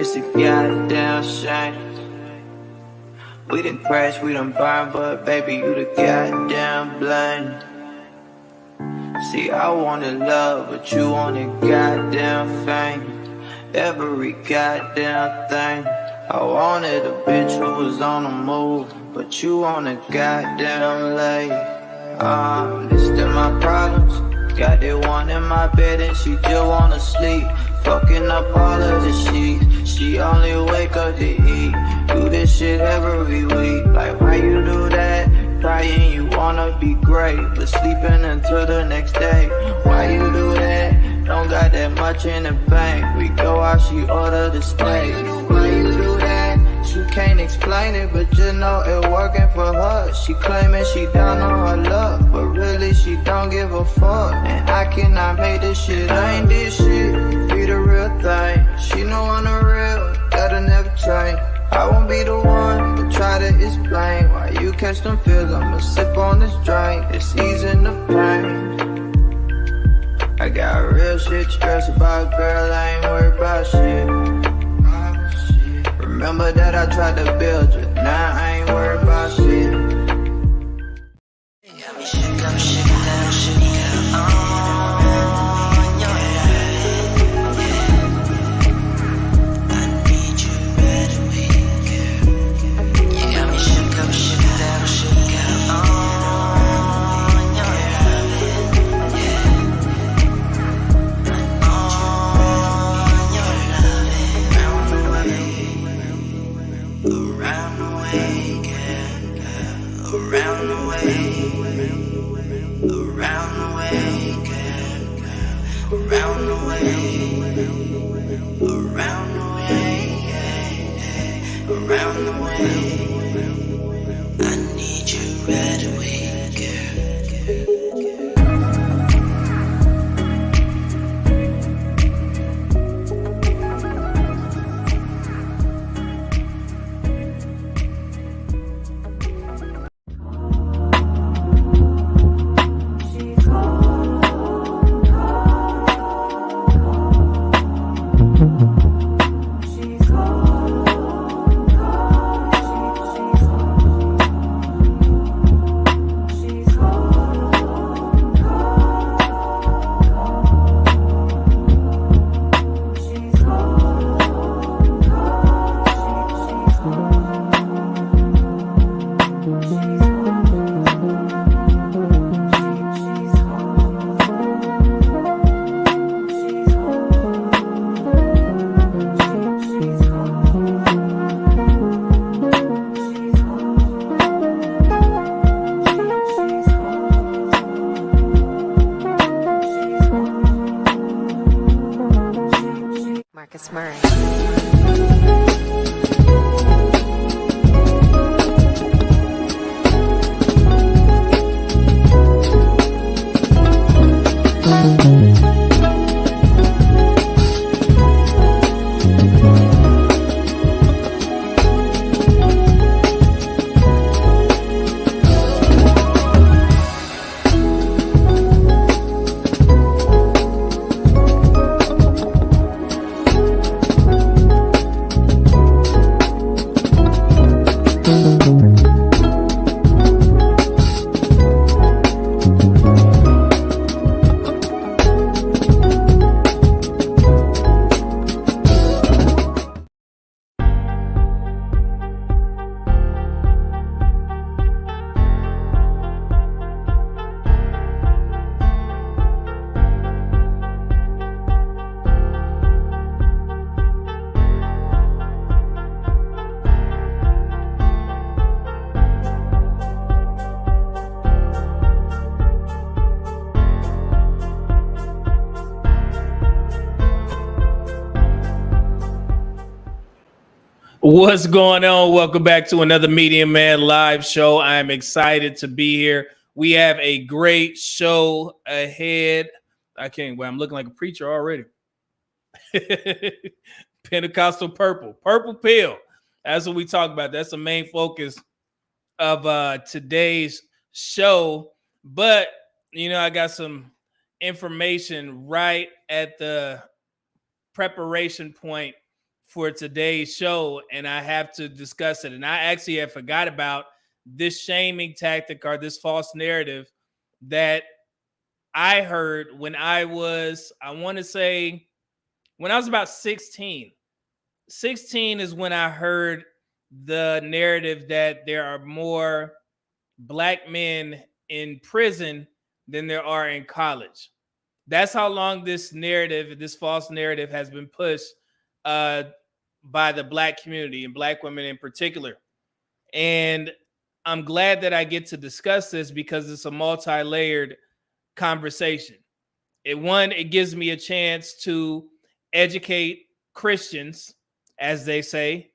It's a goddamn shame. We done crashed, we done burned, but baby, you the goddamn blame. See, I wanted love, but you wanted goddamn fame. Every goddamn thing. I wanted a bitch who was on the move, but you wanted goddamn late. This still my problems. Got that one in my bed and she just wanna sleep. Fucking up all of the sheets. She only wake up to eat. Do this shit every week. Like, why you do that? Crying, you wanna be great, but sleeping until the next day. Why you do that? Don't got that much in the bank. We go out, she order the steak. Why you do that? She can't explain it, but just know it working for her. She claiming she down on her luck, but really she don't give a fuck. And I cannot make this shit. I ain't this shit, be the real thing. She know I'm the real, that'll never change. I won't be the one to try to explain why you catch them feels. I'ma sip on this drink, it's easing the pain. I got real shit to stress about, girl, I ain't worried about shit. Remember that I tried to build you, now I ain't worried about shit. Got me shook up, shook down, shook down. Marcus Murray. What's going on? Welcome back to another Media Man live show. I'm excited to be here. We have a great show ahead. I can't wait. I'm looking like a preacher already. Pentecostal purple pill. That's what we talk about. That's the main focus of today's show. But, you know, I got some information right at the preparation point for today's show, and I have to discuss it. And I actually have forgot about this shaming tactic or this false narrative that I heard when I want to say, when I was about 16. 16 is when I heard the narrative that there are more black men in prison than there are in college. That's how long this narrative, this false narrative, has been pushed by the black community and black women in particular. And I'm glad that I get to discuss this because it's a multi-layered conversation. It gives me a chance to educate Christians, as they say,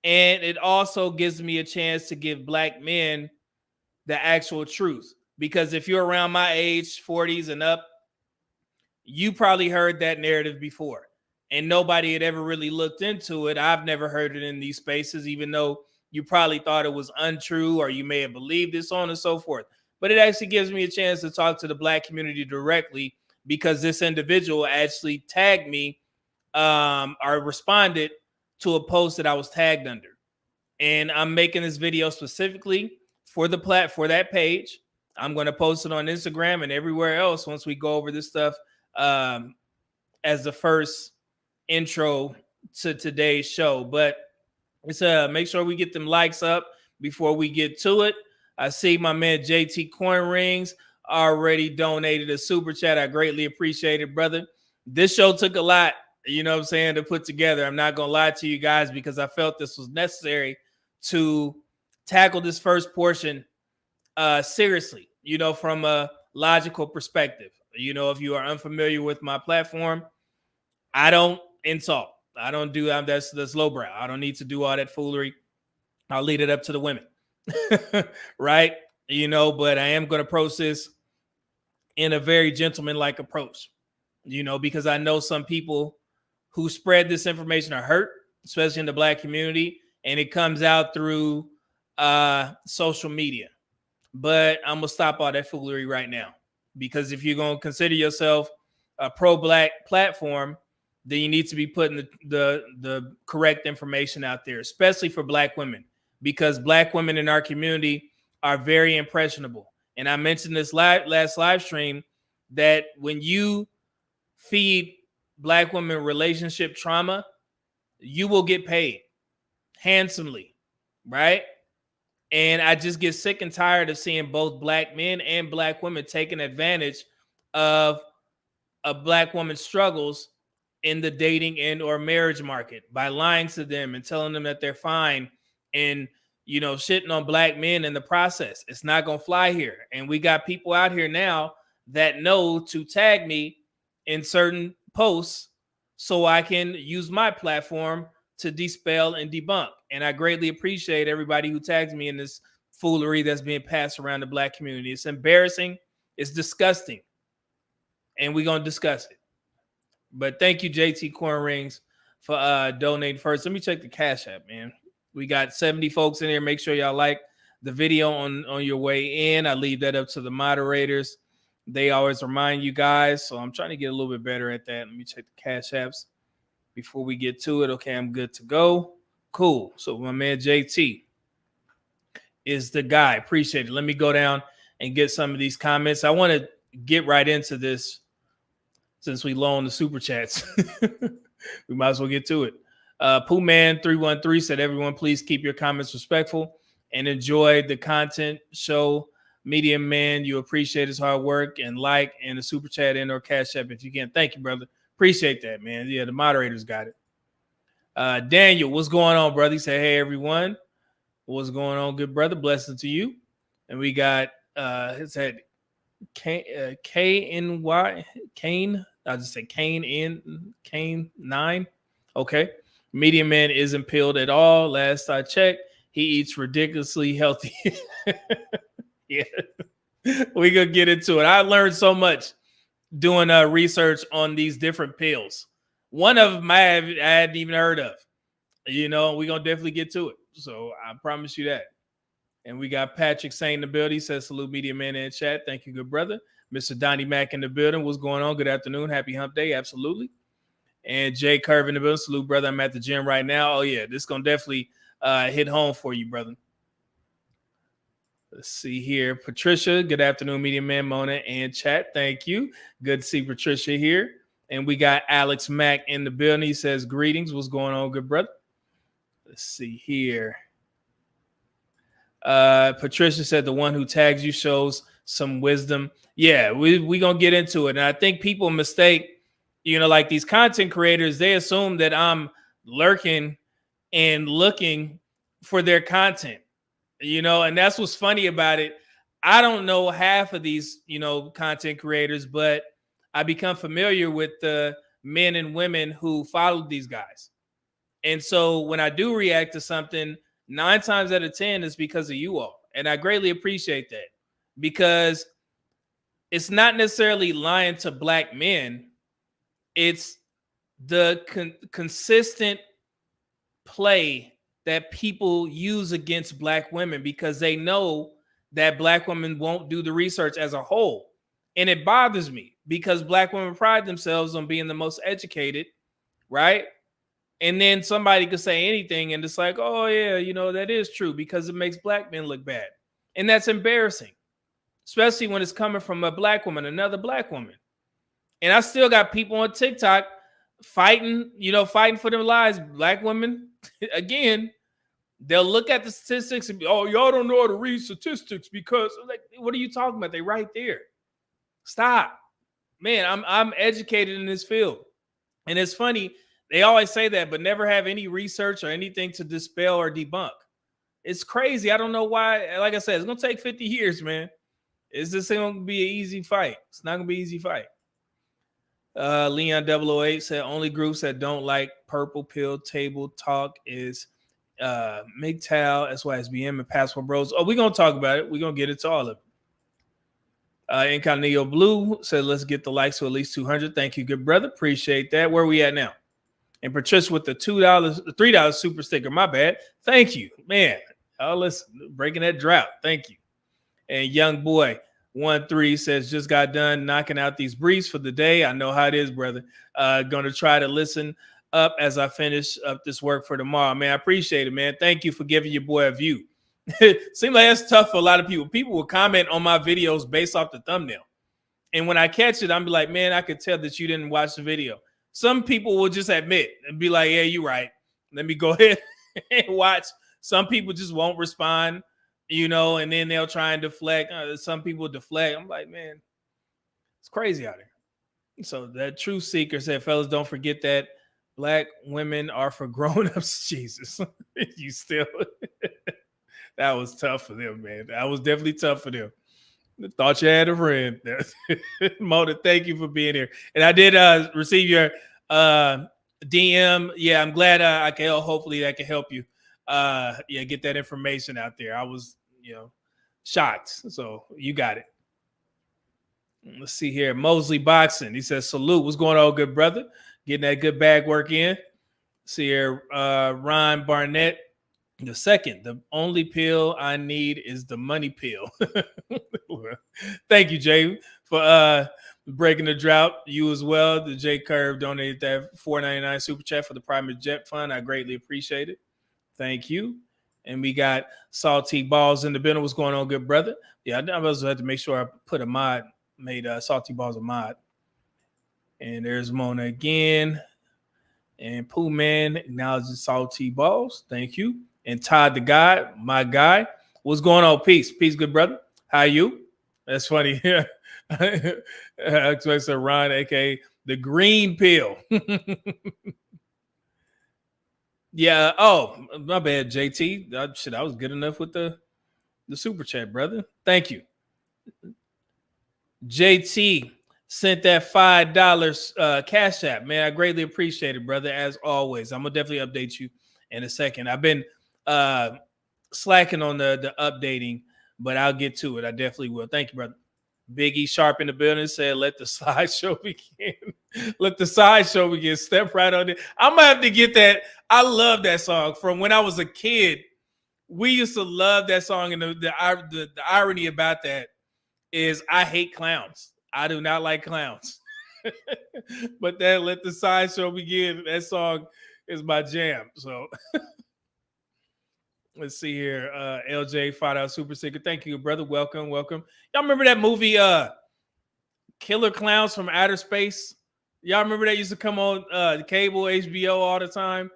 and it also gives me a chance to give black men the actual truth. Because if you're around my age, 40s and up, you probably heard that narrative before, and nobody had ever really looked into it. I've never heard it in these spaces, even though you probably thought it was untrue or you may have believed it, so on and so forth. But it actually gives me a chance to talk to the black community directly because this individual actually tagged me or responded to a post that I was tagged under. And I'm making this video specifically for that page. I'm going to post it on Instagram and everywhere else once we go over this stuff as the first intro to today's show. But it's make sure we get them likes up before we get to it. I see my man JT Coin Rings already donated a super chat. I greatly appreciate it, brother. This show took a lot, you know what I'm saying, to put together. I'm not going to lie to you guys because I felt this was necessary to tackle this first portion seriously, you know, from a logical perspective. You know, if you are unfamiliar with my platform, I don't insult. I don't do that's lowbrow. I don't need to do all that foolery. I'll leave it up to the women. Right? You know, but I am going to approach this in a very gentleman-like approach, you know, because I know some people who spread this information are hurt, especially in the black community, and it comes out through social media. But I'm going to stop all that foolery right now, because if you're going to consider yourself a pro-black platform, then you need to be putting the correct information out there, especially for black women, because black women in our community are very impressionable. And I mentioned this last live stream that when you feed black women relationship trauma, you will get paid handsomely, right? And I just get sick and tired of seeing both black men and black women taking advantage of a black woman's struggles in the dating and or marriage market by lying to them and telling them that they're fine and, you know, shitting on black men in the process. It's not going to fly here. And we got people out here now that know to tag me in certain posts so I can use my platform to dispel and debunk. And I greatly appreciate everybody who tags me in this foolery that's being passed around the black community. It's embarrassing. It's disgusting. And we're going to discuss it. But thank you, JT Corn Rings, for donating first. Let me check the Cash App, man. We got 70 folks in here. Make sure y'all like the video on your way in. I leave that up to the moderators. They always remind you guys. So I'm trying to get a little bit better at that. Let me check the Cash Apps before we get to it. Okay, I'm good to go. Cool. So my man JT is the guy. Appreciate it. Let me go down and get some of these comments. I want to get right into this since we loaned the super chats. We might as well get to it. Pooh Man 313 said, everyone, please keep your comments respectful and enjoy the content show. Medium Man, you appreciate his hard work and the super chat and or Cash App if you can. Thank you, brother. Appreciate that, man. Yeah, the moderators got it. Daniel, what's going on, brother? He said, hey, everyone. What's going on, good brother? Blessing to you. And we got his head K-N-Y, Kane. I'll just say Kane 9. Okay. Medium Man isn't peeled at all. Last I checked, he eats ridiculously healthy. Yeah. We're going to get into it. I learned so much doing research on these different pills. One of them I hadn't even heard of. You know, we're going to definitely get to it. So I promise you that. And we got Patrick saying in the building. He says, salute Media Man in chat. Thank you, good brother. Mr. Donnie Mack in the building. What's going on? Good afternoon. Happy hump day. Absolutely. And Jay Curve in the building. Salute, brother. I'm at the gym right now. Oh, yeah. This is going to definitely hit home for you, brother. Let's see here. Patricia, good afternoon, Media Man, Mona, and chat. Thank you. Good to see Patricia here. And we got Alex Mack in the building. He says, greetings. What's going on, good brother? Let's see here. Patricia said the one who tags you shows some wisdom. Yeah, we going to get into it. And I think people mistake, like these content creators, they assume that I'm lurking and looking for their content. And that's what's funny about it. I don't know half of these, content creators, but I become familiar with the men and women who follow these guys. And so when I do react to something, 9 times out of 10 is because of you all. And I greatly appreciate that, because it's not necessarily lying to black men. It's the consistent play that people use against black women, because they know that black women won't do the research as a whole. And it bothers me, because black women pride themselves on being the most educated, right? And then somebody could say anything and it's like, oh yeah, that is true, because it makes black men look bad. And that's embarrassing, especially when it's coming from a black woman, another black woman. And I still got people on TikTok fighting for their lives. Black women, again, they'll look at the statistics and be, oh, y'all don't know how to read statistics, because like, what are you talking about? They right there. Stop. Man, I'm educated in this field. And it's funny, they always say that, but never have any research or anything to dispel or debunk. It's crazy. I don't know why. Like I said, it's going to take 50 years, man. It's just going to be an easy fight. It's not going to be an easy fight. Leon 008 said only groups that don't like purple pill table talk is MGTOW, SYSBM, and Passport Bros. Oh, we're going to talk about it. We're going to get into all of it. Incognito Blue said, let's get the likes to at least 200. Thank you, good brother. Appreciate that. Where are we at now? And Patricia with the $3 super sticker. My bad. Thank you, man. Oh, let's breaking that drought. Thank you. And Young Boy 13 says, just got done knocking out these briefs for the day. I know how it is, brother. Going to try to listen up as I finish up this work for tomorrow. Man, I appreciate it, man. Thank you for giving your boy a view. Seems like that's tough for a lot of people. People will comment on my videos based off the thumbnail. And when I catch it, I'm be like, man, I could tell that you didn't watch the video. Some people will just admit and be like, yeah, you're right. Let me go ahead and watch. Some people just won't respond, and then they'll try and deflect. Some people deflect. I'm like, man, it's crazy out there. So that Truth Seeker said, fellas, don't forget that black women are for grown-ups. Jesus, you still... That was tough for them, man. That was definitely tough for them. Thought you had a friend. Mona, thank you for being here. And I did receive your DM. Yeah, I'm glad I can help. Hopefully that can help you. Get that information out there. I was, shocked. So you got it. Let's see here. Mosley Boxing. He says, salute. What's going on, good brother? Getting that good bag work in. See here, Ron Barnett. The only pill I need is the money pill. Thank you, Jay, for breaking the drought. You as well. The J Curve donated that $4.99 super chat for the Private Jet Fund. I greatly appreciate it. Thank you. And we got Salty Balls in the building. What's going on, good brother? Yeah, I also had to make sure I put a mod, made Salty Balls a mod. And there's Mona again. And Pooh Man acknowledges Salty Balls. Thank you. And Todd the guy, my guy. What's going on? Peace, good brother. How you? That's funny. I expect Ron, aka the green pill. Yeah. Oh, my bad, JT. I was good enough with the super chat, brother. Thank you. JT sent that $5 cash app, man. I greatly appreciate it, brother. As always, I'm gonna definitely update you in a second. I've been slacking on the updating, but I'll get to it. I definitely will. Thank you, brother. Biggie Sharp in the building said, let the slideshow begin. Let the sideshow begin. Step right on it. I'm gonna have to get that. I love that song from when I was a kid. We used to love that song, and the irony about that is I hate clowns. I do not like clowns. But then Let the Sideshow Begin. That song is my jam. So let's see here. LJ $5 super sticker. Thank you, brother. Welcome. Y'all remember that movie Killer Clowns from Outer Space? Y'all remember that used to come on cable, HBO all the time?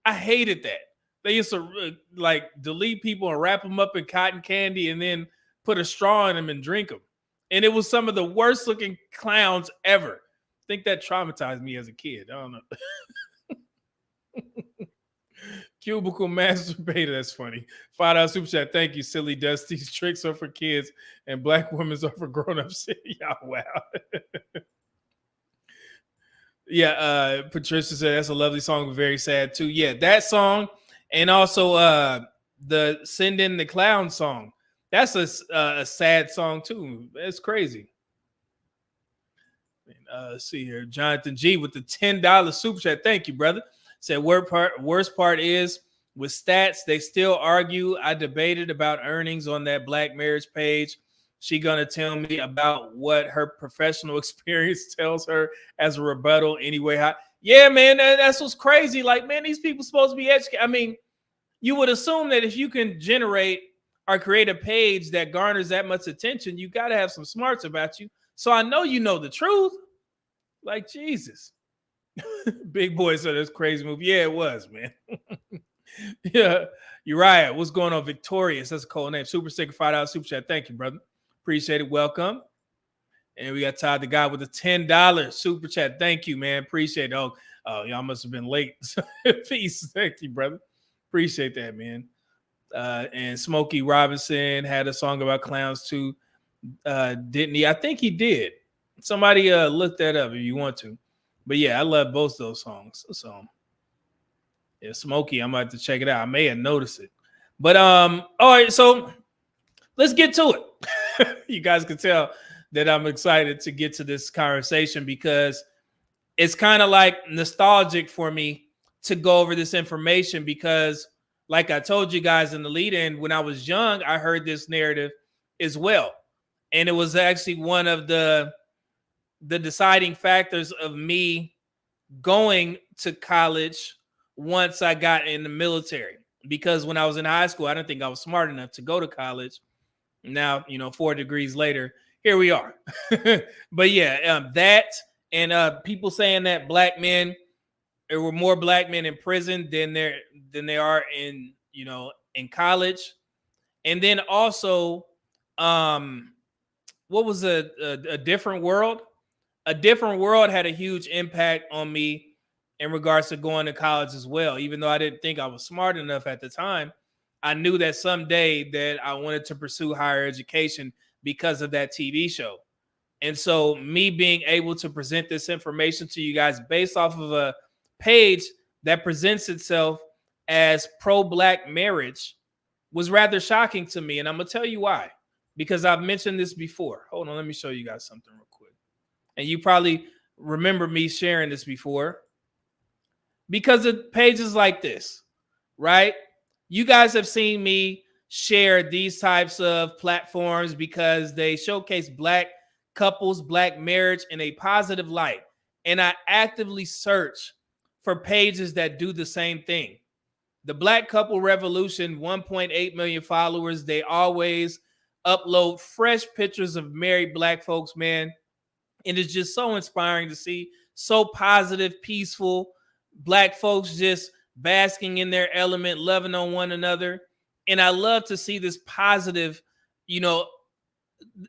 I hated that. They used to like delete people and wrap them up in cotton candy and then put a straw in them and drink them. And it was some of the worst looking clowns ever. I think that traumatized me as a kid. I don't know. Cubicle masturbator. That's funny. $5 super chat. Thank you, silly Dusty's tricks are for kids and black women's are for grown-ups. Y'all, wow. Yeah, Patricia said that's a lovely song, but very sad too. Yeah, that song, and also the Send in the Clown song. That's a sad song too. That's crazy. Let's see here. Jonathan G with the $10 super chat. Thank you, brother. Said worst part is with stats, they still argue. I debated about earnings on that Black Marriage page. She gonna tell me about what her professional experience tells her as a rebuttal anyway. Yeah, man, that's what's crazy. Like, man, these people supposed to be educated. I mean, you would assume that if you can generate or create a page that garners that much attention, you got to have some smarts about you. So I know you know the truth. Like, Jesus. Big Boy said that's crazy movie. Yeah, it was, man. Yeah, Uriah, what's going on? Victorious, that's a cool name. Super sticker, $5 super chat. Thank you, brother. Appreciate it. Welcome. And we got Todd the guy with the $10 super chat. Thank you, man. Appreciate it. Oh, y'all must have been late. Peace. Thank you, brother. Appreciate that, man. And Smokey Robinson had a song about clowns too, didn't he? I think he did. Somebody look that up if you want to. But yeah, I love both those songs. So yeah, Smokey, I'm about to check it out. I may have noticed it. But all right, so let's get to it. You guys can tell that I'm excited to get to this conversation because it's kind of like nostalgic for me to go over this information because, like I told you guys in the lead-in, when I was young, I heard this narrative as well. And it was actually one of the deciding factors of me going to college once I got in the military. Because when I was in high school, I didn't think I was smart enough to go to college. Now, 4 degrees later, here we are. But yeah, that and people saying that black men, there were more black men in prison than they are in college. And then also, what was a different world? A Different World had a huge impact on me in regards to going to college as well. Even though I didn't think I was smart enough at the time, I knew that someday that I wanted to pursue higher education because of that TV show. And so me being able to present this information to you guys based off of a page that presents itself as pro-black marriage was rather shocking to me. And I'm going to tell you why. Because I've mentioned this before. Hold on, let me show you guys something real quick. And you probably remember me sharing this before. Because of pages like this, right? You guys have seen me share these types of platforms because they showcase black couples, black marriage in a positive light. And I actively search for pages that do the same thing. The Black Couple Revolution, 1.8 million followers. They always upload fresh pictures of married black folks, man. And it's just so inspiring to see. So positive, peaceful, black folks just basking in their element, loving on one another. And I love to see this positive,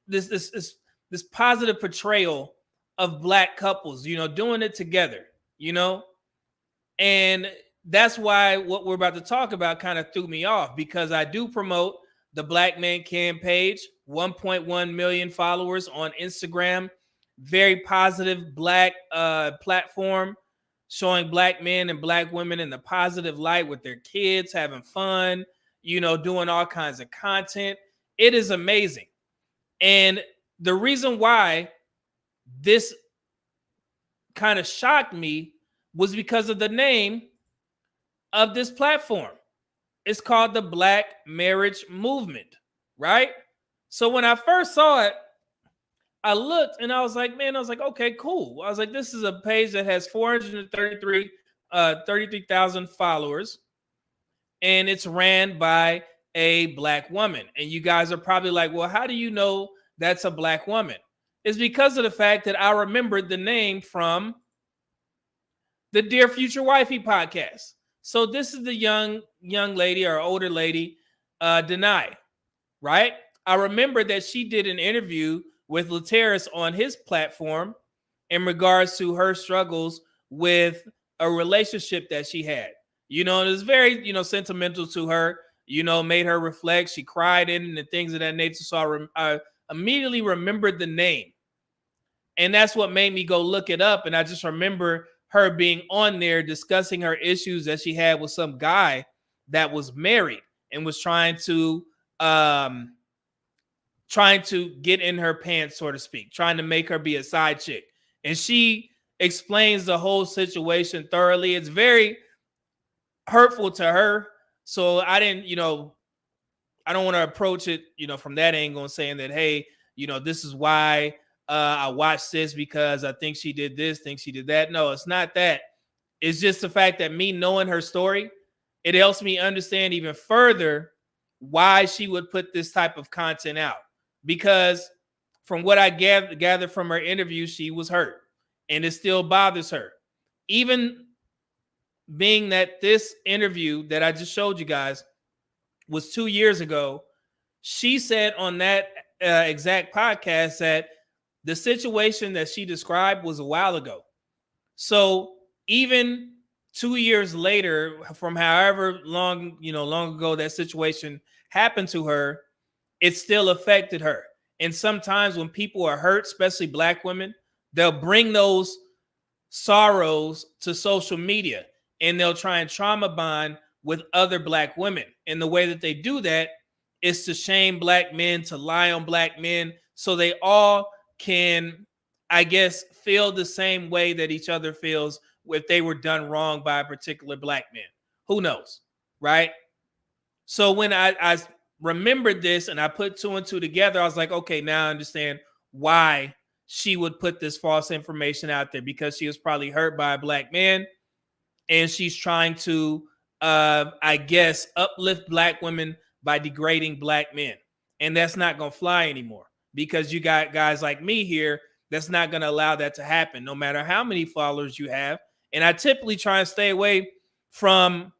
this positive portrayal of black couples, doing it together, and that's why what we're about to talk about kind of threw me off, because I do promote the Black Man Can page, 1.1 million followers on Instagram, very positive black platform, showing black men and black women in the positive light with their kids, having fun, doing all kinds of content. It is amazing. And the reason why this kind of shocked me was because of the name of this platform. It's called the Black Marriage Movement, right? So when I first saw it, I looked and I was like, okay, cool. I was like, this is a page that has 33,000 followers, and it's ran by a Black woman. And you guys are probably like, well, how do you know that's a Black woman? It's because of the fact that I remembered the name from the Dear Future Wifey podcast. So this is the young lady or older lady, Denai, right? I remember that she did an interview with Lateris on his platform in regards to her struggles with a relationship that she had. You know, it was very, sentimental to her, made her reflect. She cried in and things of that nature. So I immediately remembered the name. And that's what made me go look it up. And I just remember her being on there discussing her issues that she had with some guy that was married and was trying to get in her pants, so to speak, trying to make her be a side chick. And she explains the whole situation thoroughly. It's very hurtful to her. So I didn't, I don't want to approach it, from that angle and saying that, hey, this is why I watched this because I think she did this, think she did that. No, it's not that. It's just the fact that me knowing her story, it helps me understand even further why she would put this type of content out. Because from what I gathered from her interview, she was hurt and it still bothers her. Even being that this interview that I just showed you guys was 2 years ago, she said on that exact podcast that the situation that she described was a while ago. So even 2 years later, from however long ago that situation happened to her, it still affected her. And sometimes when people are hurt, especially Black women, they'll bring those sorrows to social media and they'll try and trauma bond with other Black women. And the way that they do that is to shame Black men, to lie on Black men, so they all can, I guess, feel the same way that each other feels if they were done wrong by a particular Black man. Who knows, right? So when I remembered this and I put two and two together, I was like, okay, now I understand why she would put this false information out there, because she was probably hurt by a Black man and she's trying to, I guess, uplift Black women by degrading Black men. And that's not going to fly anymore, because you got guys like me here that's not going to allow that to happen, no matter how many followers you have. And I typically try and stay away from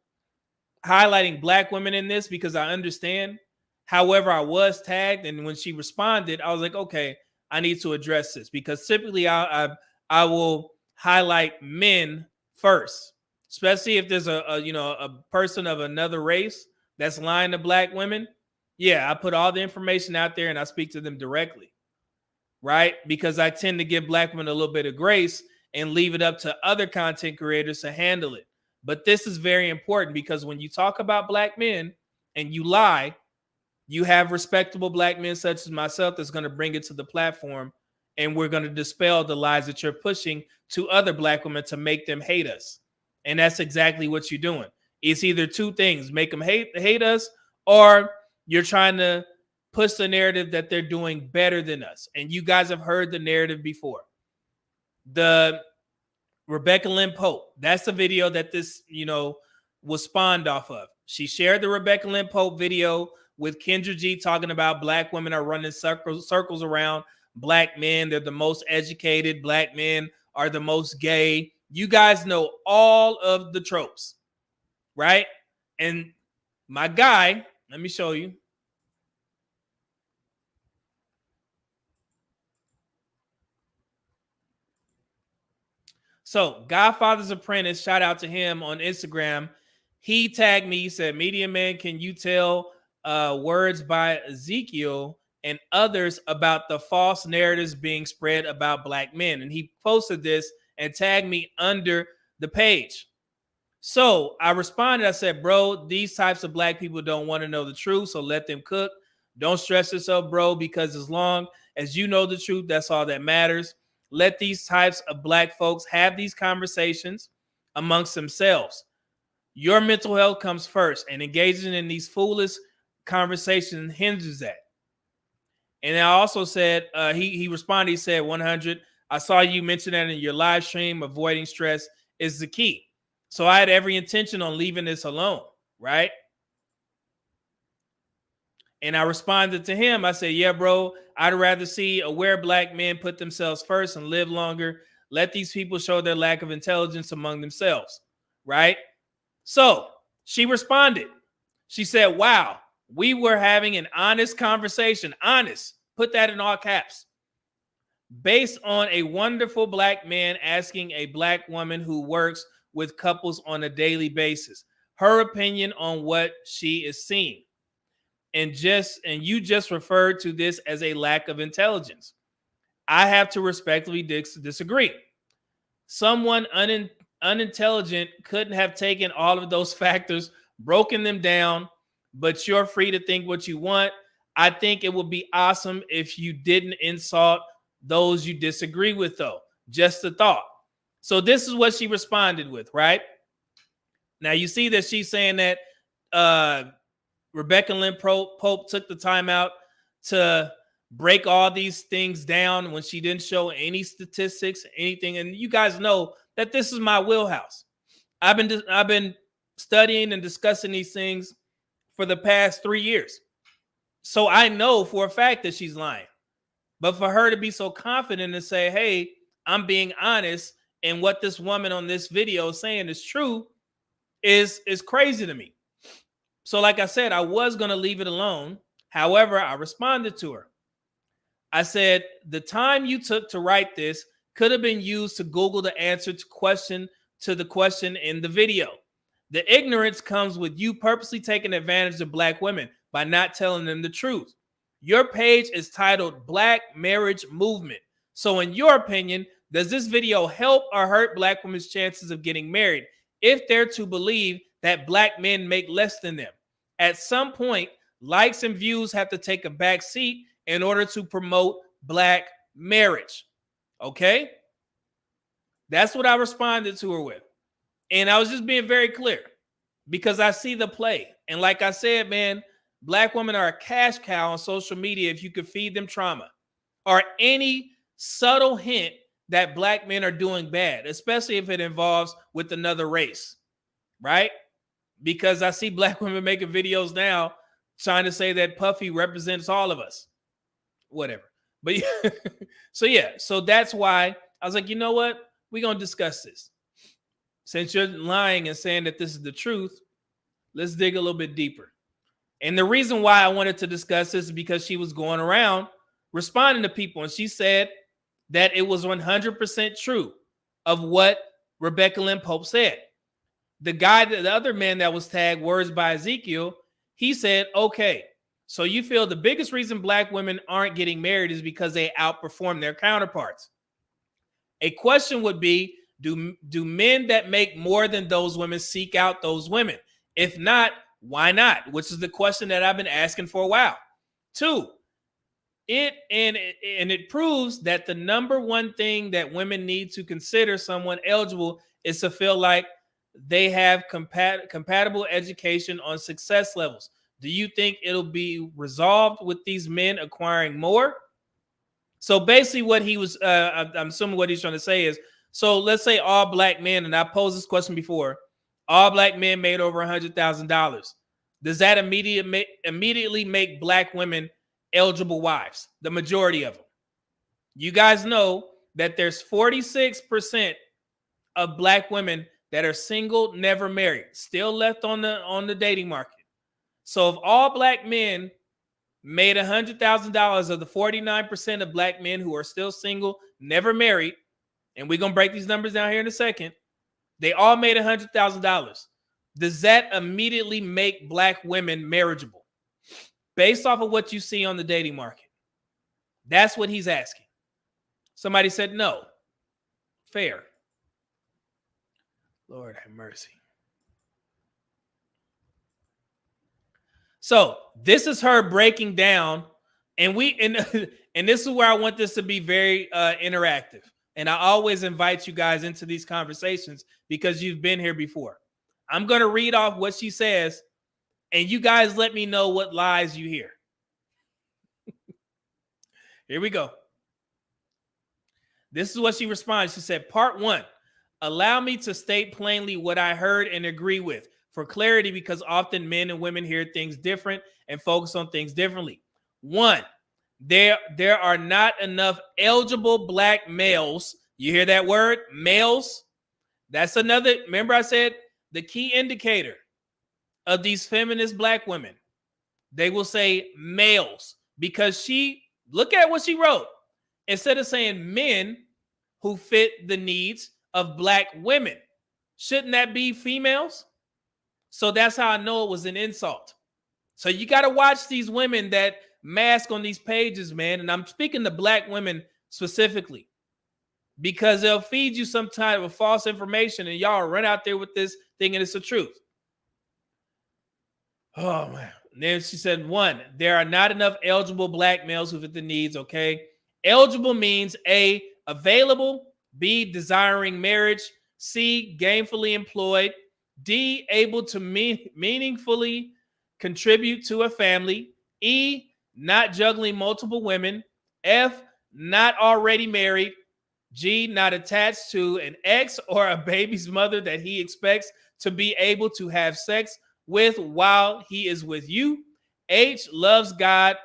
highlighting Black women in this because I understand. However, I was tagged, and when she responded, I was like, okay, I need to address this, because typically I will highlight men first, especially if there's a person of another race that's lying to Black women. Yeah, I put all the information out there and I speak to them directly, right? Because I tend to give Black women a little bit of grace and leave it up to other content creators to handle it. But this is very important, because when you talk about Black men and you lie, you have respectable Black men such as myself that's going to bring it to the platform, and we're going to dispel the lies that you're pushing to other Black women to make them hate us. And that's exactly what you're doing. It's either two things: make them hate us, or you're trying to push the narrative that they're doing better than us. And you guys have heard the narrative before. The Rebecca Lynn Pope, that's the video that this, was spawned off of. She shared the Rebecca Lynn Pope video with Kendra G talking about Black women are running circles around Black men. They're the most educated. Black men are the most gay. You guys know all of the tropes, right? And my guy, let me show you. So Godfather's Apprentice, shout out to him on Instagram. He tagged me. He said, Media Man, can you tell words by Ezekiel and others about the false narratives being spread about Black men? And he posted this and tagged me under the page. So I responded. I said, bro, these types of Black people don't want to know the truth, so let them cook. Don't stress yourself, bro, because as long as you know the truth, that's all that matters. Let these types of Black folks have these conversations amongst themselves. Your mental health comes first, and engaging in these foolish conversations hinders that. And I also said, he responded, he said, 100. I saw you mention that in your live stream. Avoiding stress is the key. So I had every intention on leaving this alone, right? And I responded to him. I said, yeah, bro, I'd rather see aware black men put themselves first and live longer. Let these people show their lack of intelligence among themselves, right? So she responded. She said, wow, we were having an honest conversation. Honest. Put that in all caps. Based on a wonderful black man asking a black woman who works with couples on a daily basis her opinion on what she is seeing. And you just referred to this as a lack of intelligence. I have to respectfully disagree. Someone unintelligent couldn't have taken all of those factors, broken them down, but you're free to think what you want. I think it would be awesome if you didn't insult those you disagree with, though. Just a thought. So this is what she responded with, right? Now you see that she's saying that Rebecca Lynn Pope took the time out to break all these things down when she didn't show any statistics, anything. And you guys know that this is my wheelhouse. I've been studying and discussing these things for the past 3 years. So I know for a fact that she's lying. But for her to be so confident and say, hey, I'm being honest, and what this woman on this video is saying is true, is crazy to me. So like I said, I was going to leave it alone. However, I responded to her. I said, the time you took to write this could have been used to Google the answer to the question in the video. The ignorance comes with you purposely taking advantage of black women by not telling them the truth. Your page is titled Black Marriage Movement. So in your opinion, does this video help or hurt black women's chances of getting married if they're to believe that black men make less than them? At some point, likes and views have to take a back seat in order to promote black marriage. Okay? That's what I responded to her with. And I was just being very clear because I see the play. And like I said, man, black women are a cash cow on social media if you could feed them trauma or any subtle hint that black men are doing bad, especially if it involves with another race, right? Because I see black women making videos now trying to say that Puffy represents all of us. Whatever. But so that's why I was like, you know what? We're going to discuss this. Since you're lying and saying that this is the truth, let's dig a little bit deeper. And the reason why I wanted to discuss this is because she was going around responding to people. And she said that it was 100% true of what Rebecca Lynn Pope said. The other man that was tagged Words by Ezekiel, he said, okay, so you feel the biggest reason black women aren't getting married is because they outperform their counterparts. A question would be, do men that make more than those women seek out those women? If not, why not? Which is the question that I've been asking for a while. 2, it proves that the number one thing that women need to consider someone eligible is to feel like they have compatible education on success levels. Do you think it'll be resolved with these men acquiring more? So basically what he was, I'm assuming what he's trying to say is, so let's say all black men, and I posed this question before, all black men made over $100,000. Does that immediately make black women eligible wives? The majority of them. You guys know that there's 46% of black women that are single, never married, still left on the dating market. So if all black men made $100,000 of the 49% of black men who are still single, never married, and we're going to break these numbers down here in a second, they all made $100,000. Does that immediately make black women marriageable based off of what you see on the dating market? That's what he's asking. Somebody said no. Fair. Lord have mercy. So this is her breaking down, and this is where I want this to be very interactive. And I always invite you guys into these conversations because you've been here before. I'm going to read off what she says, and you guys let me know what lies you hear. Here we go. This is what she responded. She said, part 1, allow me to state plainly what I heard and agree with for clarity, because often men and women hear things different and focus on things differently. 1, there are not enough eligible black males. You hear that word? Males. That's another. Remember I said the key indicator of these feminist black women. They will say males, because look at what she wrote. Instead of saying men who fit the needs of black women, shouldn't that be females? So that's how I know it was an insult. So you got to watch these women that mask on these pages, man. And I'm speaking to black women specifically, because they'll feed you some type of false information and y'all run out there with this thing and it's the truth. Oh, man. And then she said, 1, there are not enough eligible black males who fit the needs, okay? Eligible means A, available, B, desiring marriage, C, gainfully employed, D, able to meaningfully contribute to a family, E, not juggling multiple women, F, not already married, G, not attached to an ex or a baby's mother that he expects to be able to have sex with while he is with you, H, loves God.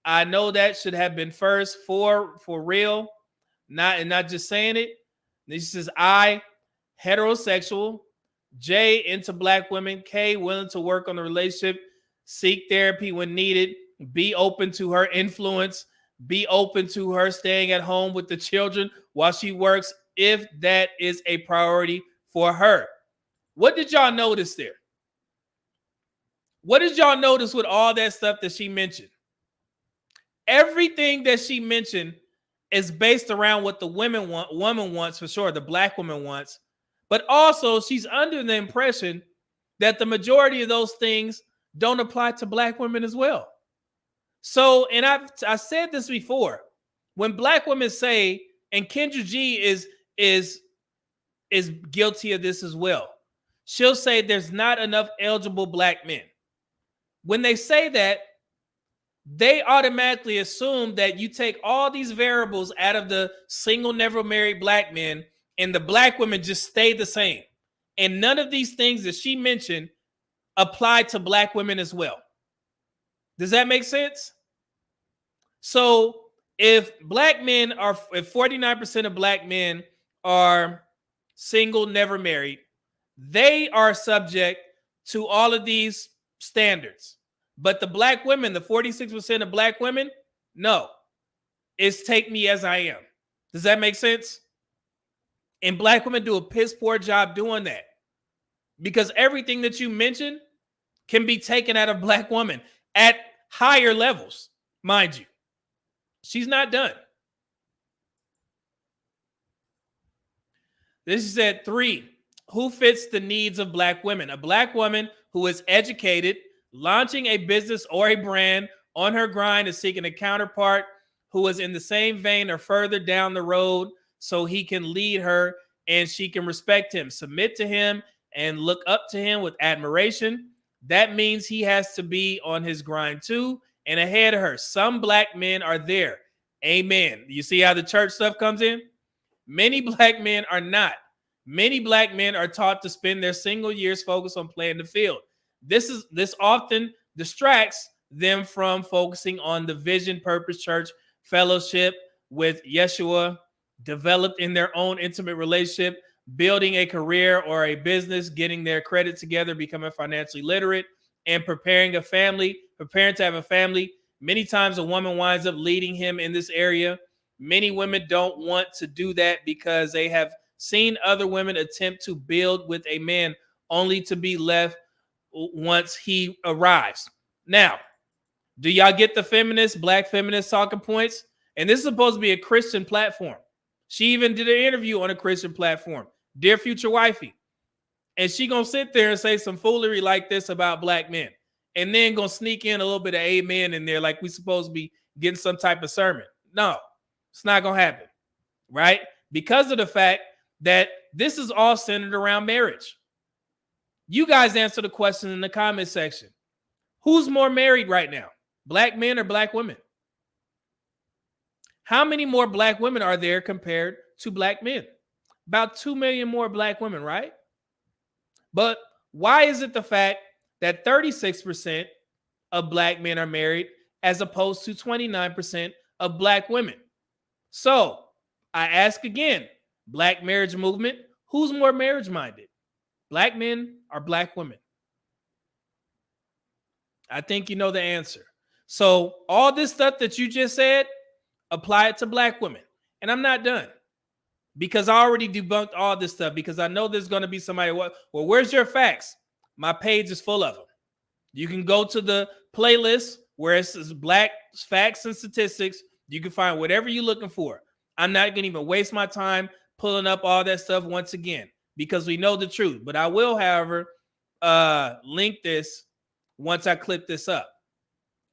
I know that should have been first, for real, not just saying it. Then she says, I, heterosexual, J, into black women, K, willing to work on the relationship, seek therapy when needed, be open to her influence, be open to her staying at home with the children while she works, if that is a priority for her. What did y'all notice there? What did y'all notice with all that stuff that she mentioned? Everything that she mentioned is based around what the woman wants, for sure, the black woman wants. But also, she's under the impression that the majority of those things don't apply to black women as well. So, and I said this before, when black women say, and Kendra G is guilty of this as well, she'll say there's not enough eligible black men. When they say that, they automatically assume that you take all these variables out of the single, never married black men, and the black women just stay the same. And none of these things that she mentioned apply to black women as well. Does that make sense? So if 49% of black men are single, never married, they are subject to all of these standards. But the black women, the 46% of black women, no. It's take me as I am. Does that make sense? And black women do a piss poor job doing that, because everything that you mentioned can be taken out of black women at higher levels, mind you. She's not done. This is at 3. Who fits the needs of black women? A black woman who is educated, launching a business or a brand, on her grind, is seeking a counterpart who is in the same vein or further down the road, so he can lead her and she can respect him, submit to him, and look up to him with admiration. That means he has to be on his grind too and ahead of her. Some black men are there. Amen. You see how the church stuff comes in? Many black men are not. Many black men are taught to spend their single years focused on playing the field. This often distracts them from focusing on the vision, purpose, church, fellowship with Yeshua, developed in their own intimate relationship, building a career or a business, getting their credit together, becoming financially literate, and preparing to have a family. Many times a woman winds up leading him in this area. Many women don't want to do that because they have seen other women attempt to build with a man only to be left once he arrives. Now, do y'all get the black feminist talking points? And this is supposed to be a Christian platform. She even did an interview on a Christian platform, Dear Future Wifey. And she gonna sit there and say some foolery like this about black men, and then gonna sneak in a little bit of amen in there like we supposed to be getting some type of sermon. No, it's not gonna happen, right? Because of the fact that this is all centered around marriage. You guys answer the question in the comment section. Who's more married right now? Black men or black women? How many more black women are there compared to black men? About 2 million more black women, right? But why is it the fact that 36% of black men are married as opposed to 29% of black women? So I ask again, black marriage movement, who's more marriage minded? Black men or black women? I think you know the answer. So all this stuff that you just said, apply it to black women. And I'm not done because I already debunked all this stuff because I know there's going to be somebody, well, where's your facts? My page is full of them. You can go to the playlist where it says Black Facts and Statistics. You can find whatever you're looking for. I'm not going to even waste my time pulling up all that stuff once again because we know the truth. But I will, however, link this once I clip this up.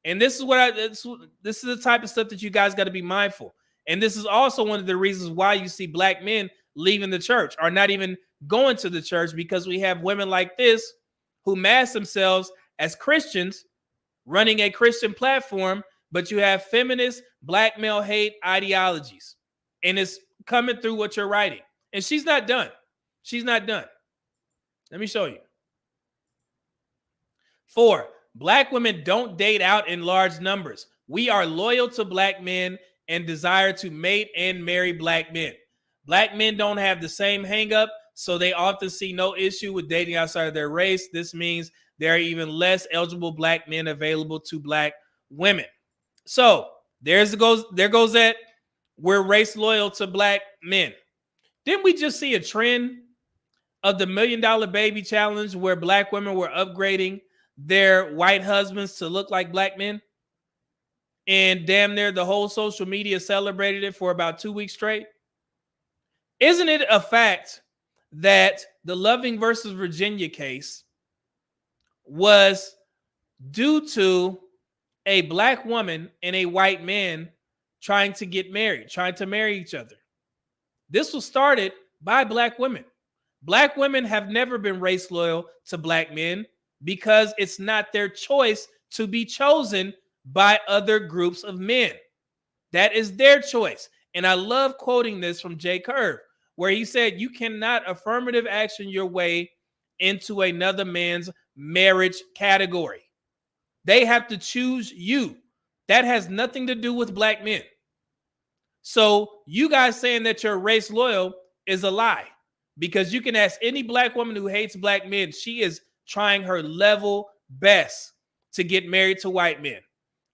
And this is what this is the type of stuff that you guys got to be mindful. And this is also one of the reasons why you see black men leaving the church or not even going to the church, because we have women like this who mask themselves as Christians running a Christian platform, but you have feminist black male hate ideologies. And it's coming through what you're writing. And she's not done. She's not done. Let me show you. 4, black women don't date out in large numbers. We are loyal to black men and desire to mate and marry black men. Black men don't have the same hang up, so they often see no issue with dating outside of their race. This means there are even less eligible black men available to black women. So there goes that we're race loyal to black men. Didn't we just see a trend of the $1 Million Baby Challenge where black women were upgrading their white husbands to look like black men? And damn near the whole social media celebrated it for about 2 weeks straight. Isn't it a fact that the Loving versus Virginia case was due to a black woman and a white man trying to get married, trying to marry each other? This was started by black women. Black women have never been race loyal to black men because it's not their choice to be chosen by other groups of men. That is their choice. And I love quoting this from Jay Curve, where he said, you cannot affirmative action your way into another man's marriage category. They have to choose you. That has nothing to do with black men. So you guys saying that you're race loyal is a lie, because you can ask any black woman who hates black men. She is trying her level best to get married to white men.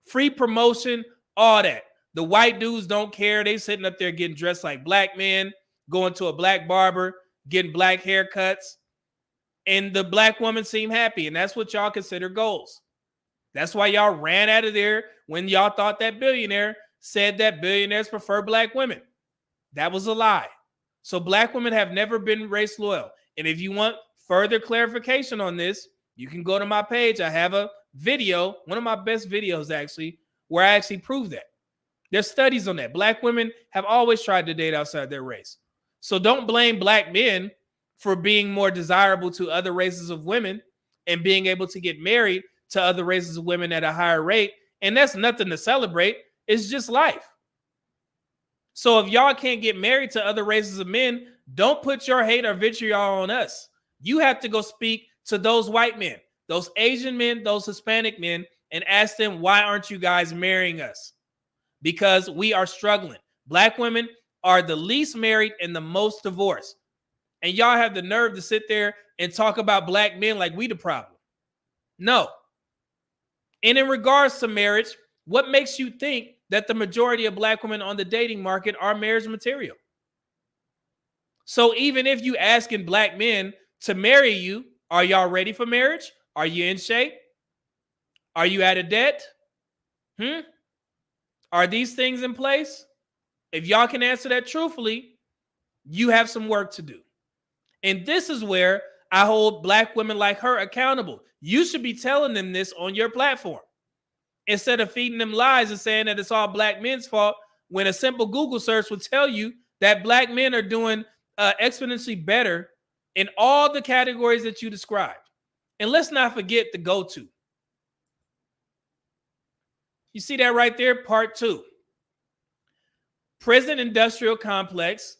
Free promotion, all that. The white dudes don't care. They sitting up there getting dressed like black men, going to a black barber, getting black haircuts. And the black women seem happy. And that's what y'all consider goals. That's why y'all ran out of there when y'all thought that billionaire said that billionaires prefer black women. That was a lie. So black women have never been race loyal. And if you want further clarification on this, you can go to my page. I have a video, one of my best videos actually, where I actually prove that. There's studies on that. Black women have always tried to date outside their race. So don't blame black men for being more desirable to other races of women and being able to get married to other races of women at a higher rate. And that's nothing to celebrate. It's just life. So if y'all can't get married to other races of men, don't put your hate or vitriol on us. You have to go speak to those white men, those Asian men, those Hispanic men, and ask them, why aren't you guys marrying us? Because we are struggling. Black women are the least married and the most divorced. And y'all have the nerve to sit there and talk about black men like we the problem. No. And in regards to marriage, what makes you think that the majority of black women on the dating market are marriage material? So even if you asking black men to marry you, are y'all ready for marriage? Are you in shape? Are you out of debt? Are these things in place? If y'all can answer that truthfully, you have some work to do. And this is where I hold black women like her accountable. You should be telling them this on your platform instead of feeding them lies and saying that it's all black men's fault, when a simple Google search would tell you that black men are doing exponentially better in all the categories that you described. And let's not forget the go-to. You see that right there, part 2. prison industrial complex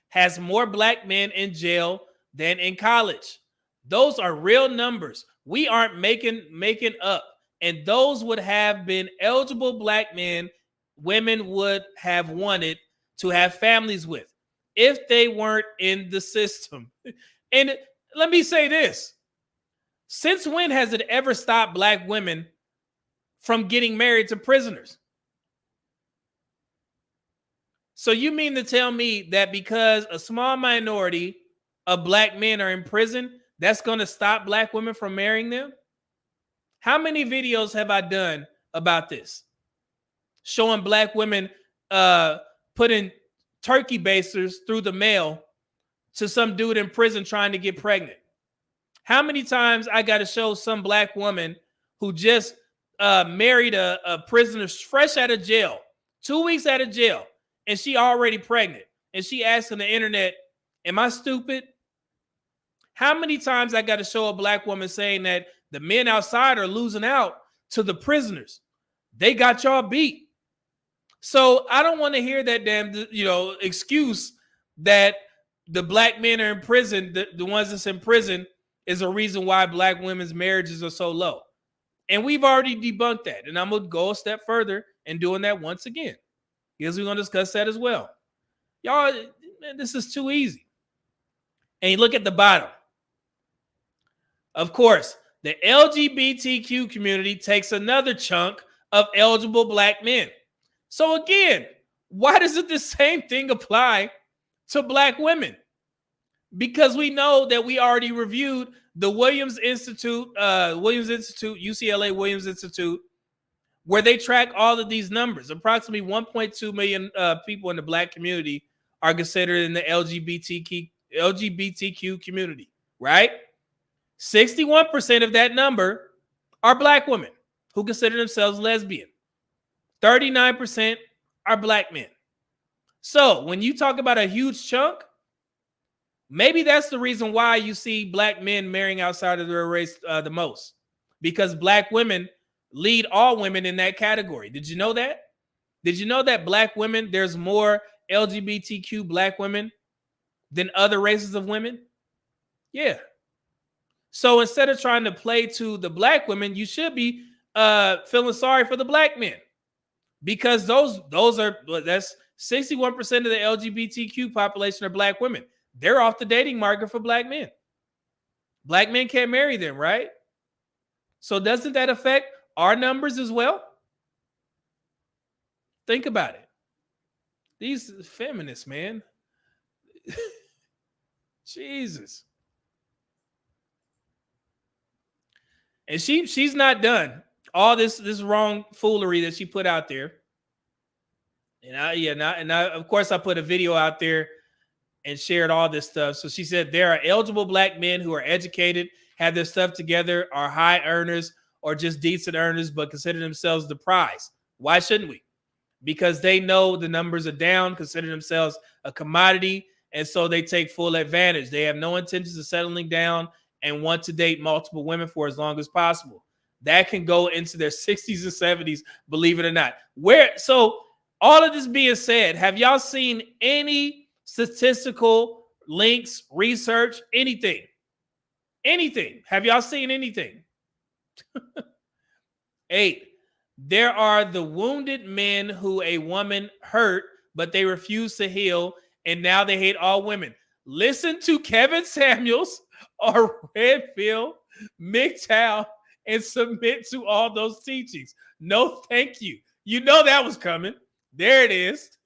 has more black men in jail than in college. Those are real numbers. We aren't making up. And those would have been eligible black men women would have wanted to have families with if they weren't in the system. And let me say this. Since when has it ever stopped black women from getting married to prisoners? So you mean to tell me that because a small minority of black men are in prison, that's going to stop black women from marrying them? How many videos have I done about this? Showing black women putting turkey basters through the mail to some dude in prison trying to get pregnant. How many times I got to show some black woman who just married a prisoner fresh out of jail, 2 weeks out of jail, and she already pregnant, and she asked on the internet, am I stupid? How many times I got to show a black woman saying that the men outside are losing out to the prisoners? They got y'all beat. So I don't want to hear that damn, excuse that the black men are in prison, the ones that's in prison, is a reason why black women's marriages are so low. And we've already debunked that. And I'm going to go a step further and doing that once again, because we're going to discuss that as well. Y'all, man, this is too easy. And you look at the bottom. Of course, the LGBTQ community takes another chunk of eligible black men. So again, why doesn't the same thing apply to black women? Because we know that we already reviewed the Williams Institute, UCLA Williams Institute, where they track all of these numbers. Approximately 1.2 million people in the black community are considered in the LGBTQ community, right? 61% of that number are black women who consider themselves lesbian. 39% are black men. So when you talk about a huge chunk, maybe that's the reason why you see black men marrying outside of their race the most, because black women lead all women in that category. Did you know that? Did you know that black women, there's more LGBTQ black women than other races of women? Yeah. So instead of trying to play to the black women, you should be feeling sorry for the black men, because that's 61% of the LGBTQ population are black women. They're off the dating market for black men. Black men can't marry them, right? So doesn't that affect our numbers as well? Think about it. These feminists, man. Jesus. And she's not done. All this wrong foolery that she put out there. And I of course I put a video out there and shared all this stuff. So she said there are eligible black men who are educated, have their stuff together, are high earners or just decent earners, but consider themselves the prize. Why shouldn't we? Because they know the numbers are down, consider themselves a commodity, and so they take full advantage. They have no intentions of settling down and want to date multiple women for as long as possible. That can go into their 60s and 70s, believe it or not. So all of this being said, have y'all seen any statistical links, research, anything? Anything? Have y'all seen anything? 8. There are the wounded men who a woman hurt, but they refuse to heal, and now they hate all women. Listen to Kevin Samuels or Redfield, MGTOW, and submit to all those teachings. No, thank you. You know that was coming. There it is.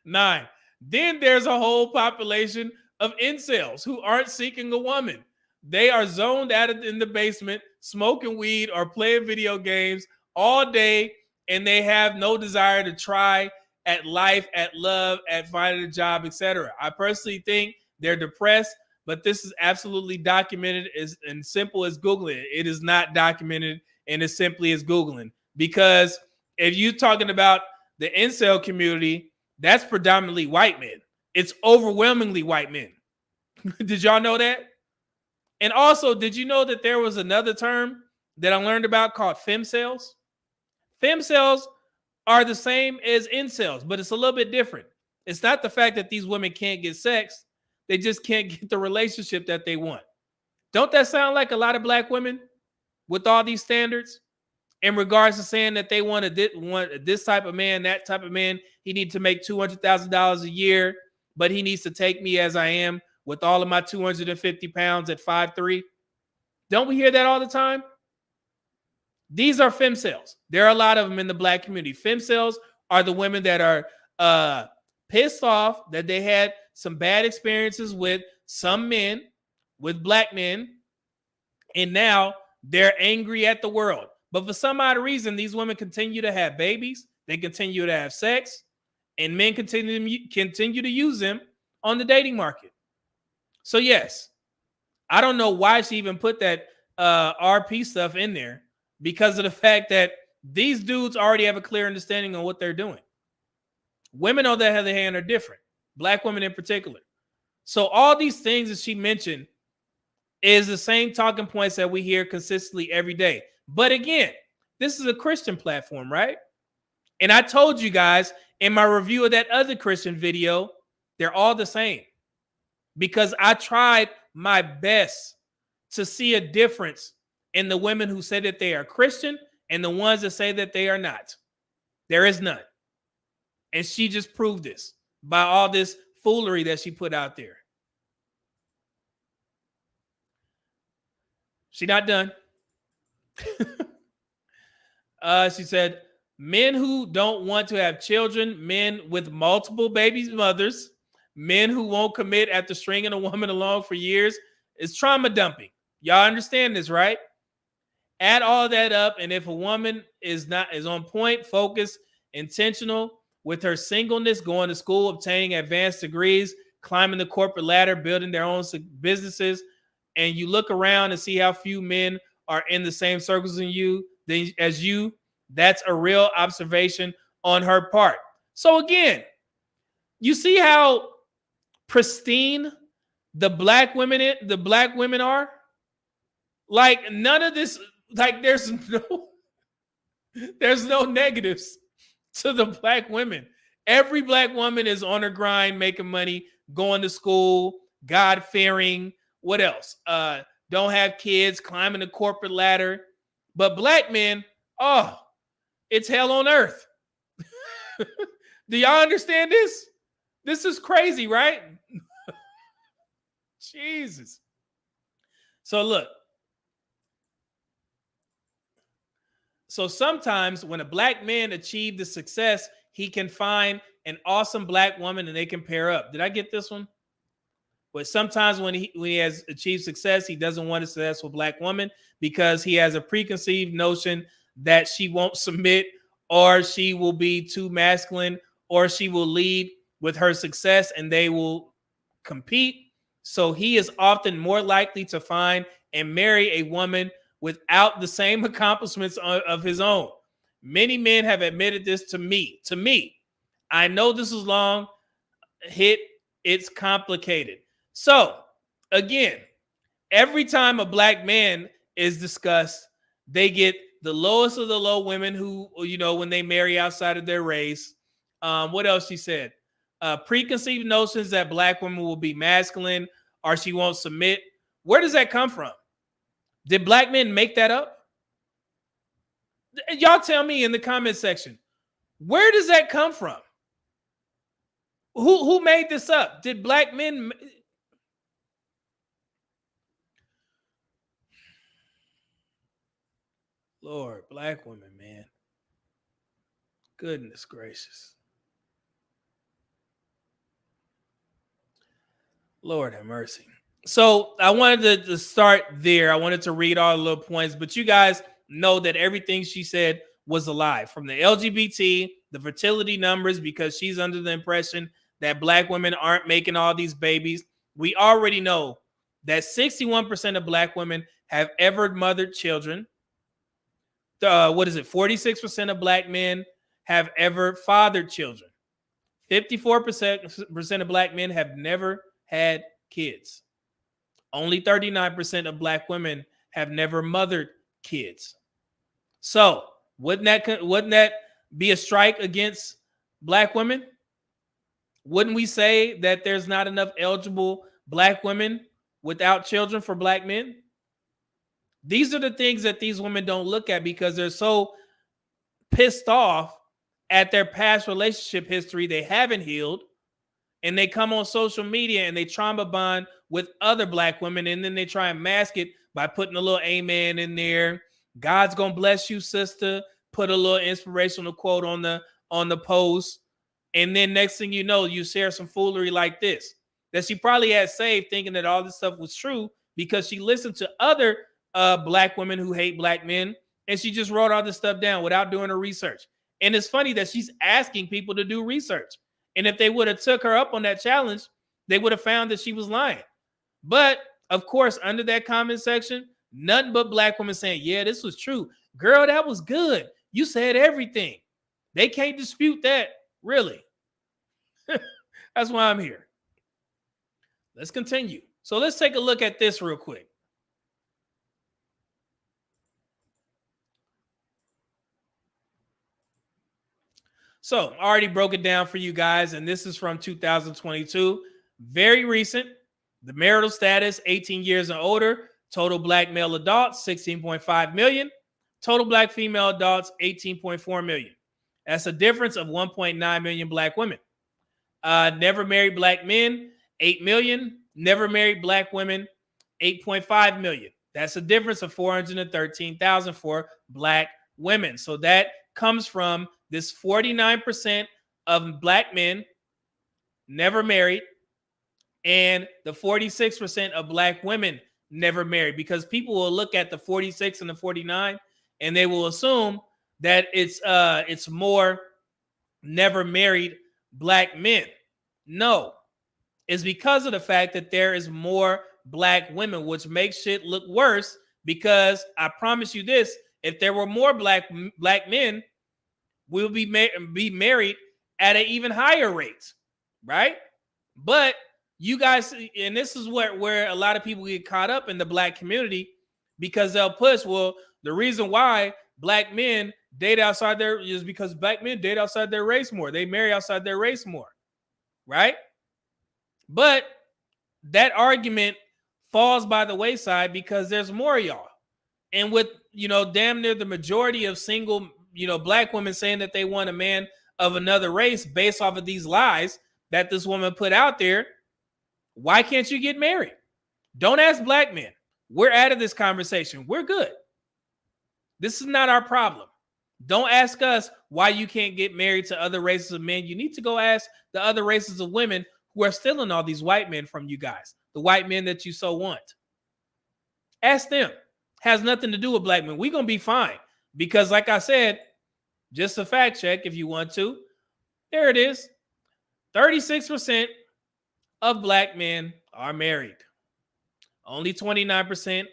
9. Then there's a whole population of incels who aren't seeking a woman. They are zoned out in the basement, smoking weed or playing video games all day, and they have no desire to try at life, at love, at finding a job, etc. I personally think they're depressed, but this is absolutely documented and simple as Googling it. It is not documented and as simply as Googling, because if you're talking about the incel community, that's predominantly white men. It's overwhelmingly white men. Did y'all know that? And also, did you know that there was another term that I learned about called femcels? Femcels are the same as incels, but it's a little bit different. It's not the fact that these women can't get sex. They just can't get the relationship that they want. Don't that sound like a lot of black women with all these standards in regards to saying that they want this type of man, that type of man? He needs to make $200,000 a year, but he needs to take me as I am with all of my 250 pounds at 5'3". Don't we hear that all the time? These are femcells. There are a lot of them in the black community. Femcells are the women that are pissed off that they had some bad experiences with some men, with black men, and now they're angry at the world. But for some odd reason, these women continue to have babies, they continue to have sex, and men continue to use them on the dating market. So yes, I don't know why she even put that RP stuff in there, because of the fact that these dudes already have a clear understanding on what they're doing. Women, on the other hand, are different. Black women in particular. So all these things that she mentioned is the same talking points that we hear consistently every day. But again, this is a Christian platform, right? And I told you guys in my review of that other Christian video, they're all the same. Because I tried my best to see a difference in the women who say that they are Christian and the ones that say that they are not. There is none. And she just proved this by all this foolery that she put out there. She's not done. She said, men who don't want to have children, men with multiple babies' mothers, men who won't commit after stringing a woman along for years, is trauma dumping. Y'all understand this, right? Add all that up, and if a woman is on point, focused, intentional with her singleness, going to school, obtaining advanced degrees, climbing the corporate ladder, building their own businesses, and you look around and see how few men are in the same circles as you, that's a real observation on her part. So again, you see how pristine the black women are? Like, none of this, like, there's no negatives to the black women. Every black woman is on her grind, making money, going to school, God-fearing, what else? Don't have kids, climbing the corporate ladder. But black men, oh, it's hell on earth. Do y'all understand this? This is crazy, right? Jesus. So look. So sometimes when a black man achieves the success, he can find an awesome black woman and they can pair up. Did I get this one? But sometimes when he has achieved success, he doesn't want a successful black woman because he has a preconceived notion that she won't submit, or she will be too masculine, or she will lead with her success and they will compete. So he is often more likely to find and marry a woman without the same accomplishments of his own. Many men have admitted this to me. I know this is long. It's complicated. So again, every time a black man is discussed, they get the lowest of the low women who, when they marry outside of their race. What else she said? Preconceived notions that black women will be masculine or she won't submit. Where does that come from? Did black men make that up? Y'all tell me in the comment section. Where does that come from? Who made this up? Did black men? Lord, black women, man. Goodness gracious. Lord have mercy. So I wanted to start there. I wanted to read all the little points, but you guys know that everything she said was a lie. From the LGBT, the fertility numbers, because she's under the impression that black women aren't making all these babies. We already know that 61% of black women have ever mothered children. 46% of black men have ever fathered children. 54% of black men have never had kids. Only 39% of black women have never mothered kids. So wouldn't that be a strike against black women? Wouldn't we say that there's not enough eligible black women without children for black men? These are the things that these women don't look at because they're so pissed off at their past relationship history they haven't healed, and they come on social media and they trauma bond with other black women, and then they try and mask it by putting a little amen in there. God's gonna bless you, sister. Put a little inspirational quote on the post, and then next thing you know, you share some foolery like this that she probably had saved, thinking that all this stuff was true because she listened to other black women who hate black men, and she just wrote all this stuff down without doing her research. And it's funny that she's asking people to do research. And if they would have took her up on that challenge, they would have found that she was lying. But of course, under that comment section, nothing but black women saying, yeah, this was true. Girl, that was good. You said everything. They can't dispute that, really. That's why I'm here. Let's continue. So let's take a look at this real quick. So I already broke it down for you guys, and this is from 2022. Very recent. The marital status, 18 years and older. Total black male adults, 16.5 million. Total black female adults, 18.4 million. That's a difference of 1.9 million black women. Never married black men, 8 million. Never married black women, 8.5 million. That's a difference of 413,000 for black women. So that comes from this 49% of black men never married, and the 46% of black women never married, because people will look at the 46 and the 49 and they will assume that it's more never married black men. No, it's because of the fact that there is more black women, which makes shit look worse, because I promise you this, if there were more black men, we'll be married at an even higher rate, right? But you guys, and this is where a lot of people get caught up in the black community, because they'll push, well, the reason why black men date outside their is because black men date outside their race more. They marry outside their race more, right? But that argument falls by the wayside because there's more of y'all. And with, damn near the majority of single, black women saying that they want a man of another race based off of these lies that this woman put out there, why can't you get married? Don't ask black men. We're out of this conversation. We're good. This is not our problem. Don't ask us why you can't get married to other races of men. You need to go ask the other races of women who are stealing all these white men from you guys, the white men that you so want. Ask them. Has nothing to do with black men. We're going to be fine. Because like I said, just a fact check if you want to. There it is. 36% of black men are married. Only 29%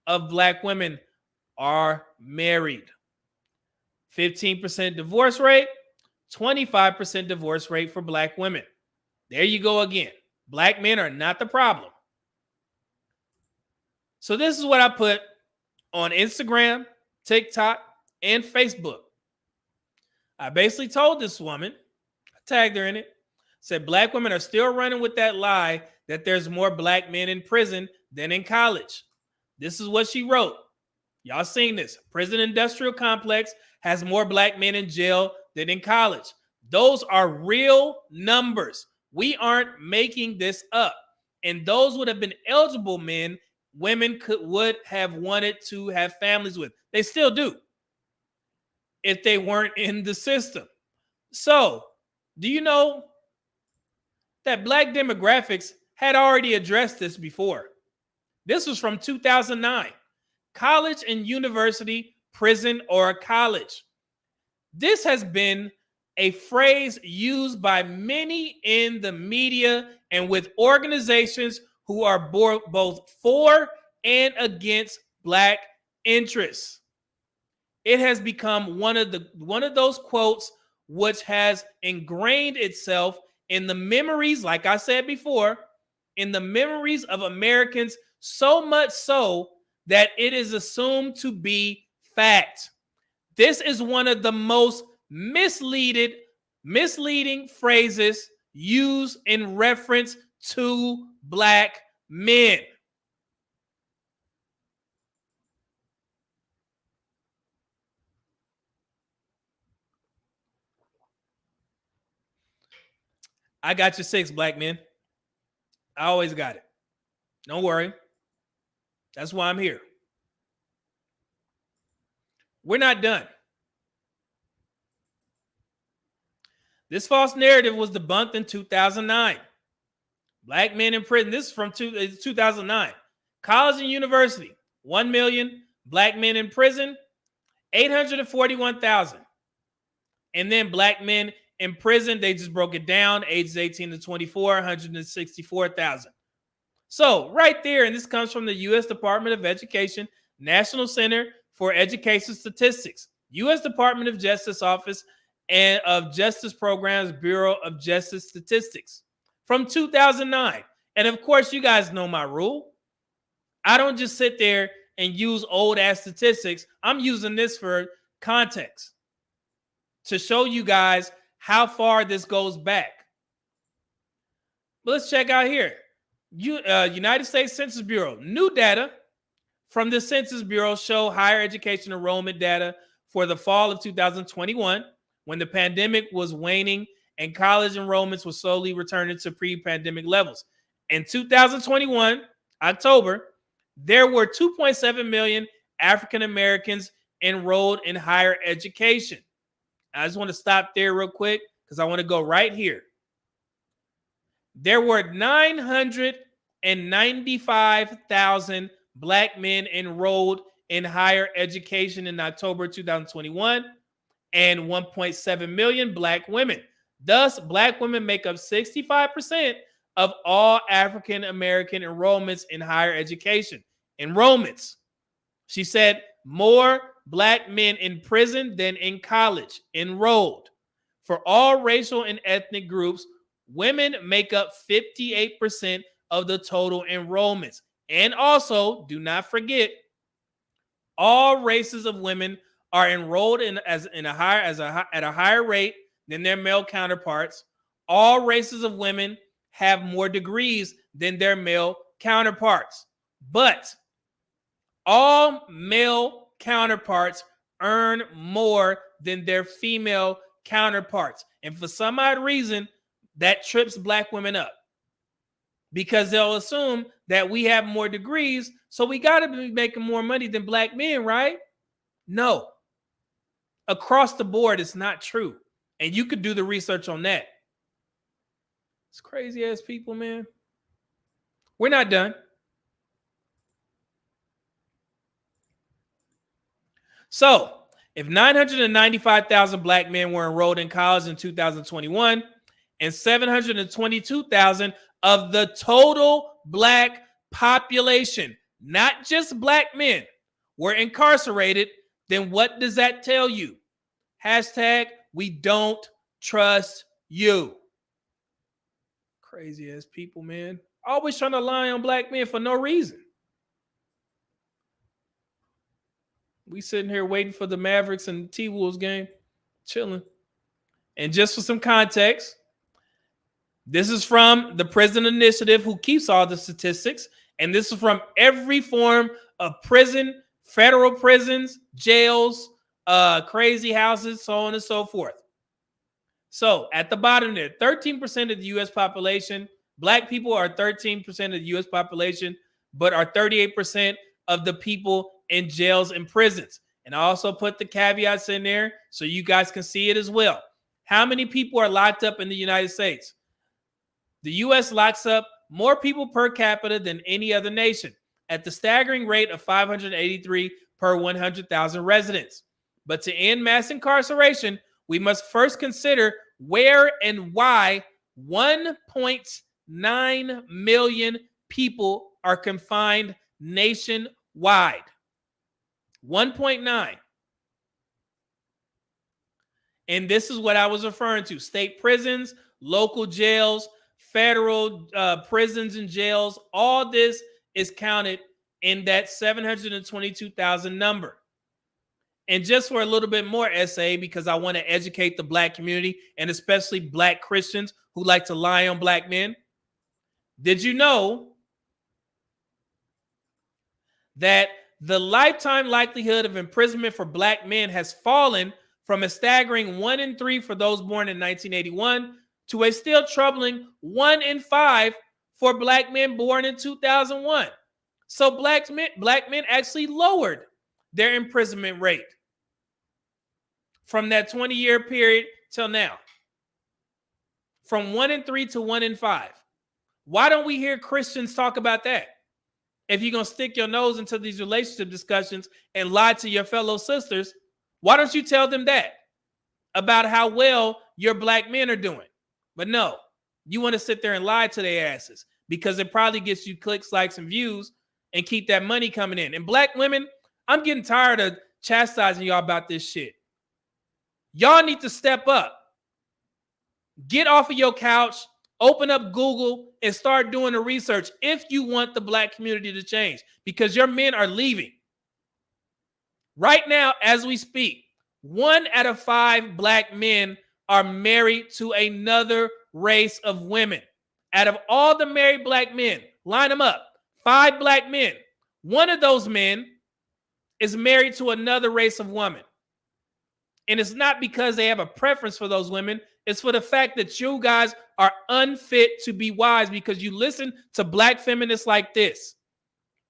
of black women are married. 15% divorce rate, 25% divorce rate for black women. There you go again. Black men are not the problem. So this is what I put on Instagram, TikTok, and Facebook. I basically told this woman, I tagged her in it, said black women are still running with that lie that there's more black men in prison than in college. This is what she wrote. Y'all seen this. Prison industrial complex has more black men in jail than in college. Those are real numbers. We aren't making this up. And those would have been eligible men women would have wanted to have families with. They still do, if they weren't in the system. So, do you know that black demographics had already addressed this before? This was from 2009. College and university, prison, or college. This has been a phrase used by many in the media and with organizations who are both for and against black interests. It has become one of those quotes which has ingrained itself in the memories, like I said before, in the memories of Americans, so much so that it is assumed to be fact. This is one of the most misleading phrases used in reference to black men. I got your 6, black men. I always got it. Don't worry. That's why I'm here. We're not done. This false narrative was debunked in 2009. Black men in prison. This is from 2009. College and university, 1 million. Black men in prison, 841,000. And then black men in prison, they just broke it down, ages 18 to 24, 164,000. So right there, and this comes from the U.S. Department of Education, National Center for Education Statistics, U.S. Department of Justice Office and of Justice Programs, Bureau of Justice Statistics from 2009. And of course, you guys know my rule. I don't just sit there and use old ass statistics. I'm using this for context to show you guys how far this goes back. But let's check out here. United States Census Bureau. New data from the Census Bureau show higher education enrollment data for the fall of 2021, when the pandemic was waning and college enrollments were slowly returning to pre-pandemic levels. In 2021, October, there were 2.7 million African Americans enrolled in higher education. I just want to stop there real quick because I want to go right here. There were 995,000 black men enrolled in higher education in October 2021 and 1.7 million black women. Thus, black women make up 65% of all African American enrollments in higher education. Enrollments. She said more black men in prison than in college enrolled. For all racial and ethnic groups, women make up 58% of the total enrollments. And also, do not forget, all races of women are enrolled at a higher rate than their male counterparts. All races of women have more degrees than their male counterparts. But all male counterparts earn more than their female counterparts. And for some odd reason, that trips black women up, because they'll assume that we have more degrees, so we got to be making more money than black men, right? No. Across the board, it's not true. And you could do the research on that. It's crazy ass people, man. We're not done. So, if 995,000 black men were enrolled in college in 2021, and 722,000 of the total black population, not just black men, were incarcerated, then what does that tell you? Hashtag, we don't trust you. Crazy ass people, man. Always trying to lie on black men for no reason. We sitting here waiting for the Mavericks and T-Wolves game, chilling. And just for some context, this is from the Prison Initiative, who keeps all the statistics. And this is from every form of prison, federal prisons, jails, crazy houses, so on and so forth. So at the bottom there, 13% of the U.S. population, black people are 13% of the U.S. population, but are 38% of the people in jails and prisons. And I also put the caveats in there so you guys can see it as well. How many people are locked up in the United States? The U.S. locks up more people per capita than any other nation, at the staggering rate of 583 per 100,000 residents. But to end mass incarceration, we must first consider where and why 1.9 million people are confined nationwide. 1.9. And this is what I was referring to: state prisons, local jails, federal prisons and jails. All this is counted in that 722,000 number. And just for a little bit more SA, because I want to educate the black community and especially black Christians who like to lie on black men. Did you know that the lifetime likelihood of imprisonment for black men has fallen from a staggering 1 in 3 for those born in 1981 to a still troubling 1 in 5 for black men born in 2001. So black men actually lowered their imprisonment rate from that 20-year period till now. From 1 in 3 to 1 in 5. Why don't we hear Christians talk about that? If you're going to stick your nose into these relationship discussions and lie to your fellow sisters, why don't you tell them that about how well your black men are doing? But no, you want to sit there and lie to their asses because it probably gets you clicks, likes, and views and keep that money coming in. And black women, I'm getting tired of chastising y'all about this shit. Y'all need to step up. Get off of your couch, open up Google, and start doing the research if you want the black community to change, because your men are leaving. Right now, as we speak, 1 out of 5 black men are married to another race of women. Out of all the married black men, line them up, 5 black men. 1 of those men is married to another race of woman. And it's not because they have a preference for those women. It's for the fact that you guys are unfit to be wives because you listen to black feminists like this.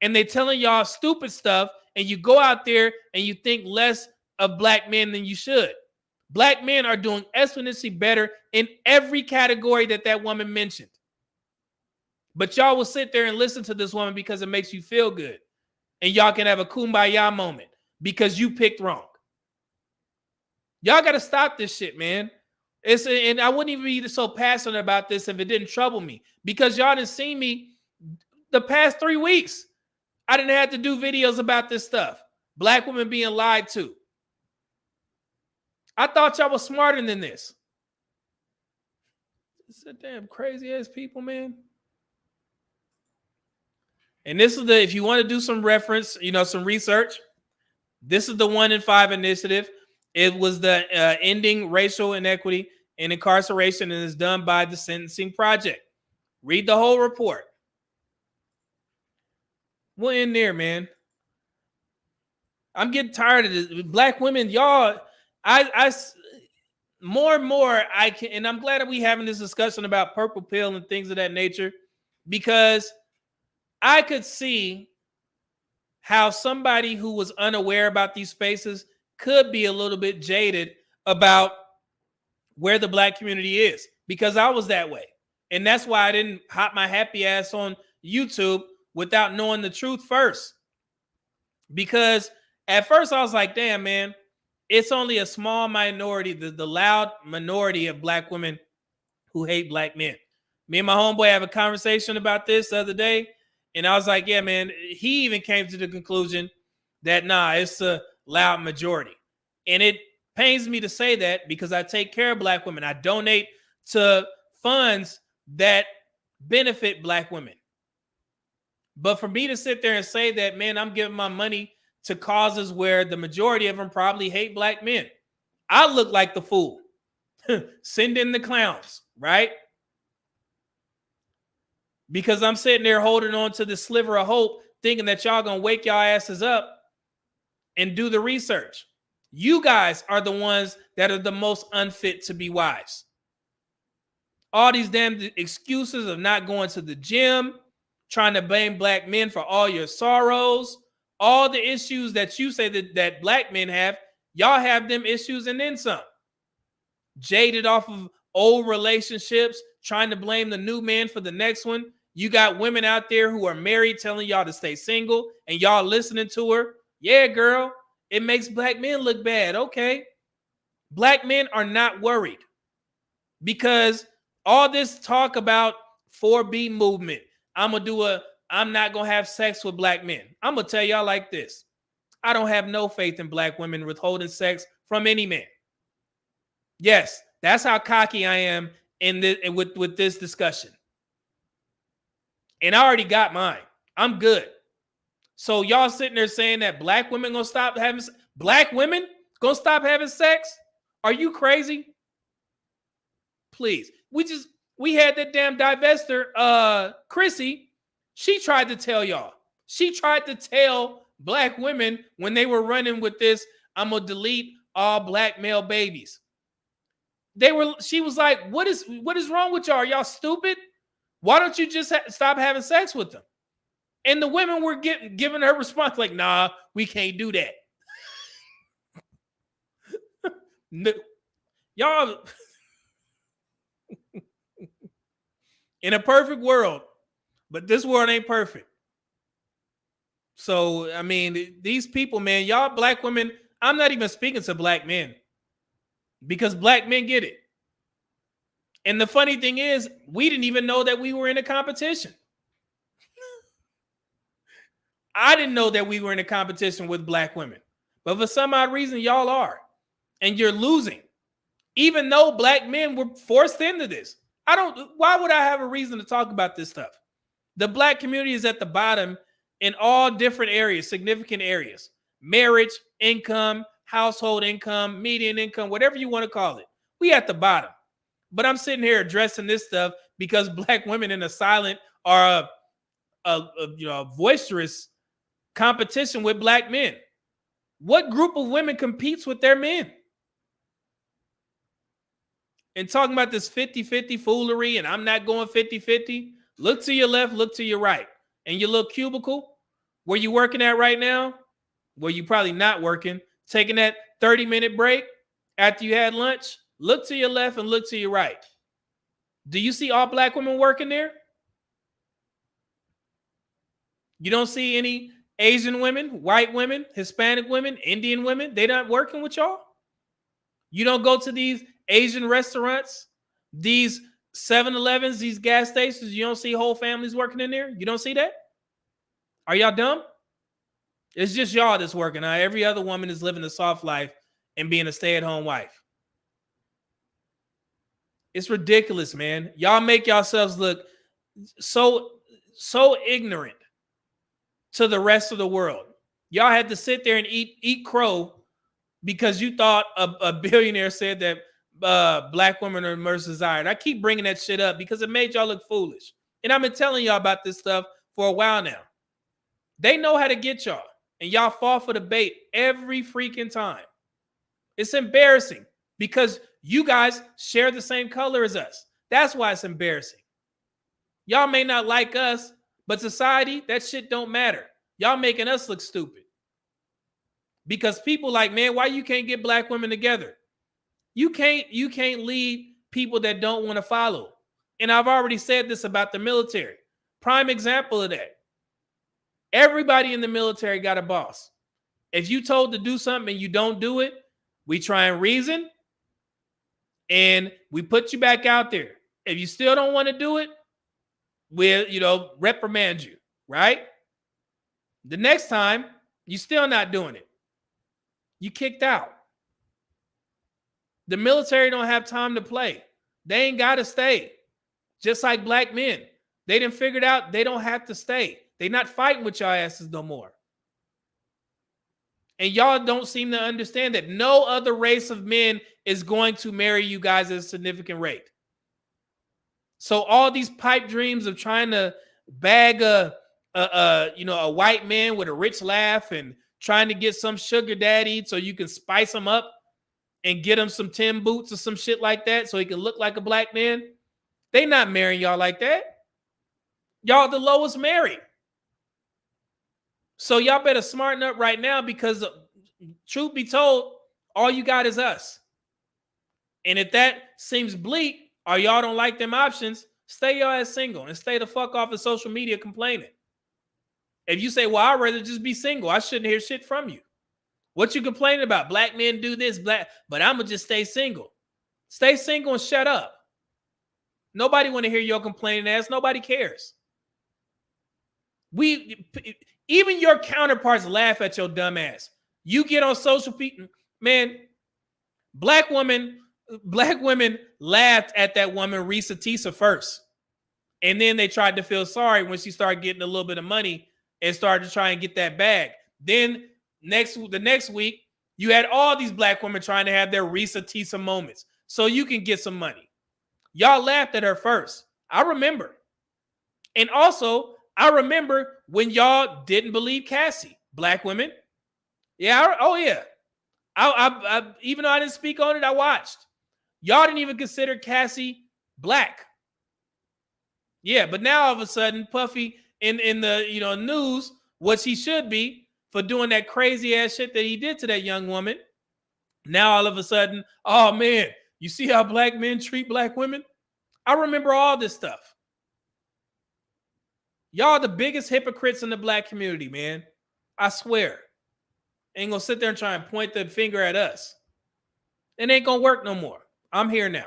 And they're telling y'all stupid stuff. And you go out there and you think less of black men than you should. Black men are doing exponentially better in every category that woman mentioned. But y'all will sit there and listen to this woman because it makes you feel good. And y'all can have a kumbaya moment because you picked wrong. Y'all got to stop this shit, man. And I wouldn't even be so passionate about this if it didn't trouble me, because y'all didn't see me the past 3 weeks. I didn't have to do videos about this stuff. Black women being lied to. I thought y'all was smarter than this. It's a damn crazy ass people, man. And this is if you want to do some reference, some research, this is the 1 in 5 initiative. It was the Ending Racial Inequity in Incarceration, and is done by the Sentencing Project. Read the whole report. We'll end there, man. I'm getting tired of this. Black women, y'all, I more and more, and I'm glad that we having this discussion about purple pill and things of that nature, because I could see how somebody who was unaware about these spaces could be a little bit jaded about where the black community is, because I was that way. And that's why I didn't hop my happy ass on YouTube without knowing the truth first. Because at first I was like, damn, man, it's only a small minority, the loud minority of black women who hate black men. Me and my homeboy have a conversation about this the other day. And I was like, yeah, man, he even came to the conclusion that, nah, it's a loud majority. And it pains me to say that because I take care of black women. I donate to funds that benefit black women. But for me to sit there and say that, man, I'm giving my money to causes where the majority of them probably hate black men, I look like the fool. Send in the clowns, right? Because I'm sitting there holding on to the sliver of hope, thinking that y'all gonna wake y'all asses up and do the research. You guys are the ones that are the most unfit to be wives. All these damn excuses of not going to the gym, trying to blame black men for all your sorrows, all the issues that you say that black men have, y'all have them issues and then some. Jaded off of old relationships, trying to blame the new man for the next one. You got women out there who are married telling y'all to stay single and y'all listening to her. Yeah, girl, it makes black men look bad. Okay. Black men are not worried because all this talk about 4B movement, I'm not going to have sex with black men. I'm going to tell y'all like this. I don't have no faith in black women withholding sex from any man. Yes, that's how cocky I am with this discussion. And I already got mine. I'm good. So y'all sitting there saying that black women gonna stop having, Black women gonna stop having sex? Are you crazy? Please. We had that damn divester, Chrissy. She tried to tell y'all. She tried to tell black women when they were running with this, I'm gonna delete all black male babies. She was like, what is wrong with y'all? Are y'all stupid? Why don't you just stop having sex with them? And the women were giving her response like, nah, we can't do that. Y'all, in a perfect world, but this world ain't perfect. So, I mean, these people, man, y'all black women, I'm not even speaking to black men because black men get it. And the funny thing is, we didn't even know that we were in a competition. I didn't know that we were in a competition with black women. But for some odd reason, y'all are. And you're losing. Even though black men were forced into this. Why would I have a reason to talk about this stuff? The black community is at the bottom in all different areas, significant areas. Marriage, income, household income, median income, whatever you want to call it. We at the bottom. But I'm sitting here addressing this stuff because black women in a silent or a boisterous competition with black men. What group of women competes with their men? And talking about this 50-50 foolery and I'm not going 50-50, look to your left, look to your right. And your little cubicle, where you working at right now, where you probably not working, taking that 30-minute break after you had lunch, look to your left and look to your right. Do you see all black women working there? You don't see any Asian women, white women, Hispanic women, Indian women? They not working with y'all? You don't go to these Asian restaurants, these 7-Elevens, these gas stations, you don't see whole families working in there? You don't see that? Are y'all dumb? It's just y'all that's working. Every other woman is living a soft life and being a stay-at-home wife. It's ridiculous, man. Y'all make yourselves look so ignorant to the rest of the world. Y'all had to sit there and eat crow because you thought a billionaire said that black women are most desired. I keep bringing that shit up because it made y'all look foolish. And I've been telling y'all about this stuff for a while now. They know how to get y'all, and y'all fall for the bait every freaking time. It's embarrassing because you guys share the same color as us. That's why it's embarrassing. Y'all may not like us, but society, that shit don't matter. Y'all making us look stupid. Because people like, man, why you can't get black women together? You can't lead people that don't want to follow. And I've already said this about the military. Prime example of that. Everybody in the military got a boss. If you told to do something and you don't do it, we try and reason and we put you back out there. If you still don't want to do it, we'll, reprimand you, right? The next time, you still not doing it. You kicked out. The military don't have time to play. They ain't got to stay. Just like black men. They done figured out they don't have to stay. They not fighting with y'all asses no more. And y'all don't seem to understand that no other race of men is going to marry you guys at a significant rate. So all these pipe dreams of trying to bag a white man with a rich laugh and trying to get some sugar daddy so you can spice him up and get him some Tim boots or some shit like that so he can look like a black man. They not marrying y'all like that. Y'all the lowest married. So y'all better smarten up right now because truth be told, all you got is us. And if that seems bleak or y'all don't like them options, stay your ass single and stay the fuck off of social media complaining. If you say, well, I'd rather just be single, I shouldn't hear shit from you. What you complaining about? Black men do this, but I'm going to just stay single. Stay single and shut up. Nobody want to hear your complaining ass. Nobody cares. Even your counterparts laugh at your dumb ass. You get on social media, man, black women laughed at that woman, Risa Tisa, first. And then they tried to feel sorry when she started getting a little bit of money and started to try and get that bag. Then the next week, You had all these black women trying to have their Risa Tisa moments so you can get some money. Y'all laughed at her first. I remember. And also, I remember when y'all didn't believe Cassie. Black women. Yeah. Oh, yeah. I even though I didn't speak on it, I watched. Y'all didn't even consider Cassie black. Yeah, but now all of a sudden, Puffy in the news, what she should be for doing that crazy ass shit that he did to that young woman. Now all of a sudden, oh man, you see how black men treat black women? I remember all this stuff. Y'all the biggest hypocrites in the black community, man. I swear. Ain't gonna sit there and try and point the finger at us. It ain't gonna work no more. I'm here now.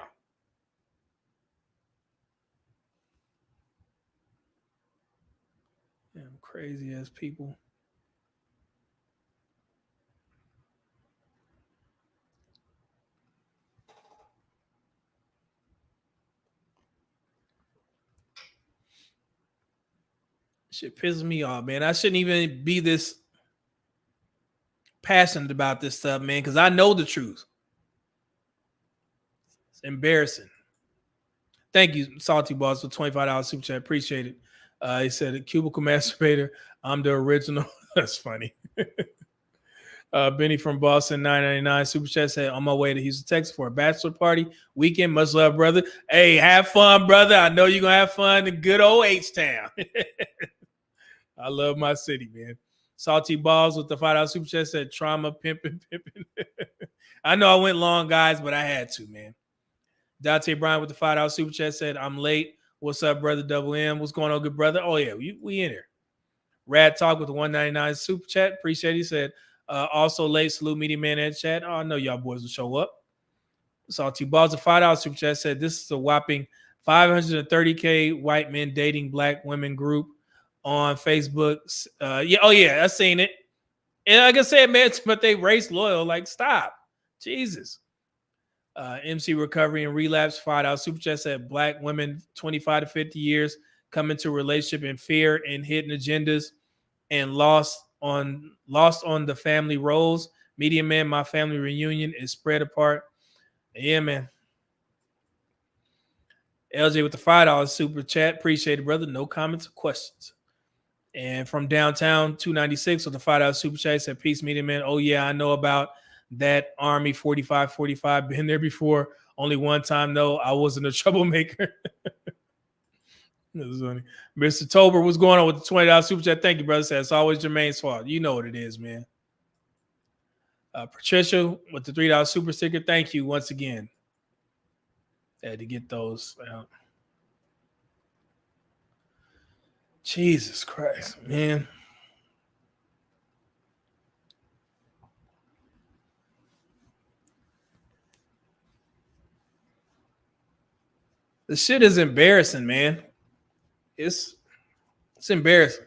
Damn crazy ass people. Shit pisses me off, man. I shouldn't even be this passionate about this stuff, man, because I know the truth. It's embarrassing. Thank you, Salty Boss, for $25 super chat. Appreciate it. He said, a cubicle masturbator. I'm the original. That's funny. Benny from Boston, $9.99 super chat said, on my way to Houston, Texas for a bachelor party weekend. Much love, brother. Hey, have fun, brother. I know you're going to have fun in good old H-Town. I love my city, man. Salty Balls with the $5 super chat said, trauma, pimping. I know I went long, guys, but I had to, man. Dante Bryan with the $5 super chat said, I'm late. What's up, brother? Double M. What's going on, good brother? Oh, yeah, we in here. Rad Talk with the $1.99 super chat. Appreciate it. He said, also late. Salute Media Man and chat. Oh, I know y'all boys will show up. Salty Balls, the $5 super chat said, this is a whopping 530K white men dating black women group on Facebook. I seen it. And like I said, man, but they race loyal. Like, stop. Jesus. MC Recovery and Relapse $5 super chat said black women 25 to 50 years come into a relationship in fear and hidden agendas and lost on the family roles. Media Man, my family reunion is spread apart. Yeah, man. LJ with the $5 super chat. Appreciate it, brother. No comments or questions. And from downtown 296 with the $5 super chat said, peace, Media Man. Oh, yeah, I know about that Army 4545. Been there before. Only one time, though. I wasn't a troublemaker. This is funny. Mr. Tober, what's going on with the $20 super chat? Thank you, brother. Said, it's always Jermaine's fault. You know what it is, man. Patricia with the $3 super sticker. Thank you once again. I had to get those out. Jesus Christ, man. The shit is embarrassing, man. It's embarrassing.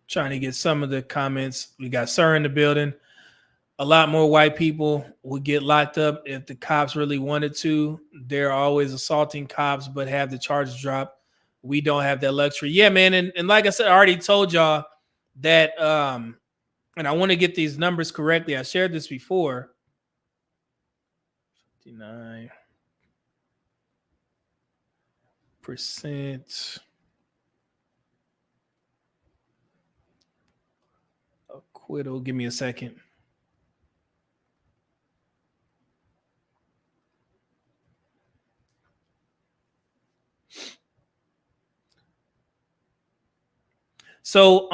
Trying to get some of the comments. We got Sir in the building. A lot more white people would get locked up if the cops really wanted to. They're always assaulting cops, but have the charges dropped. We don't have that luxury. Yeah, man. And like I said, I already told y'all that, and I want to get these numbers correctly. I shared this before. 59%. Acquittal. Give me a second. So,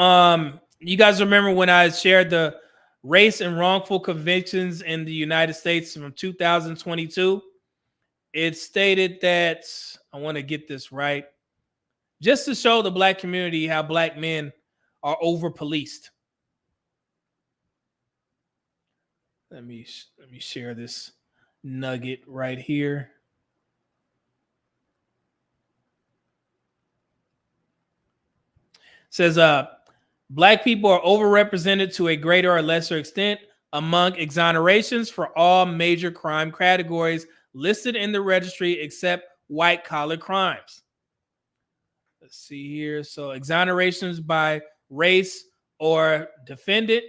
you guys remember when I shared the race and wrongful convictions in the United States from 2022? It stated that, I want to get this right, just to show the black community how black men are over-policed. Let me share this nugget right here. It says, black people are overrepresented to a greater or lesser extent among exonerations for all major crime categories listed in the registry except white-collar crimes. Let's see here. So exonerations by race or defendant.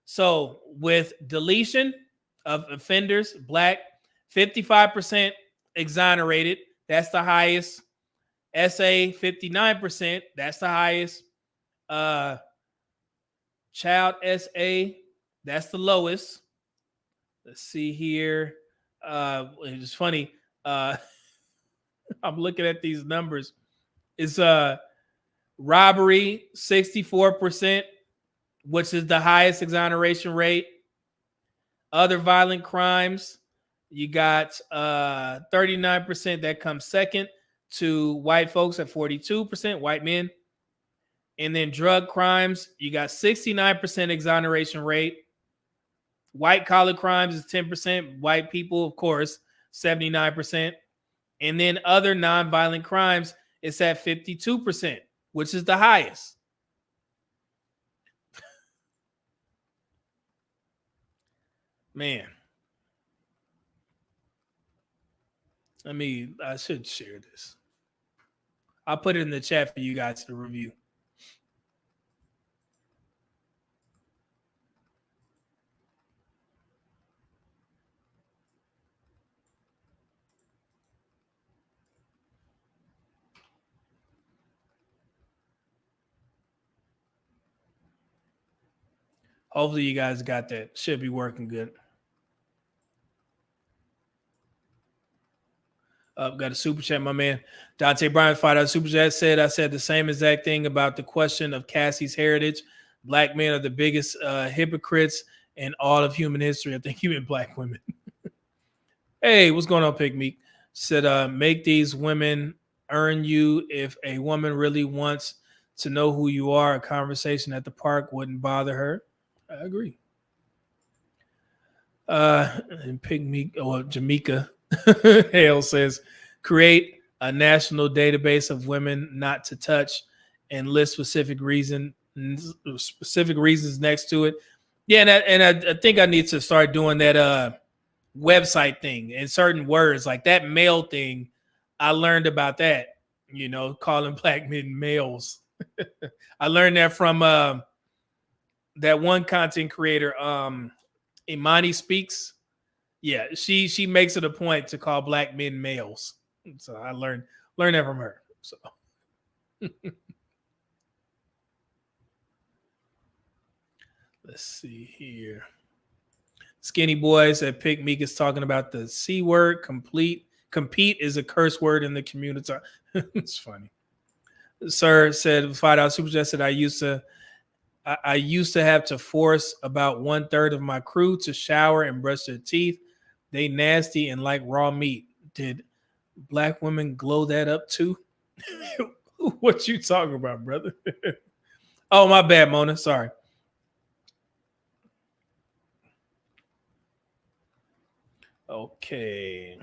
So with deletion of offenders, black, 55% exonerated. That's the highest. SA, 59%. That's the highest. Child SA, that's the lowest. Let's see here. It's funny. I'm looking at these numbers. It's robbery, 64%, which is the highest exoneration rate. Other violent crimes, you got 39% that comes second to white folks at 42%, white men. And then drug crimes, you got 69% exoneration rate. White collar crimes is 10%. White people, of course, 79%. And then other nonviolent crimes, it's at 52%, which is the highest. Man. I should share this. I'll put it in the chat for you guys to review. Hopefully you guys got that. Should be working good. Got a super chat, my man. Dante Bryan, $5 super chat said, I said the same exact thing about the question of Cassie's heritage. Black men are the biggest hypocrites in all of human history. I think you meant black women. Hey, what's going on, Pig Meek? Said, make these women earn you. If a woman really wants to know who you are, a conversation at the park wouldn't bother her. I agree. And Pig Meek, or Jamaica Hale says, create a national database of women not to touch and list specific reasons next to it. Yeah, and I think I need to start doing that website thing and certain words like that male thing. I learned about that, calling black men males. I learned that from that one content creator, Imani Speaks. Yeah, she makes it a point to call black men males. So I learned that from her. So let's see here. Skinny Boy said Pig Meek is talking about the C word. Compete is a curse word in the community. It's funny. Sir said $5 super chat said I used to have to force about 1/3 of my crew to shower and brush their teeth. They nasty and like raw meat. Did black women glow that up too? What you talking about, brother? Oh, my bad, Mona. Sorry. Okay.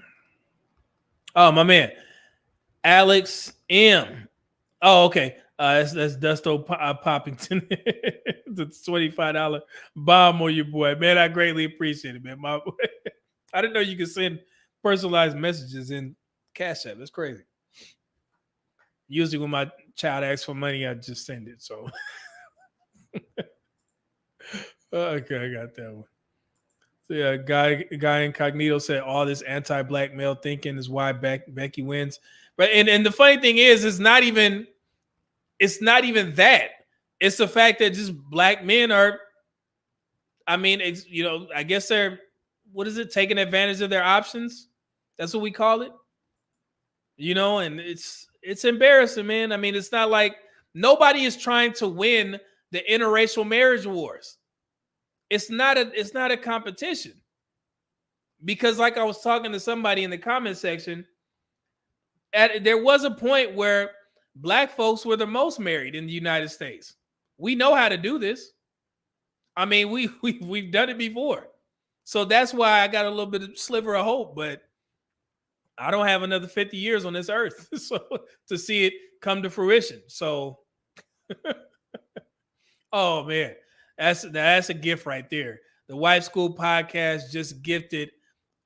Oh, my man. Alex M. Oh, okay. That's Dusto Poppington. The $25 bomb on your boy. Man, I greatly appreciate it, man. My boy. I didn't know you could send personalized messages in Cash App. That's crazy. Usually when my child asks for money, I just send it. So okay, I got that one. So yeah, guy Incognito said all this anti-black male thinking is why Becky wins. But and the funny thing is, it's not even that. It's the fact that just black men are, I guess they're, what is it, taking advantage of their options? That's what we call it. And it's embarrassing, man. It's not like nobody is trying to win the interracial marriage wars. It's not a competition. Because like I was talking to somebody in the comment section, there was a point where black folks were the most married in the United States. We know how to do this. We've done it before. So that's why I got a little bit of sliver of hope, but I don't have another 50 years on this earth to see it come to fruition. So, oh man, that's a gift right there. The Wife School Podcast just gifted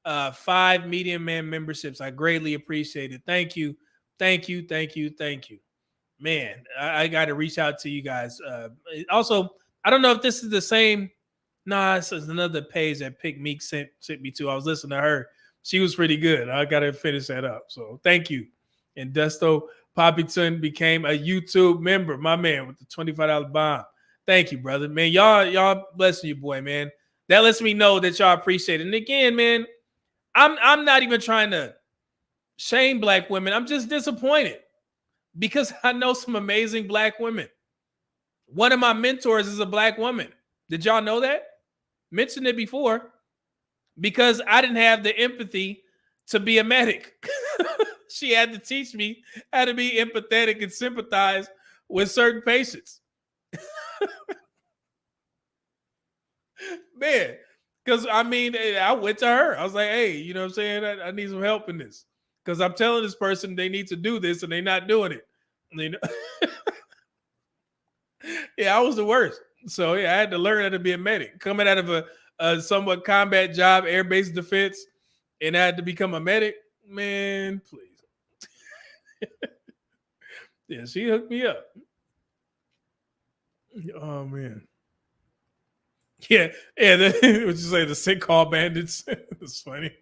5 Medium Man memberships. I greatly appreciate it. Thank you. Thank you. Thank you. Thank you. Man, I got to reach out to you guys. Also, I don't know if this is the same. Nah, this is another page that Pick Meek sent me to. I was listening to her. She was pretty good. I got to finish that up. So thank you. And Dusto Poppington became a YouTube member. My man with the $25 bomb. Thank you, brother. Man, y'all blessing you, boy, man. That lets me know that y'all appreciate it. And again, man, I'm not even trying to shame black women. I'm just disappointed because I know some amazing black women. One of my mentors is a black woman. Did y'all know that? Mentioned it before because I didn't have the empathy to be a medic. She had to teach me how to be empathetic and sympathize with certain patients. Man, because I mean, I went to her. I was like, hey, you know what I'm saying? I need some help in this. Because I'm telling this person they need to do this and they're not doing it. You know? Yeah, I was the worst. So yeah, I had to learn how to be a medic. Coming out of a somewhat combat job, air base defense, and I had to become a medic. Man, please. Yeah, she hooked me up. Oh man. Yeah. What you say? The sick call bandits. It's funny.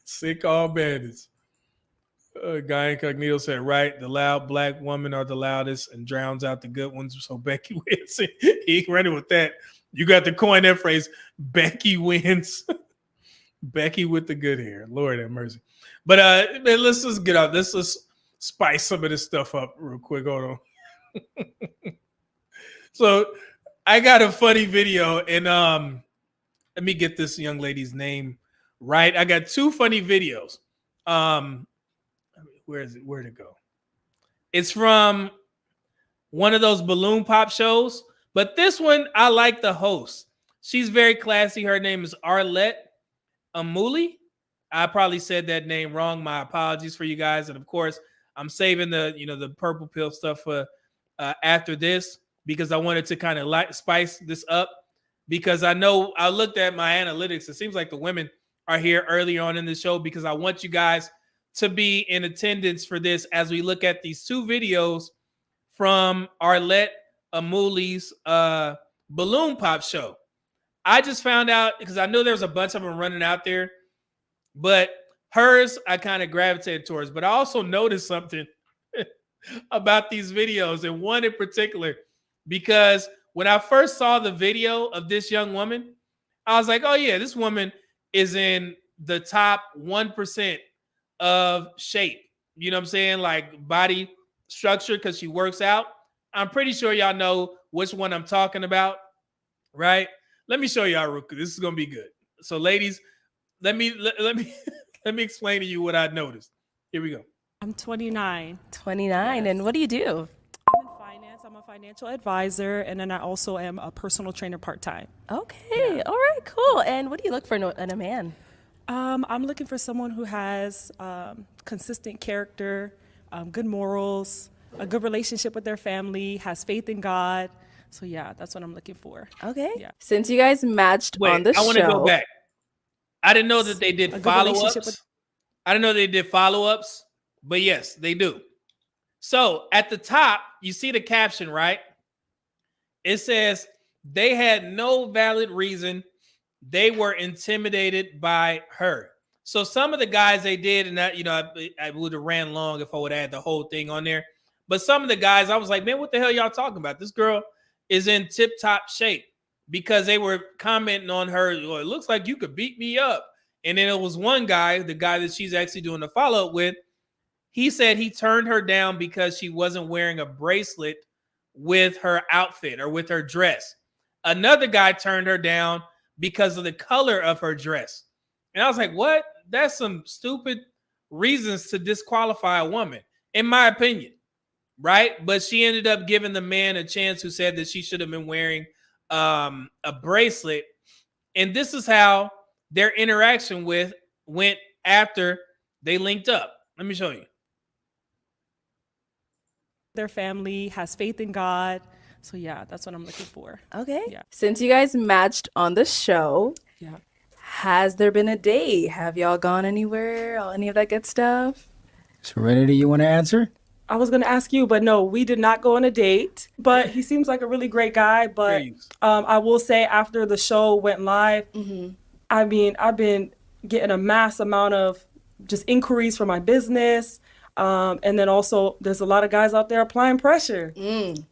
Sick call bandits. Guy Incognito said, right, the loud black women are the loudest and drowns out the good ones. So Becky wins. He running with that. You got to coin that phrase. Becky wins. Becky with the good hair. Lord have mercy. But man, let's just get out. Let's just spice some of this stuff up real quick. Hold on. So I got a funny video, and let me get this young lady's name right. I got 2 funny videos. Where is it? Where'd it go? It's from one of those balloon pop shows, but this one I like the host. She's very classy. Her name is Arlette Amuli. I probably said that name wrong. My apologies for you guys. And of course, I'm saving the purple pill stuff for after this because I wanted to kind of spice this up because I know I looked at my analytics. It seems like the women are here early on in the show because I want you guys to be in attendance for this as we look at these 2 videos from Arlette Amuli's balloon pop show. I just found out because I know there's a bunch of them running out there, but hers I kind of gravitated towards. But I also noticed something about these videos, and one in particular, because when I first saw the video of this young woman, I was like, oh yeah, this woman is in the top 1% of shape. You know what I'm saying? Like body structure because she works out. I'm pretty sure y'all know which one I'm talking about, right? Let me show y'all real quick. This is gonna be good. So, ladies, let me explain to you what I noticed. Here we go. I'm 29. 29. Yes. And what do you do? I'm in finance. I'm a financial advisor, and then I also am a personal trainer part-time. Okay. Yeah. All right, cool. And what do you look for in a man? I'm looking for someone who has consistent character, good morals, a good relationship with their family, has faith in God. So yeah, that's what I'm looking for. Okay. Yeah. Since you guys matched on the show. I want to go back. I didn't know that they did follow-ups. I didn't know they did follow-ups, but yes, they do. So at the top, you see the caption, right? It says they had no valid reason. They were intimidated by her. So some of the guys they did, and that, I would have ran long if I would have had the whole thing on there. But some of the guys, I was like, man, what the hell y'all talking about? This girl is in tip-top shape because they were commenting on her. Well, it looks like you could beat me up. And then it was one guy, the guy that she's actually doing the follow-up with, he said he turned her down because she wasn't wearing a bracelet with her outfit or with her dress. Another guy turned her down because of the color of her dress. And I was like, what? That's some stupid reasons to disqualify a woman, in my opinion, right? But she ended up giving the man a chance who said that she should have been wearing a bracelet. And this is how their interaction went after they linked up. Let me show you. Their family has faith in God. So yeah, that's what I'm looking for. Okay. Yeah. Since you guys matched on the show, Yeah. has there been a date? Have y'all gone anywhere? Or any of that good stuff? Serenity, you want to answer? I was gonna ask you, but no, we did not go on a date. But he seems like a really great guy. But I will say, after the show went live, I mean, I've been getting a mass amount of just inquiries for my business, and then also there's a lot of guys out there applying pressure. And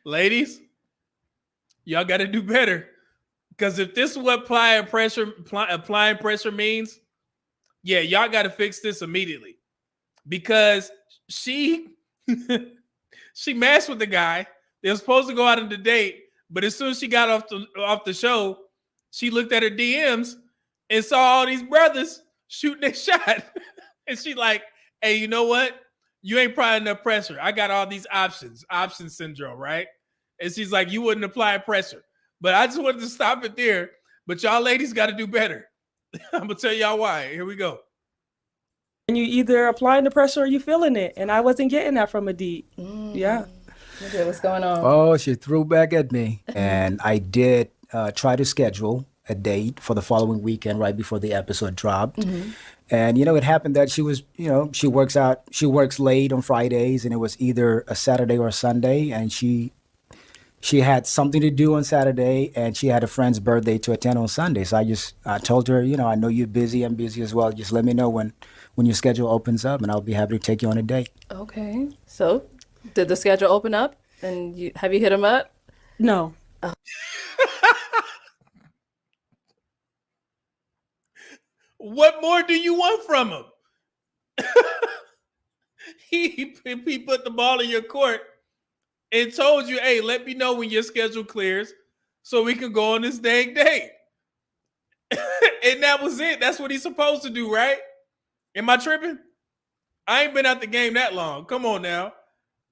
Ladies, y'all got to do better. Because if this is what applying pressure means, yeah, y'all got to fix this immediately. Because she she matched with the guy. They were supposed to go out on the date, but as soon as she got off the show, she looked at her DMs and saw all these brothers shooting their shot. And she like, hey, you know what? You ain't applying enough pressure. I got all these option syndrome, right? And she's like, you wouldn't apply pressure. But I just wanted to stop it there. But y'all ladies got to do better. I'm going to tell y'all why. Here we go. you either applying the pressure or you feeling it. And I wasn't getting that from Adit. Yeah. Okay, what's going on? Oh, she threw back at me. And I did try to schedule a date for the following weekend right before the episode dropped. And, it happened that she was, she works late on Fridays, and it was either a Saturday or a Sunday. And she had something to do on Saturday, and she had a friend's birthday to attend on Sunday. So I told her, I know you're busy. I'm busy as well. Just let me know when your schedule opens up, and I'll be happy to take you on a date. Okay. So, did the schedule open up? And have you hit him up? No. What more do you want from him? He put the ball in your court and told you, hey, let me know when your schedule clears so we can go on this dang date. And that was it. That's what he's supposed to do, right? Am I tripping? I ain't been out the game that long. Come on now.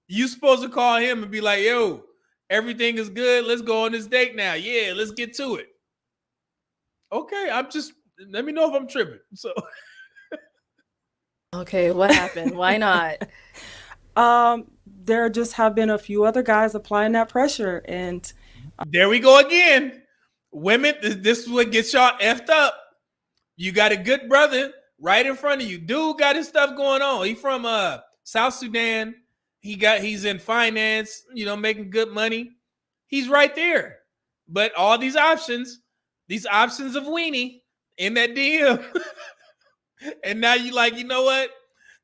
You supposed to call him and be like, yo, everything is good. Let's go on this date now. Yeah, let's get to it. Okay, let me know if I'm tripping. So Okay, what happened? Why not? There just have been a few other guys applying that pressure, and there we go again. Women, this is what gets y'all effed up. You got a good brother right in front of you. Dude got his stuff going on. He from South Sudan. He's in finance, making good money. He's right there. But all these options of weenie in that DM. And now you like, you know what?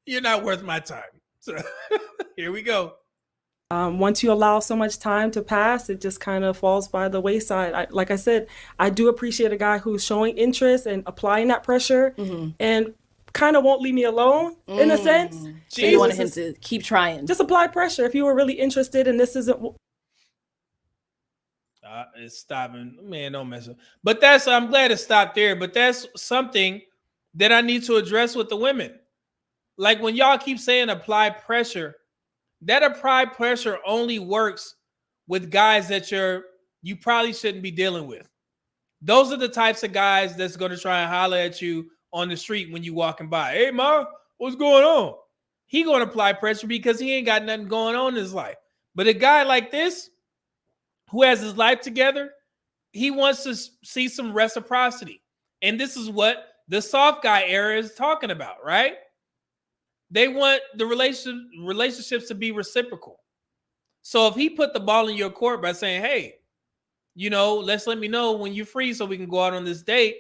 You're not worth my time. So here we go. Once you allow so much time to pass, it just kind of falls by the wayside. Like I said, I do appreciate a guy who's showing interest and applying that pressure and kind of won't leave me alone in a sense. So you wanted him to keep trying. Just apply pressure if you were really interested and this isn't. It's stopping. Man, don't mess up. But I'm glad it stopped there. But that's something that I need to address with the women. Like when y'all keep saying apply pressure, that apply pressure only works with guys that you probably shouldn't be dealing with. Those are the types of guys that's going to try and holler at you on the street when you walking by. Hey, ma, what's going on? He going to apply pressure because he ain't got nothing going on in his life. But a guy like this, who has his life together, he wants to see some reciprocity. And this is what the soft guy era is talking about, right? They want the relationships to be reciprocal. So if he put the ball in your court by saying, hey, let me know when you're free so we can go out on this date,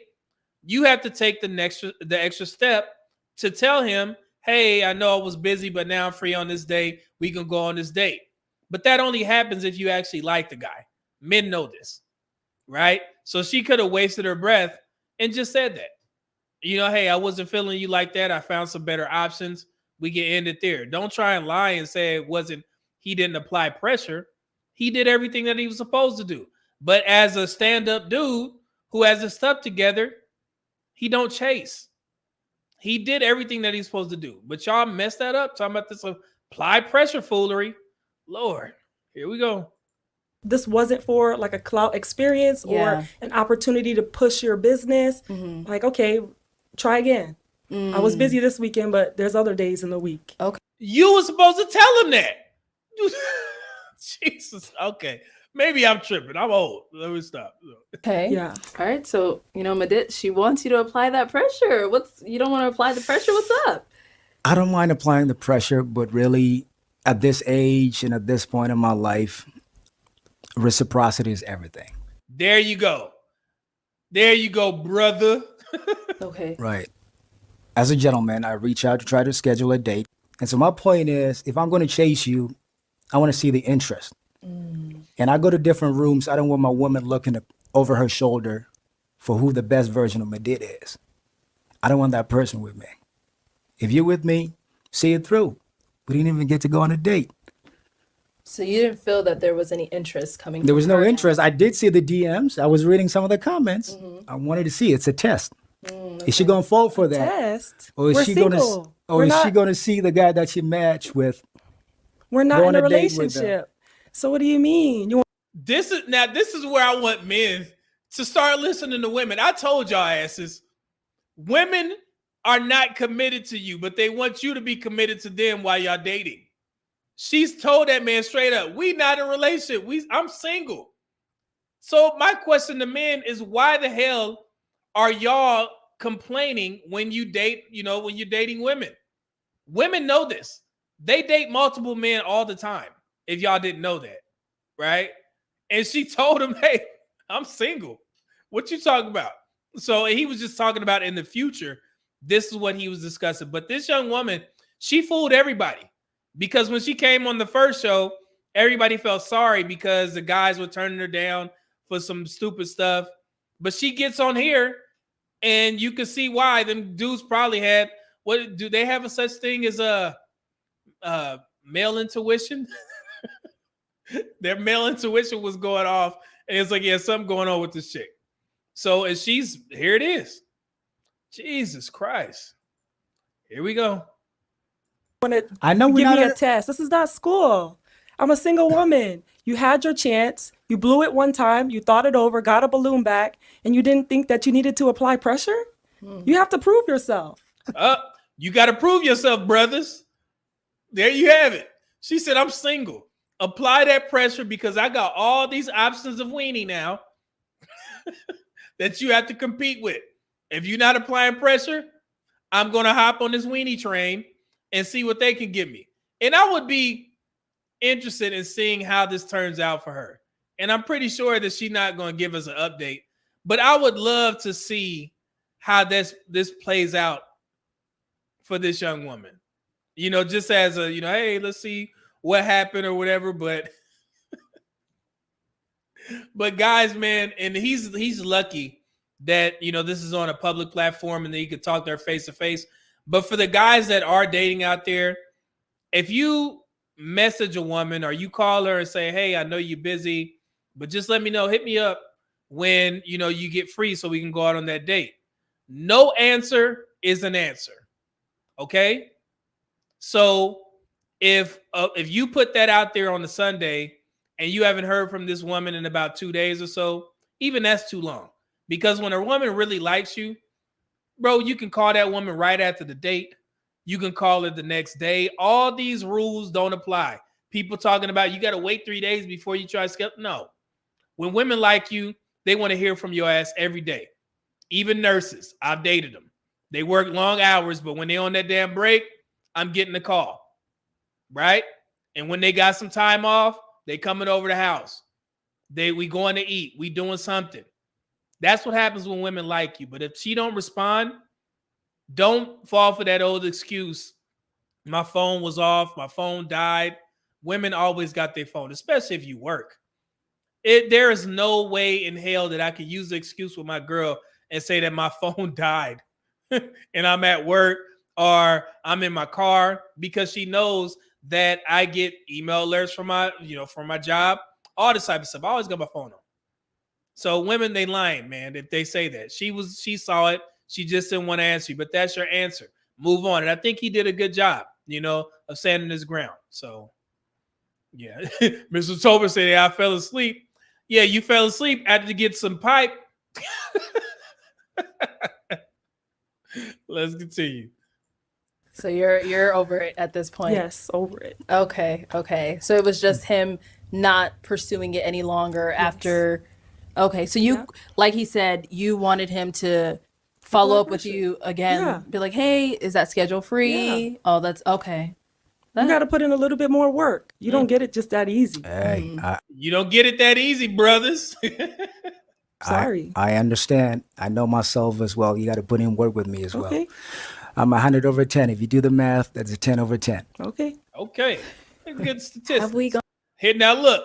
you have to take the extra step to tell him, hey, I know I was busy, but now I'm free on this day. We can go on this date. But that only happens if you actually like the guy. Men know this, right? So she could have wasted her breath and just said that. Hey, I wasn't feeling you like that. I found some better options. We can end it there. Don't try and lie and say he didn't apply pressure. He did everything that he was supposed to do. But as a stand-up dude who has his stuff together, he don't chase. He did everything that he's supposed to do. But y'all messed that up talking about this apply pressure foolery. Lord, here we go. This wasn't for like a clout experience or an opportunity to push your business. Like, okay, try again. I was busy this weekend, but there's other days in the week. You were supposed to tell him that. Jesus. Okay. Maybe I'm tripping. I'm old. Let me stop. Okay. Yeah. All right. So, Madit, she wants you to apply that pressure. You don't want to apply the pressure? What's up? I don't mind applying the pressure, but really, at this age and at this point in my life, reciprocity is everything. There you go. There you go, brother. Okay. Right. As a gentleman, I reach out to try to schedule a date. And so my point is, if I'm going to chase you, I want to see the interest. And I go to different rooms. I don't want my woman looking over her shoulder for who the best version of Madit is. I don't want that person with me. If you're with me, see it through. We didn't even get to go on a date. So you didn't feel that there was any interest coming? There was from no her interest. I did see the DMs. I was reading some of the comments. I wanted to see. It's a test. Is she going to fall for that? Test. Or is We're she single. going to? Or We're is not, she going to see the guy that she matched with? We're not go in a on a date with them? relationship. So what do you mean? You want This is where I want men to start listening to women. I told y'all asses, women are not committed to you, but they want you to be committed to them while y'all dating. She's told that man straight up, we not in a relationship. I'm single. So my question to men is, why the hell are y'all complaining when you date, when you're dating women? Women know this. They date multiple men all the time, if y'all didn't know that, right? And she told him, hey, I'm single. What you talking about? So he was just talking about in the future, this is what he was discussing. But this young woman, she fooled everybody. Because when she came on the first show, everybody felt sorry because the guys were turning her down for some stupid stuff. But she gets on here, and you can see why. Them dudes probably had, what do they have a such thing as a male intuition? Their male intuition was going off, and it's like, yeah, something going on with this chick. So, and here it is. Jesus Christ. Here we go. to I know we're give not me at a test? This is not school. I'm a single woman. You had your chance. You blew it one time. You thought it over, got a balloon back, and you didn't think that you needed to apply pressure? You have to prove yourself. You got to prove yourself, brothers. There you have it. She said, I'm single. Apply that pressure because I got all these options of weenie now that you have to compete with. If you're not applying pressure, I'm going to hop on this weenie train and see what they can give me. And I would be interested in seeing how this turns out for her. And I'm pretty sure that she's not going to give us an update. But I would love to see how this plays out for this young woman. Just as a, hey, let's see what happened or whatever. But guys, man, and he's lucky that, this is on a public platform and that he could talk to her face to face. But for the guys that are dating out there, if you message a woman or you call her and say, hey, I know you're busy, but just let me know, hit me up when, you get free so we can go out on that date. No answer is an answer. Okay. So if you put that out there on the Sunday and you haven't heard from this woman in about 2 days or so, even that's too long. Because when a woman really likes you, bro, you can call that woman right after the date. You can call her the next day. All these rules don't apply. People talking about you got to wait 3 days before you try to skip. No. When women like you, they want to hear from your ass every day. Even nurses, I've dated them. They work long hours, but when they're on that damn break, I'm getting the call. Right? And when they got some time off, they coming over the house. We going to eat. We doing something. That's what happens when women like you. But if she don't respond, don't fall for that old excuse. My phone was off. My phone died. Women always got their phone, especially if you work. There is no way in hell that I could use the excuse with my girl and say that my phone died and I'm at work or I'm in my car, because she knows that I get email alerts from my job, all this type of stuff. I always got my phone on. So women, they lying, man, if they say that. She saw it. She just didn't want to answer you, but that's your answer. Move on. And I think he did a good job, of standing his ground. So, yeah. Mr. Tober said, yeah, I fell asleep. Yeah, you fell asleep after to get some pipe. Let's continue. So you're over it at this point. Yes, over it. Okay. So it was just him not pursuing it any longer after. Okay. So you, Yeah. like he said, you wanted him to follow Apply up with pressure. you again. Yeah. Be like, hey, is that schedule free? Yeah. Oh, that's okay. You got to put in a little bit more work. You don't get it just that easy. Hey, You don't get it that easy, brothers. Sorry. I understand. I know myself as well. You got to put in work with me as well. Okay. I'm 100 over 10. If you do the math, that's a 10 over 10. Okay. Okay. Good statistics. Have we gone? Here, now look.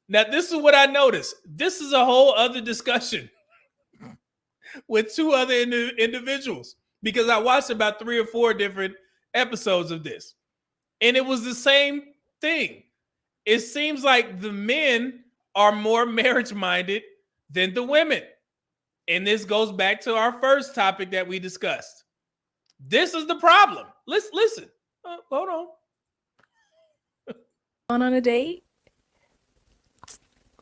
Now, this is what I noticed. This is a whole other discussion with two other individuals because I watched about 3 or 4 different episodes of this. And it was the same thing. It seems like the men are more marriage-minded than the women. And this goes back to our first topic that we discussed. This is the problem. Listen. Hold on. On a date?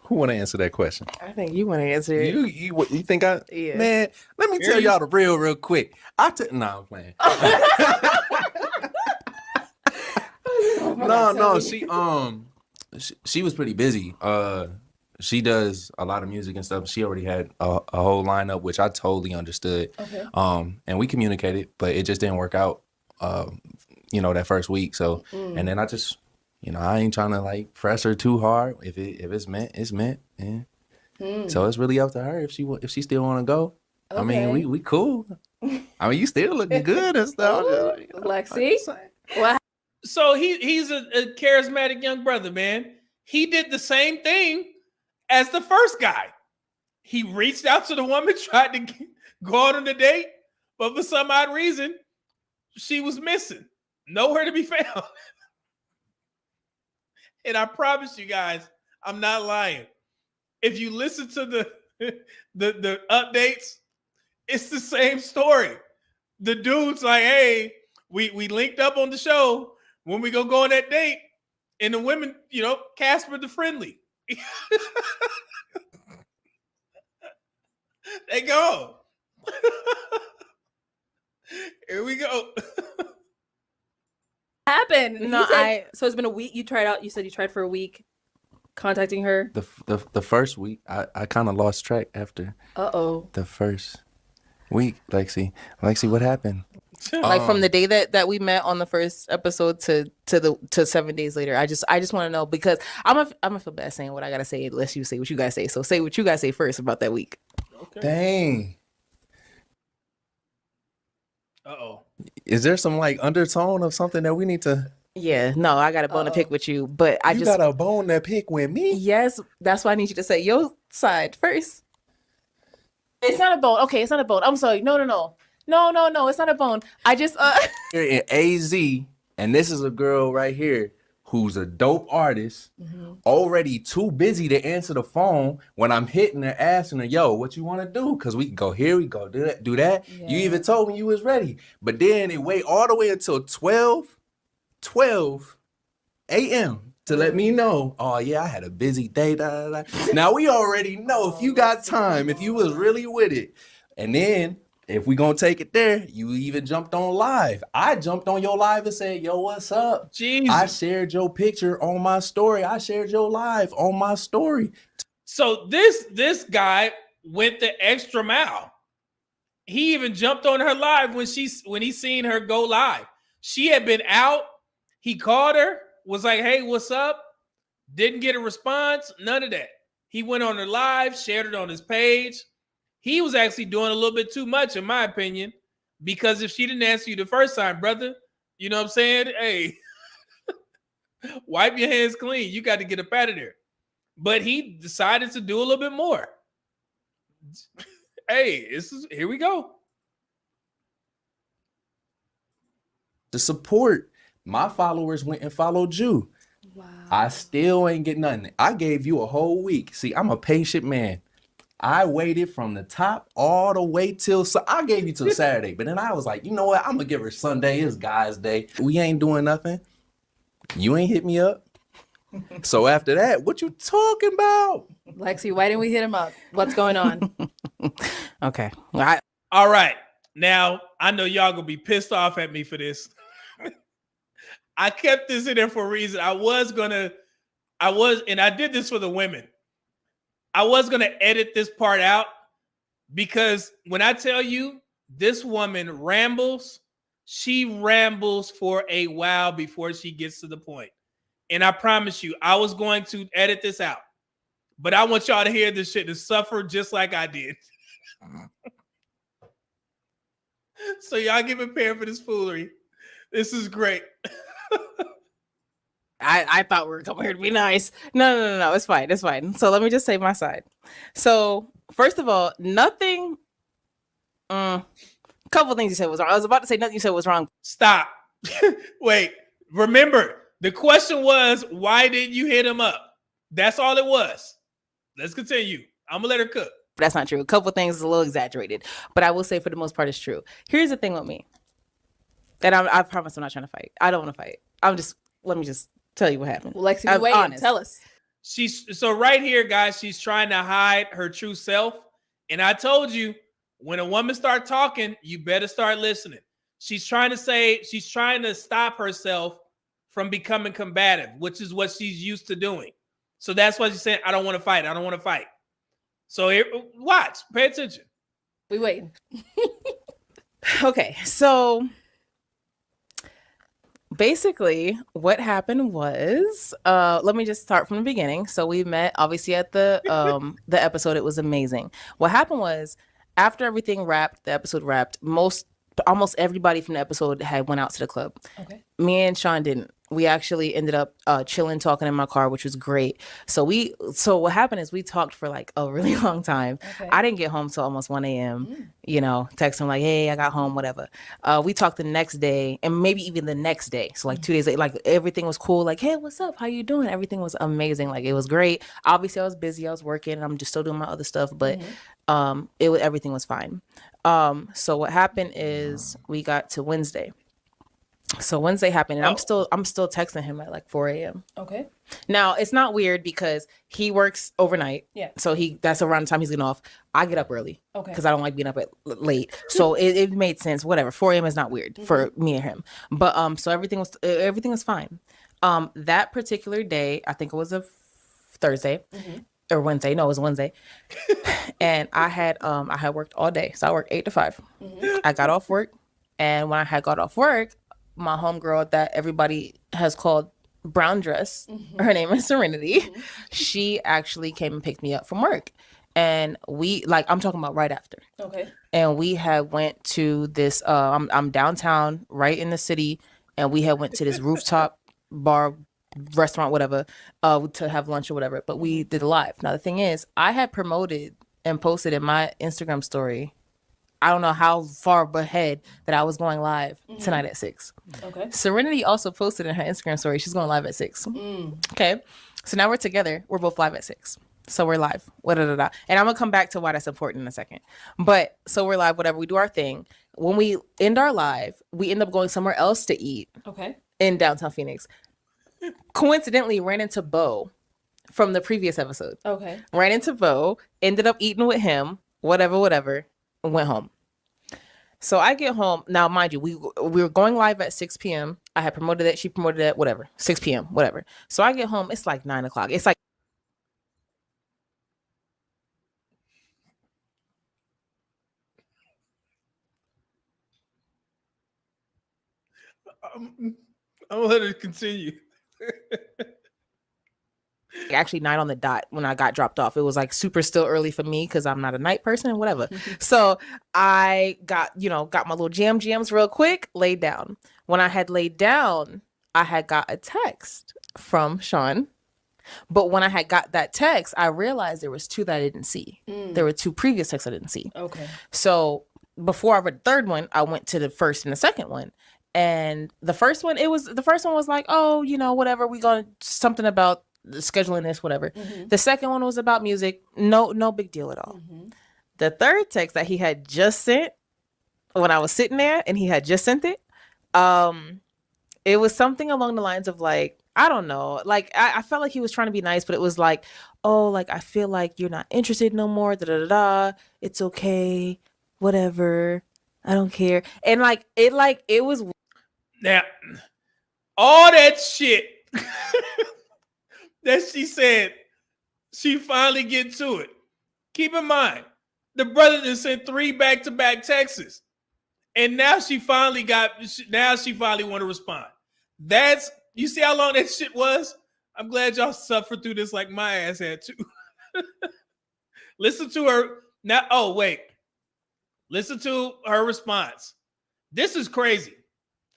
Who want to answer that question? I think you want to answer it. You think I? Yeah. Man, let me tell y'all the real quick. No, I'm playing. No. She was pretty busy. She does a lot of music and stuff. She already had a whole lineup, which I totally understood. Okay. And we communicated, but it just didn't work out. That first week. So, and then I just, I ain't trying to like press her too hard. If it's meant, it's meant. Yeah. So it's really up to her if she still want to go. I mean, we cool. I mean, you still looking good and stuff. Lexi? What? So he's a charismatic young brother, man. He did the same thing as the first guy. He reached out to the woman, tried to go on a date, but for some odd reason, she was missing. Nowhere to be found. And I promise you guys, I'm not lying. If you listen to the updates, it's the same story. The dude's like, hey, we linked up on the show. When we go on that date, and the women, Casper the friendly. They go. Here we go. Happened? No, So it's been a week. You said you tried for a week contacting her. The first week, I kind of lost track after the first week. Lexi, what happened? Like from the day that we met on the first episode to 7 days later. I just want to know because I'm gonna feel bad saying what I gotta say unless you say what you guys say. So say what you guys say first about that week. Okay. Dang. Uh-oh. Is there some like undertone of something that we need to? Yeah, no, I got a bone to pick with you, but You got a bone to pick with me? yes, that's why I need you to say your side first. It's not a bone. Okay, it's not a bone. I'm sorry. No, it's not a bone. I just Here in AZ, and this is a girl right here who's a dope artist, already too busy to answer the phone when I'm hitting her, asking her, yo, what you want to do? Because we can go here, we go do that. You even told me you was ready. But then it wait all the way until 12 a.m. to let me know, oh yeah, I had a busy day. Now we already know if you got time, if you was really with it. And then if we gonna take it there, you even jumped on live. I jumped on your live and said, yo, what's up? Jesus. I shared your picture on my story. I shared your live on my story. So this guy went the extra mile. He even jumped on her live when he seen her go live. She had been out. He called her, was like, hey, what's up? Didn't get a response, none of that. He went on her live, shared it on his page. He was actually doing a little bit too much, in my opinion, because if she didn't answer you the first time, brother, you know what I'm saying? Hey, wipe your hands clean. You got to get up out of there. But he decided to do a little bit more. Hey, here we go. To support, my followers went and followed you. Wow. I still ain't get nothing. I gave you a whole week. See, I'm a patient man. I waited from the top all the way till I gave you till Saturday, but then I was like, you know what? I'm gonna give her Sunday. It's Guys' Day. We ain't doing nothing. You ain't hit me up. So after that, what you talking about? Lexi, why didn't we hit him up? What's going on? okay. All right. Now, I know y'all gonna be pissed off at me for this. I kept this in there for a reason. I did this for the women. I was gonna edit this part out because when I tell you this woman rambles, she rambles for a while before she gets to the point. And I promise you, I was going to edit this out. But I want y'all to hear this shit and suffer just like I did. So y'all get prepared for this foolery. This is great. I thought we were coming here to be nice. No. It's fine. It's fine. So let me just say my side. So first of all, nothing. A couple of things you said was wrong. I was about to say nothing you said was wrong. Stop. Wait. Remember, the question was, why didn't you hit him up? That's all it was. Let's continue. I'm gonna let her cook. That's not true. A couple of things is a little exaggerated, but I will say for the most part it's true. Here's the thing with me. And I promise I'm not trying to fight. I don't want to fight. Let me just tell you what happened. Well, Lexi, I'm wait. honest. Tell us. So right here, guys, she's trying to hide her true self. And I told you, when a woman start talking, you better start listening. She's trying to stop herself from becoming combative, which is what she's used to doing. So that's why she's saying, I don't want to fight. I don't want to fight. So here, watch, pay attention. We waiting. Okay, so basically what happened was, let me just start from the beginning. So we met obviously at the episode. It was amazing. What happened was after everything wrapped, the episode wrapped, almost everybody from the episode had went out to the club. Okay. Me and Sean didn't. We actually ended up chilling, talking in my car, which was great. So what happened is we talked for like a really long time. Okay. I didn't get home till almost 1 a.m. Text him like, hey, I got home, whatever. We talked the next day and maybe even the next day. So like 2 days later, like everything was cool. Like, hey, what's up? How you doing? Everything was amazing. Like it was great. Obviously I was busy. I was working and I'm just still doing my other stuff, but everything was fine. So what happened is we got to Wednesday. So Wednesday happened and I'm still texting him at like 4 a.m. Okay. Now it's not weird because he works overnight. Yeah. So that's around the time he's getting off. I get up early. Okay. Because I don't like being up at late. So it made sense. Whatever. 4 a.m. is not weird for me and him. But so everything was fine. That particular day, I think it was a Thursday or Wednesday. No, it was Wednesday. And I had worked all day. So I worked 8 to 5. I got off work, and when I had got off work, my homegirl that everybody has called Brown Dress, her name is Serenity, she actually came and picked me up from work. And I'm talking about right after. Okay. And we had went to this, I'm downtown, right in the city, and we had went to this rooftop bar, restaurant, whatever, to have lunch or whatever. But we did a live. Now the thing is, I had promoted and posted in my Instagram story, I don't know how far ahead, that I was going live tonight at 6. Okay. Serenity also posted in her Instagram story she's going live at 6. Okay. So now we're together. We're both live at 6. So we're live. And I'm going to come back to why that's important in a second. But so we're live, whatever. We do our thing. When we end our live, we end up going somewhere else to eat. Okay. In downtown Phoenix. Coincidentally, ran into Bo from the previous episode. Okay. Ran into Bo, ended up eating with him, whatever, and went home. So I get home. Now, mind you, we were going live at 6 p.m. I had promoted it. She promoted it, whatever. 6 p.m., whatever. So I get home. It's like 9 o'clock. It's like. I'm gonna let her continue. Actually 9 on the dot when I got dropped off. It was like super still early for me because I'm not a night person and whatever. So I got my little jams real quick, laid down. When I had laid down, I had got a text from Sean. But when I had got that text, I realized there was 2 that I didn't see. There were 2 previous texts I didn't see. Okay. So before I read the third one, I went to the first and the second one. And the first one was like, oh, whatever, we going something about scheduling this, whatever. The second one was about music. No big deal at all. The third text that he had just sent when I was sitting there and he had just sent it, it was something along the lines of like, I don't know, like I felt like he was trying to be nice, but it was like, oh, like I feel like you're not interested no more, it's okay, whatever. I don't care. And it was Now, all that shit that she said, she finally get to it. Keep in mind, the brother just sent 3 back-to-back texts. And now she finally want to respond. That's, you see how long that shit was? I'm glad y'all suffered through this like my ass had to. Listen to her. Now, oh, wait. Listen to her response. This is crazy.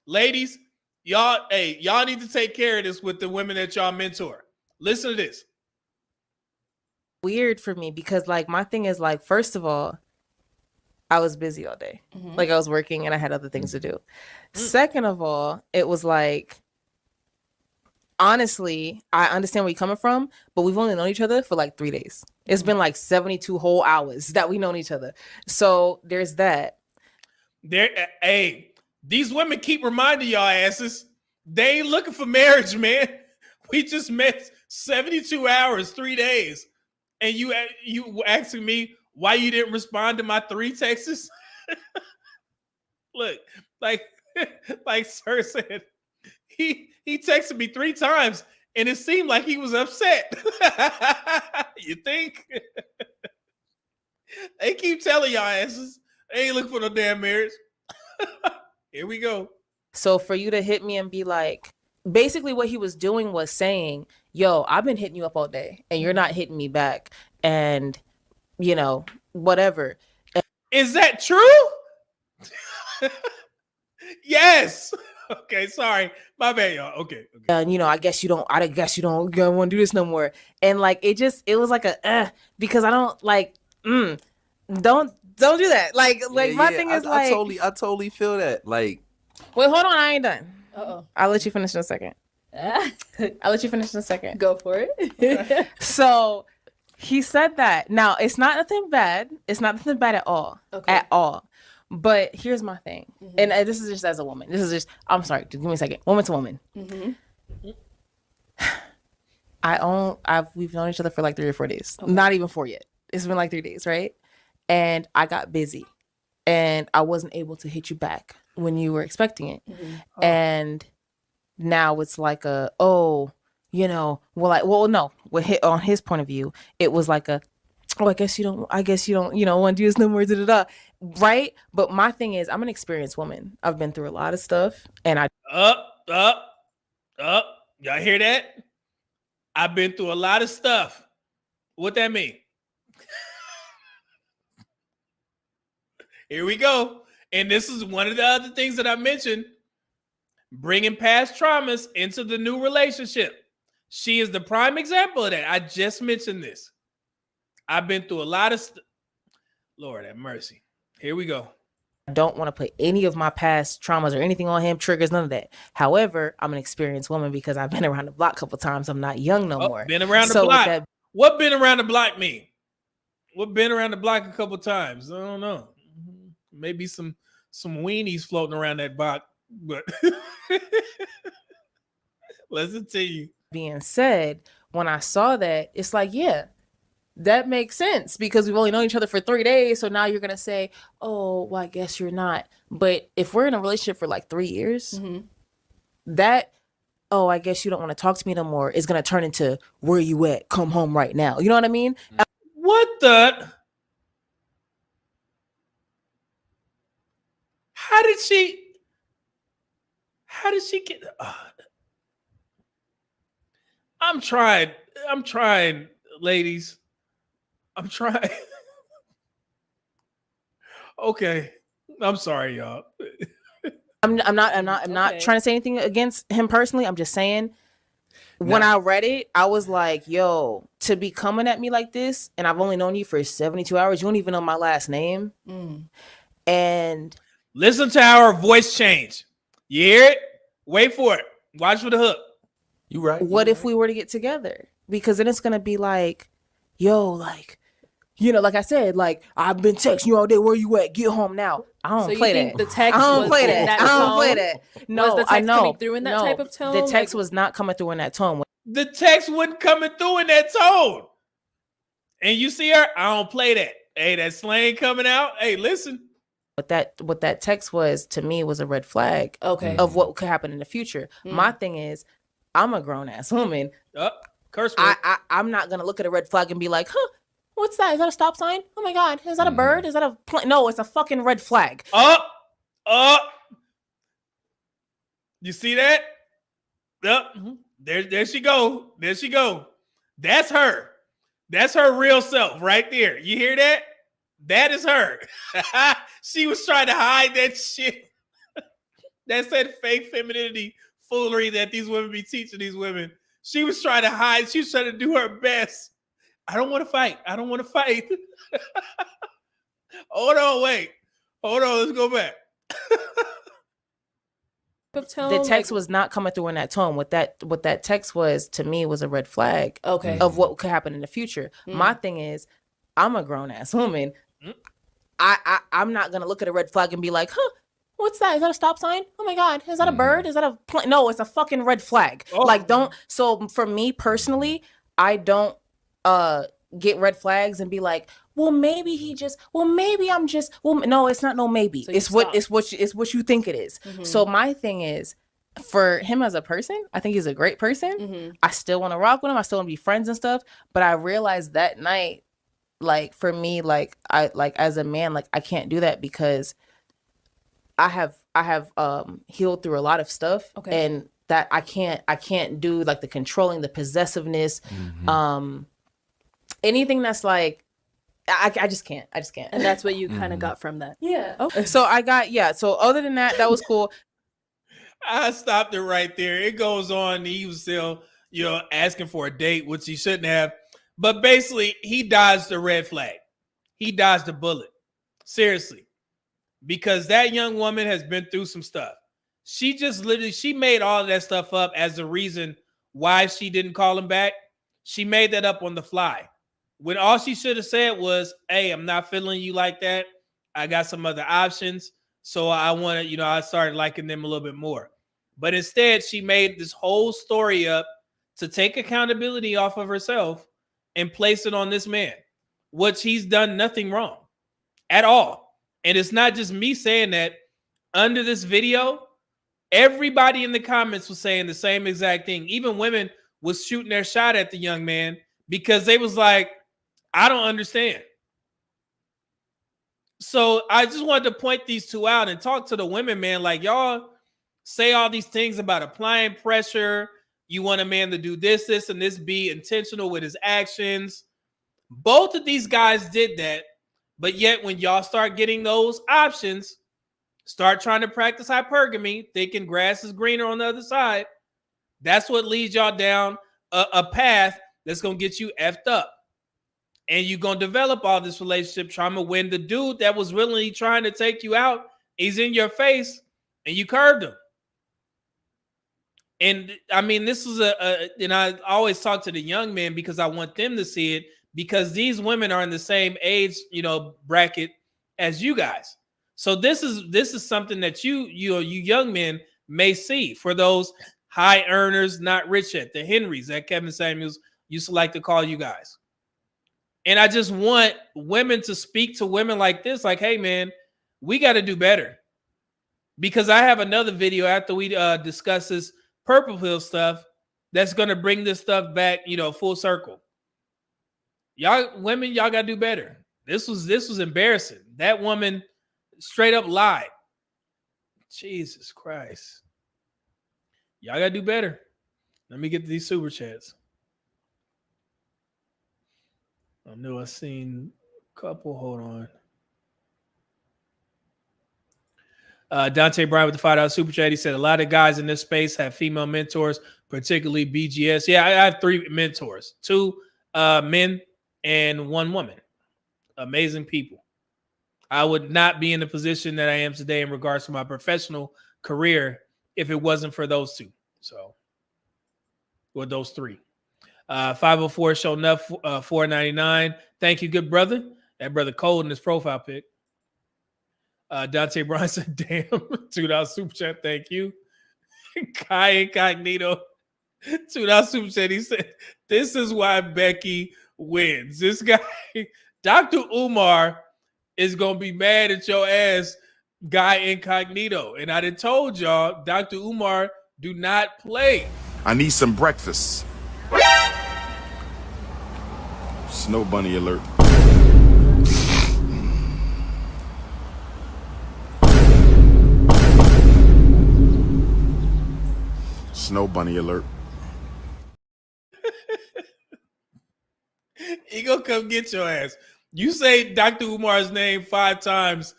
Ladies, y'all need to take care of this with the women that y'all mentor. Listen to this. weird for me because like my thing is like, first of all, I was busy all day. Like I was working and I had other things to do. Second of all, it was like, honestly, I understand where you're coming from, but we've only known each other for like 3 days. It's been like 72 whole hours that we known each other. So there's that. Hey, these women keep reminding y'all asses, they ain't looking for marriage, man. We just met 72 hours, 3 days. And you asking me why you didn't respond to my 3 texts? Look, like Sir said, he texted me 3 times and it seemed like he was upset. You think? They keep telling y'all asses, they ain't looking for no damn marriage. Here we go. So for you to hit me and be like, basically what he was doing was saying, yo, I've been hitting you up all day and you're not hitting me back. And, you know, whatever. Is that true? Yes. Okay, sorry. My bad, y'all. Okay. And, you know, I guess you don't want to do this no more. And like, it was like because I don't like, don't do that. Like my thing is I totally feel that. Like, wait, hold on. I ain't done. Uh-oh. I'll let you finish in a second. Go for it. So he said that. Now, it's not nothing bad. It's not nothing bad at all. Okay. At all. But here's my thing. And this is just as a woman. I'm sorry. Give me a second. Woman to woman. We've known each other for like 3 or 4 days. Okay. Not even 4 yet. It's been like 3 days, right? And I got busy. And I wasn't able to hit you back when you were expecting it. And now it's like on his point of view, it was like I guess you don't, want to do this no more, right? But my thing is, I'm an experienced woman. I've been through a lot of stuff, and Up. Y'all hear that? I've been through a lot of stuff. What that mean? Here we go. And this is one of the other things that I mentioned, bringing past traumas into the new relationship. She is the prime example of that. I just mentioned this. I've been through a lot of Lord have mercy. Here we go. I don't want to put any of my past traumas or anything on him, triggers, none of that. However, I'm an experienced woman because I've been around the block a couple times. I'm not young no more. Been around the block. What been around the block mean? What been around the block a couple times? I don't know. Maybe some weenies floating around that block, but let's continue. Being said, when I saw that, it's like, yeah, that makes sense because we've only known each other for 3 days. So now you're going to say, oh, well, I guess you're not. But if we're in a relationship for like 3 years, that, oh, I guess you don't want to talk to me no more is going to turn into, where you at? Come home right now. You know what I mean? What the? How did she get? I'm trying, ladies. I'm trying. Okay. I'm sorry, y'all. I'm not trying to say anything against him personally. I'm just saying when I read it, I was like, yo, to be coming at me like this, and I've only known you for 72 hours, you don't even know my last name. And listen to how her voice changed. You hear it? Wait for it. Watch for the hook. You right. What if we were to get together? Because then it's gonna be like, yo, like, you know, like I said, like, I've been texting you all day. Where you at? Get home now. I don't play that. The text I don't was play in that. I don't play tone? that. No, Was the text I know. coming through in that type of tone? The text was not coming through in that tone. The text wasn't coming through in that tone. And you see her? I don't play that. Hey, that slang coming out. Hey, listen. what that text was to me was a red flag Okay. of what could happen in the future. My thing is, I'm a grown ass woman. Curse word. I'm not gonna look at a red flag and be like, huh, what's that? Is that a stop sign? Oh my god, is that a bird? Is that a plane? No, it's a fucking red flag. You see that? Yep. There she go. There she go. That's her. That's her real self right there. You hear that? That is her. She was trying to hide that shit. That's that fake femininity foolery that these women be teaching these women. She was trying to hide. She was trying to do her best. I don't want to fight. I don't want to fight. Hold on, wait. Hold on, let's go back. The text was not coming through in that tone. What that text was to me was a red flag of what could happen in the future. My thing is, I'm a grown ass woman. I'm not gonna look at a red flag and be like, huh, what's that? Is that a stop sign? Oh my god, is that a bird? Is that a plane? No, it's a fucking red flag. Like, don't. So for me personally, I don't get red flags and be like, well, maybe I'm just, well, no, it's not no maybe. So it's what you think it is. So my thing is, for him as a person, I think he's a great person. I still want to rock with him. I still want to be friends and stuff. But I realized that night, like, for me, like, I, like, as a man, like, I can't do that because I have healed through a lot of stuff. And that I can't do, like, the controlling, the possessiveness, anything that's like, I just can't. And that's what you kind of got from that. Yeah. Okay. So so other than that, that was cool. I stopped it right there. It goes on. He was still, asking for a date, which he shouldn't have. But basically, he dodged the red flag. He dodged the bullet. Seriously. Because that young woman has been through some stuff. She just she made all of that stuff up as the reason why she didn't call him back. She made that up on the fly. When all she should have said was, hey, I'm not feeling you like that. I got some other options. So I want to, I started liking them a little bit more. But instead, she made this whole story up to take accountability off of herself and place it on this man, which he's done nothing wrong at all. And it's not just me saying that. Under this video, everybody in the comments was saying the same exact thing. Even women was shooting their shot at the young man because they was like, I don't understand. So I just wanted to point these two out and talk to the women, man. Like, y'all say all these things about applying pressure. You want a man to do this, and this, be intentional with his actions. Both of these guys did that. But yet when y'all start getting those options, start trying to practice hypergamy, thinking grass is greener on the other side, that's what leads y'all down a path that's going to get you effed up. And you're going to develop all this relationship trauma when the dude that was really trying to take you out, he's in your face and you curved him. And I mean, this is and I always talk to the young men because I want them to see it, because these women are in the same age, bracket as you guys. So this is something that you young men may see for those high earners, not rich yet, the Henrys that Kevin Samuels used to like to call you guys. And I just want women to speak to women like this, like, hey, man, we got to do better. Because I have another video after we discuss this purple pill stuff that's going to bring this stuff back, full circle. Y'all women, y'all got to do better. This was embarrassing. That woman straight up lied. Jesus Christ. Y'all got to do better. Let me get to these super chats. I know I've seen a couple. Hold on. Dante Bryan with the $5 super chat. He said a lot of guys in this space have female mentors, particularly BGS. Yeah, I have 3 mentors, 2 men and 1 woman. Amazing people. I would not be in the position that I am today in regards to my professional career if it wasn't for those 2. So, or those 3. 504 show enough, $4.99. Thank you, good brother. That brother cold in his profile pic. Dante Bryan said, damn, $2 super chat. Thank you. Kai Incognito, $2 super chat. He said, this is why Becky wins. This guy, Dr. Umar, is gonna be mad at your ass, Guy Incognito. And I done told y'all, Dr. Umar, do not play. I need some breakfast. Snow bunny alert. Snow bunny alert. He gonna come get your ass. You say Dr. Umar's name 5 times.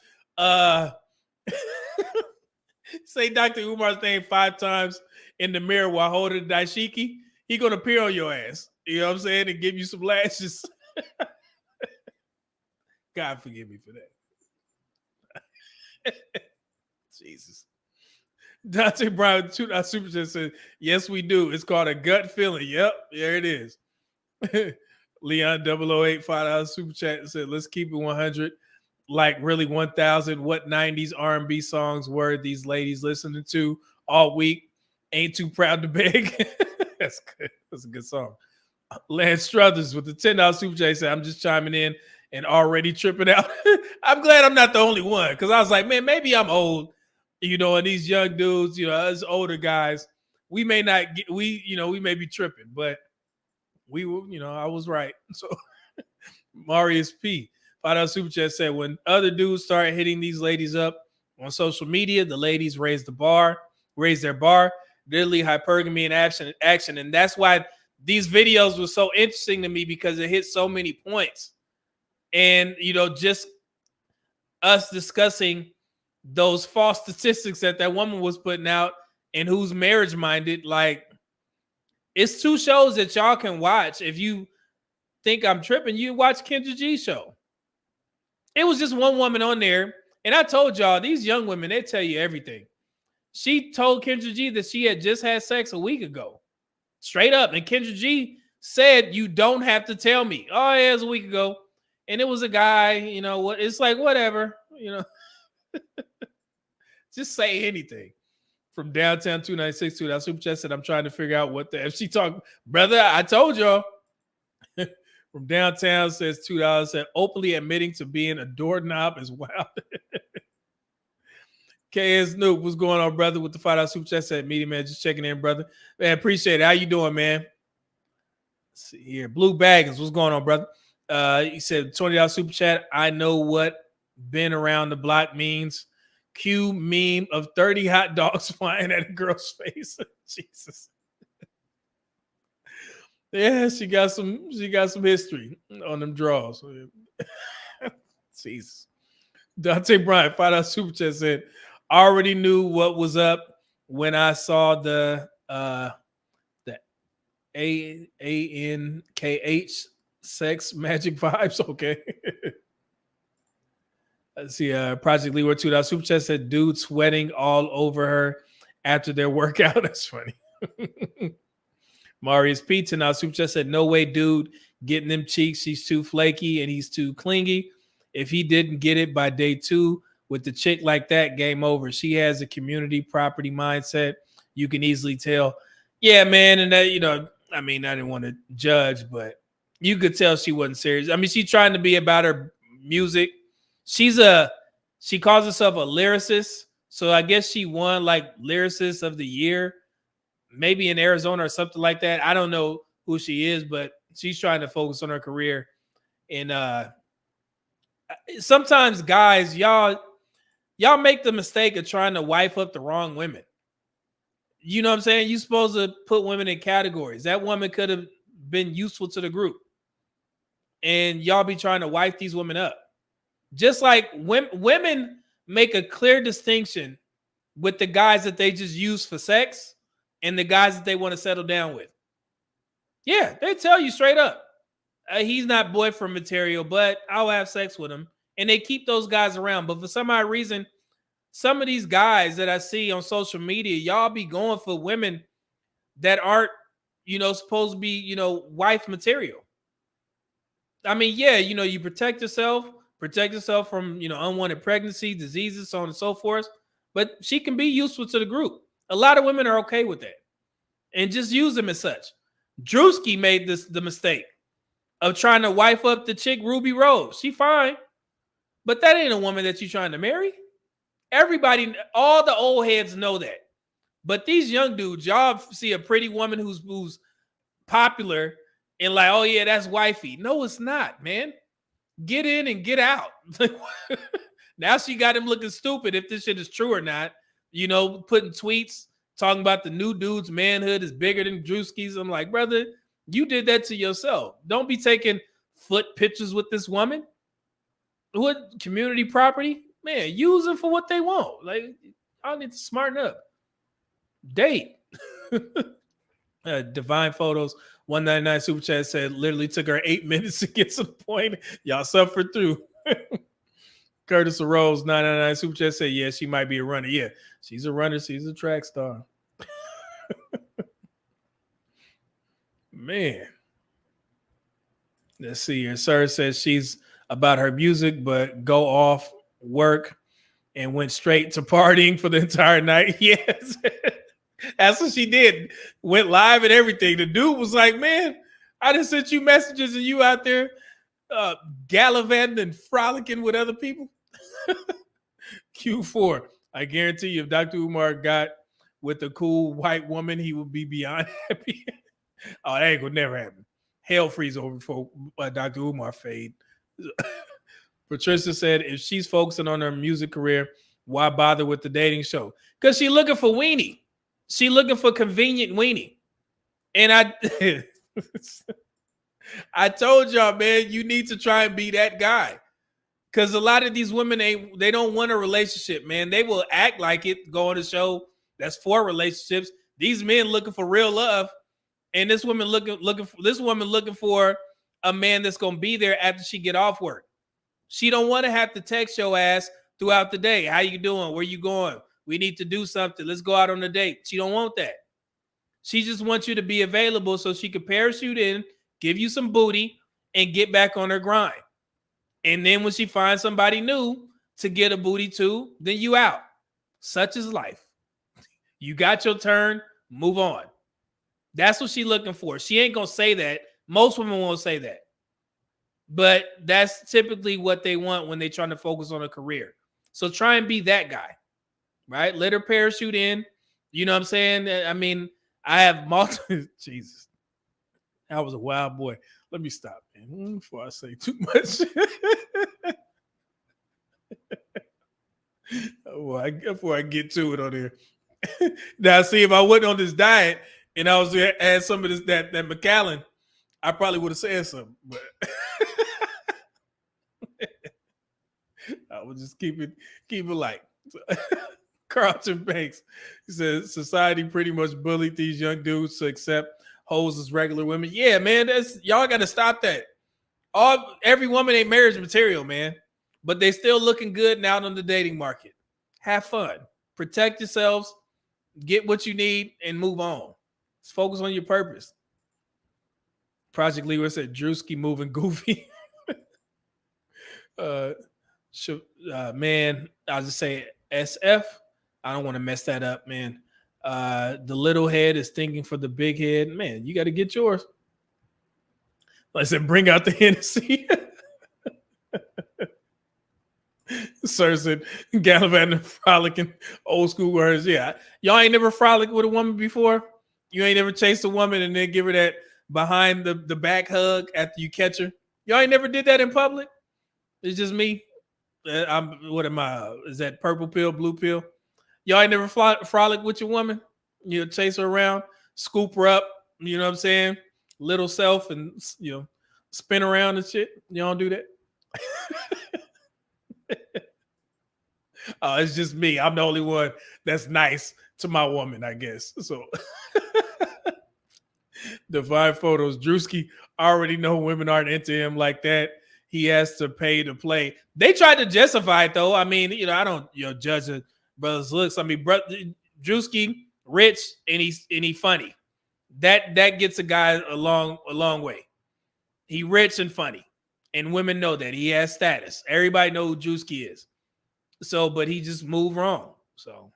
Say Dr. Umar's name 5 times in the mirror while holding the dashiki. He gonna appear on your ass. You know what I'm saying? And give you some lashes. God forgive me for that. Jesus. Dante Brown, Super Chat said, yes, we do. It's called a gut feeling. Yep, there it is. Leon 008 $5 Super Chat and said, let's keep it 100. Like really 1,000. What 90s R&B songs were these ladies listening to all week? Ain't Too Proud to Beg. That's good. That's a good song. Lance Struthers with the $10 Super Chat said, I'm just chiming in and already tripping out. I'm glad I'm not the only one, because I was like, man, maybe I'm old. You know, and these young dudes, you know, us older guys, we may not get, we may be tripping, but we will, you know, I was right. So Marius P. $5 Super Chat said, when other dudes start hitting these ladies up on social media, the ladies raise their bar, literally hypergamy in action. And that's why these videos were so interesting to me, because it hit so many points. And, you know, just us discussing those false statistics that woman was putting out and who's marriage minded. Like, it's 2 shows that y'all can watch. If you think I'm tripping, you watch Kendra G's show. It was just one woman on there. And I told y'all, these young women, they tell you everything. She told Kendra G that she had just had sex a week ago. Straight up. And Kendra G said, you don't have to tell me. Oh, yeah, it was a week ago. And it was a guy, you know what? It's like, whatever, you know. Just say anything. From Downtown 2962, that Super Chat said, I'm trying to figure out what the F she talking. Brother, I told y'all. From Downtown says $2, said, openly admitting to being a doorknob is wild. KS Snoop, what's going on, brother? With the $5 Super Chat said, media man, just checking in, brother. Man, appreciate it. How you doing, man? Let's see here. Blue Baggins, what's going on, brother? He said, $20 Super Chat. I know what been around the block means. Cue meme of 30 hot dogs flying at a girl's face. Jesus. Yeah, she got some history on them draws. Jesus. Dante Bryant, $5 Super Chat said, already knew what was up when I saw the ANKH sex magic vibes. Okay. Let's see, Project Leeward $2 Super Chat said, dude sweating all over her after their workout. That's funny. Marius P. $10 Super Chat said, no way, dude, getting them cheeks. She's too flaky and he's too clingy. If he didn't get it by day 2 with the chick like that, game over. She has a community property mindset. You can easily tell. Yeah, man. And that, you know, I mean, I didn't want to judge, but you could tell she wasn't serious. I mean, she's trying to be about her music. She calls herself a lyricist. So I guess she won like lyricist of the year, maybe in Arizona or something like that. I don't know who she is, but she's trying to focus on her career. And sometimes guys, y'all make the mistake of trying to wife up the wrong women. You know what I'm saying? You're supposed to put women in categories. That woman could have been useful to the group. And y'all be trying to wife these women up. Just like women make a clear distinction with the guys that they just use for sex and the guys that they want to settle down with. Yeah, they tell you straight up, he's not boyfriend material, but I'll have sex with him. And they keep those guys around. But for some odd reason, some of these guys that I see on social media, y'all be going for women that aren't, you know, supposed to be, you know, wife material. I mean, yeah, you know, you protect yourself from, you know, unwanted pregnancy, diseases, so on and so forth. But she can be useful to the group. A lot of women are okay with that and just use them as such. Drewski made the mistake of trying to wife up the chick Ruby Rose. She fine, But that ain't a woman that you're trying to marry. Everybody, all the old heads know that. But these young dudes, y'all see a pretty woman who's popular and like, oh yeah, that's wifey. No, it's not, man. Get in and get out. Now she got him looking stupid if this shit is true or not. You know, putting tweets talking about the new dude's manhood is bigger than Drewski's. I'm like, brother, you did that to yourself. Don't be taking foot pictures with this woman. What community property? Man, use them for what they want. Like, I need to smarten up. Date. Divine Photos 199 super chat said literally took her 8 minutes to get to the point. Y'all suffered through. Curtis Rose 999 super chat said, yeah, she might be a runner. Yeah, she's a runner. She's a track star. Man. Let's see here. Sir says she's about her music, but go off work and went straight to partying for the entire night. Yes. That's what she did. Went live and everything. The dude was like, man, I just sent you messages and you out there gallivanting and frolicking with other people. Q4. I guarantee you if Dr. Umar got with a cool white woman, he would be beyond happy. Oh, that ain't gonna never happen. Hell freeze over for Dr. Umar fade. Patricia said if she's focusing on her music career, why bother with the dating show? Because she's looking for weenie. She looking for convenient weenie. And I told y'all, man, you need to try and be that guy. Because a lot of these women, they don't want a relationship, man. They will act like it, go on the show that's for relationships. These men looking for real love. And this woman looking for a man that's gonna be there after she get off work. She don't want to have to text your ass throughout the day. How you doing? Where you going? We need to do something. Let's go out on a date. She don't want that. She just wants you to be available so she can parachute in, give you some booty, and get back on her grind. And then when she finds somebody new to get a booty to, then you out. Such is life. You got your turn, move on. That's what she's looking for. She ain't going to say that. Most women won't say that. But that's typically what they want when they're trying to focus on a career. So try and be that guy, right? Let her parachute in. You know what I'm saying? I mean, I have multiple. Jesus. I was a wild boy. Let me stop, man, before I say too much. Before I get to it on there. Now, see, if I wasn't on this diet and I was had some of this that Macallan, I probably would have said something. But I would just keep it light. Carlton Banks, he says society pretty much bullied these young dudes to accept hoes as regular women. Yeah, man, y'all got to stop that. Every woman ain't marriage material, man, but they still looking good now on the dating market. Have fun, protect yourselves, get what you need, and move on. Let's focus on your purpose. Project Leroy said Drewski moving goofy. Man, I'll just say SF. I don't want to mess that up, man. The little head is thinking for the big head. Man, you got to get yours. Like I said, bring out the Hennessy. Sir said, gallivanting, frolicking, old school words. Yeah, y'all ain't never frolicked with a woman before. You ain't never chased a woman and then give her that behind the back hug after you catch her. Y'all ain't never did that in public. It's just me. What am I? Is that purple pill, blue pill? Y'all ain't never frolic with your woman. You know, chase her around, scoop her up. You know what I'm saying? Little self and spin around and shit. You don't do that. Oh, it's just me. I'm the only one that's nice to my woman, I guess. So, Divine Photos. Drewski already know women aren't into him like that. He has to pay to play. They tried to justify it, though. I mean, I don't judge a brother's looks. I mean, Drewski rich and he funny. That gets a guy a long way. He rich and funny, and women know that he has status. Everybody know who Drewski is. So, but he just moved wrong. So,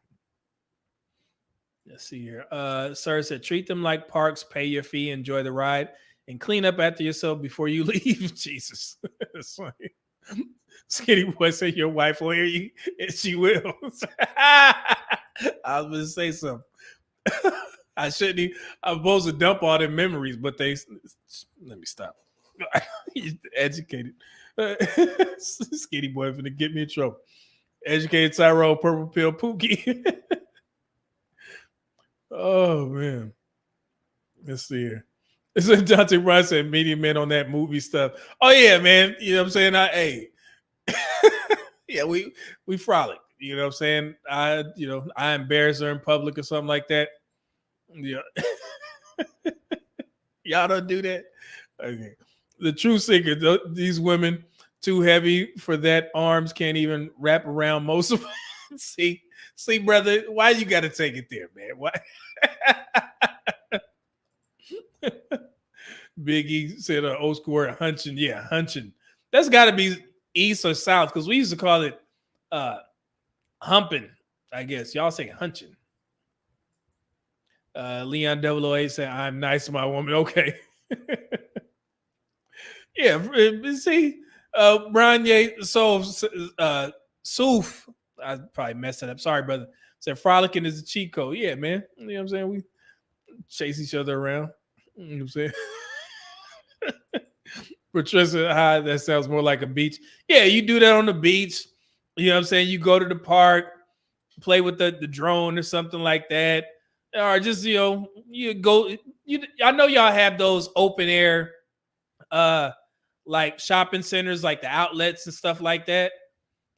let's see here. Sir said, treat them like parks, pay your fee, enjoy the ride, and clean up after yourself before you leave. Jesus. Skinny boy said your wife will hear you, and she will. I was gonna say something. I shouldn't. I'm supposed to dump all their memories, but they let me stop. He's educated. Skinny boy finna get me in trouble. Educated Tyrone, purple pill Pookie. Oh man. Let's see here. It's a Dante Bryan said media man on that movie stuff. Oh yeah, man. You know what I'm saying? Hey. Yeah, we frolic. You know what I'm saying? I embarrass her in public or something like that. Yeah. Y'all don't do that. Okay. The true secret, these women too heavy for that, arms can't even wrap around most of them. See, brother, why you gotta take it there, man? Why? Biggie said old school word hunching. Yeah, hunching. That's gotta be east or south, because we used to call it humping, I guess. Y'all say hunching. Leon 008 said, I'm nice to my woman. Okay. Yeah, see, Brian Ye, Soof, I probably messed it up. Sorry, brother. Said frolicking is a cheat code. Yeah, man. You know what I'm saying? We chase each other around. You know what I'm saying? Patricia, hi, that sounds more like a beach. Yeah, you do that on the beach. You know what I'm saying? You go to the park, play with the drone or something like that. Or just, you go, I know y'all have those open air like shopping centers, like the outlets and stuff like that.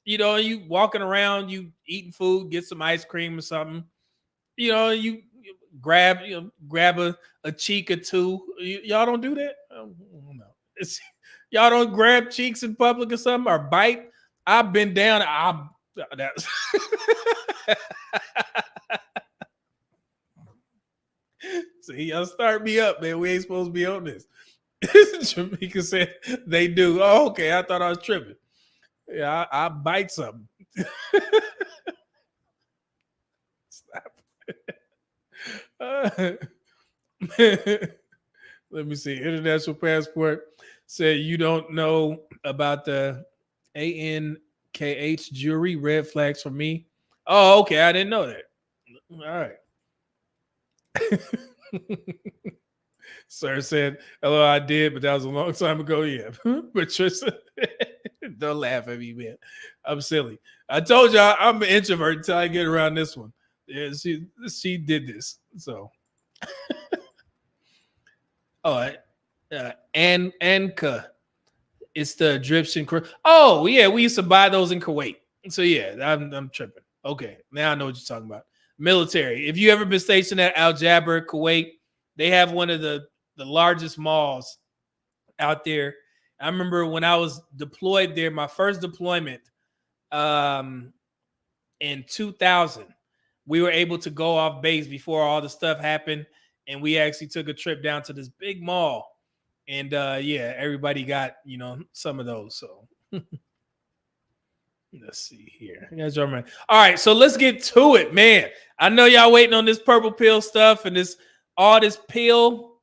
You walking around, you eating food, get some ice cream or something. You grab a cheek or two. Y'all don't do that? No. Y'all don't grab cheeks in public or something, or bite. I've been down. That's see, y'all start me up, man. We ain't supposed to be on this. Jamaica said they do. Oh, okay. I thought I was tripping. Yeah, I bite something. Stop. Let me see. International passport said you don't know about the ANKH jury. Red flags for me. Oh, okay. I didn't know that. All right. Sir said, hello, I did, but that was a long time ago. Yeah. Patricia, don't laugh at me, man. I'm silly. I told y'all I'm an introvert until I get around this one. Yeah, she did this. So Anka. It's the Egyptian crew. Oh, yeah, we used to buy those in Kuwait. So yeah, I'm tripping. Okay, now I know what you're talking about. Military. If you ever been stationed at Al Jaber, Kuwait, they have one of the largest malls out there. I remember when I was deployed there, my first deployment in 2000, we were able to go off base before all the stuff happened. And we actually took a trip down to this big mall. And yeah, everybody got, some of those. So let's see here. You guys remember? All right, so let's get to it, man. I know y'all waiting on this purple pill stuff and all this pill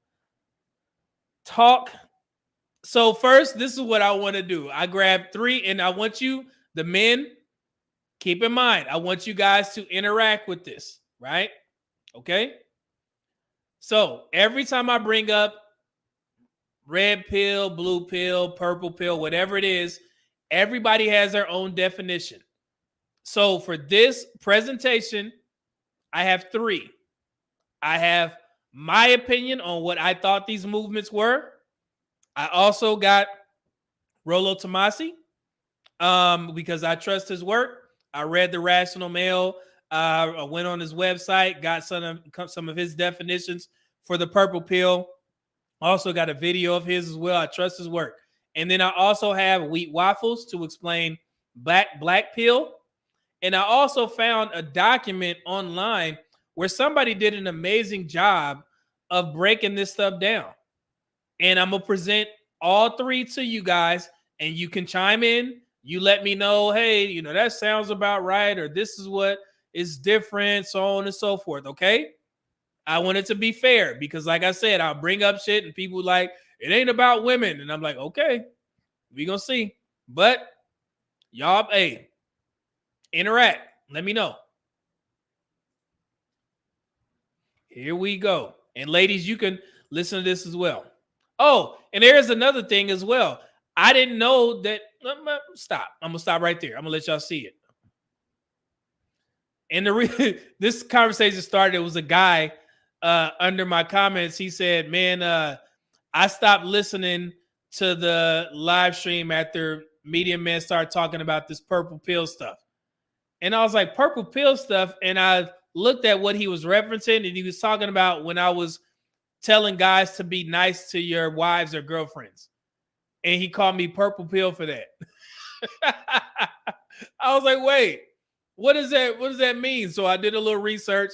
talk. So first, this is what I want to do. I grabbed 3, and I want you, the men, keep in mind, I want you guys to interact with this, right? Okay? So every time I bring up red pill, blue pill, purple pill, whatever it is, everybody has their own definition. So for this presentation, I have 3. I have my opinion on what I thought these movements were. I also got Rollo Tomasi because I trust his work. I read the Rational Mail. I went on his website, got some of his definitions for the purple pill. Also got a video of his as well. I trust his work. And then I also have Wheat Waffles to explain black pill. And I also found a document online where somebody did an amazing job of breaking this stuff down. And I'm going to present all 3 to you guys, and you can chime in. You let me know, hey, that sounds about right, or this is what is different, so on and so forth, okay? I want it to be fair because, like I said, I'll bring up shit and people like, it ain't about women. And I'm like, okay, we going to see. But Y'all, hey, interact. Let me know. Here we go. And ladies, you can listen to this as well. Oh, and there's another thing as well. I didn't know that. Stop. I'm going to stop right there. I'm going to let y'all see it. And this conversation started. It was a guy under my comments. He said, man, I stopped listening to the live stream after Medium Man started talking about this purple pill stuff. And I was like, purple pill stuff. And I looked at what he was referencing, and he was talking about when I was telling guys to be nice to your wives or girlfriends. And he called me purple pill for that. I was like, wait, what does that mean? So I did a little research,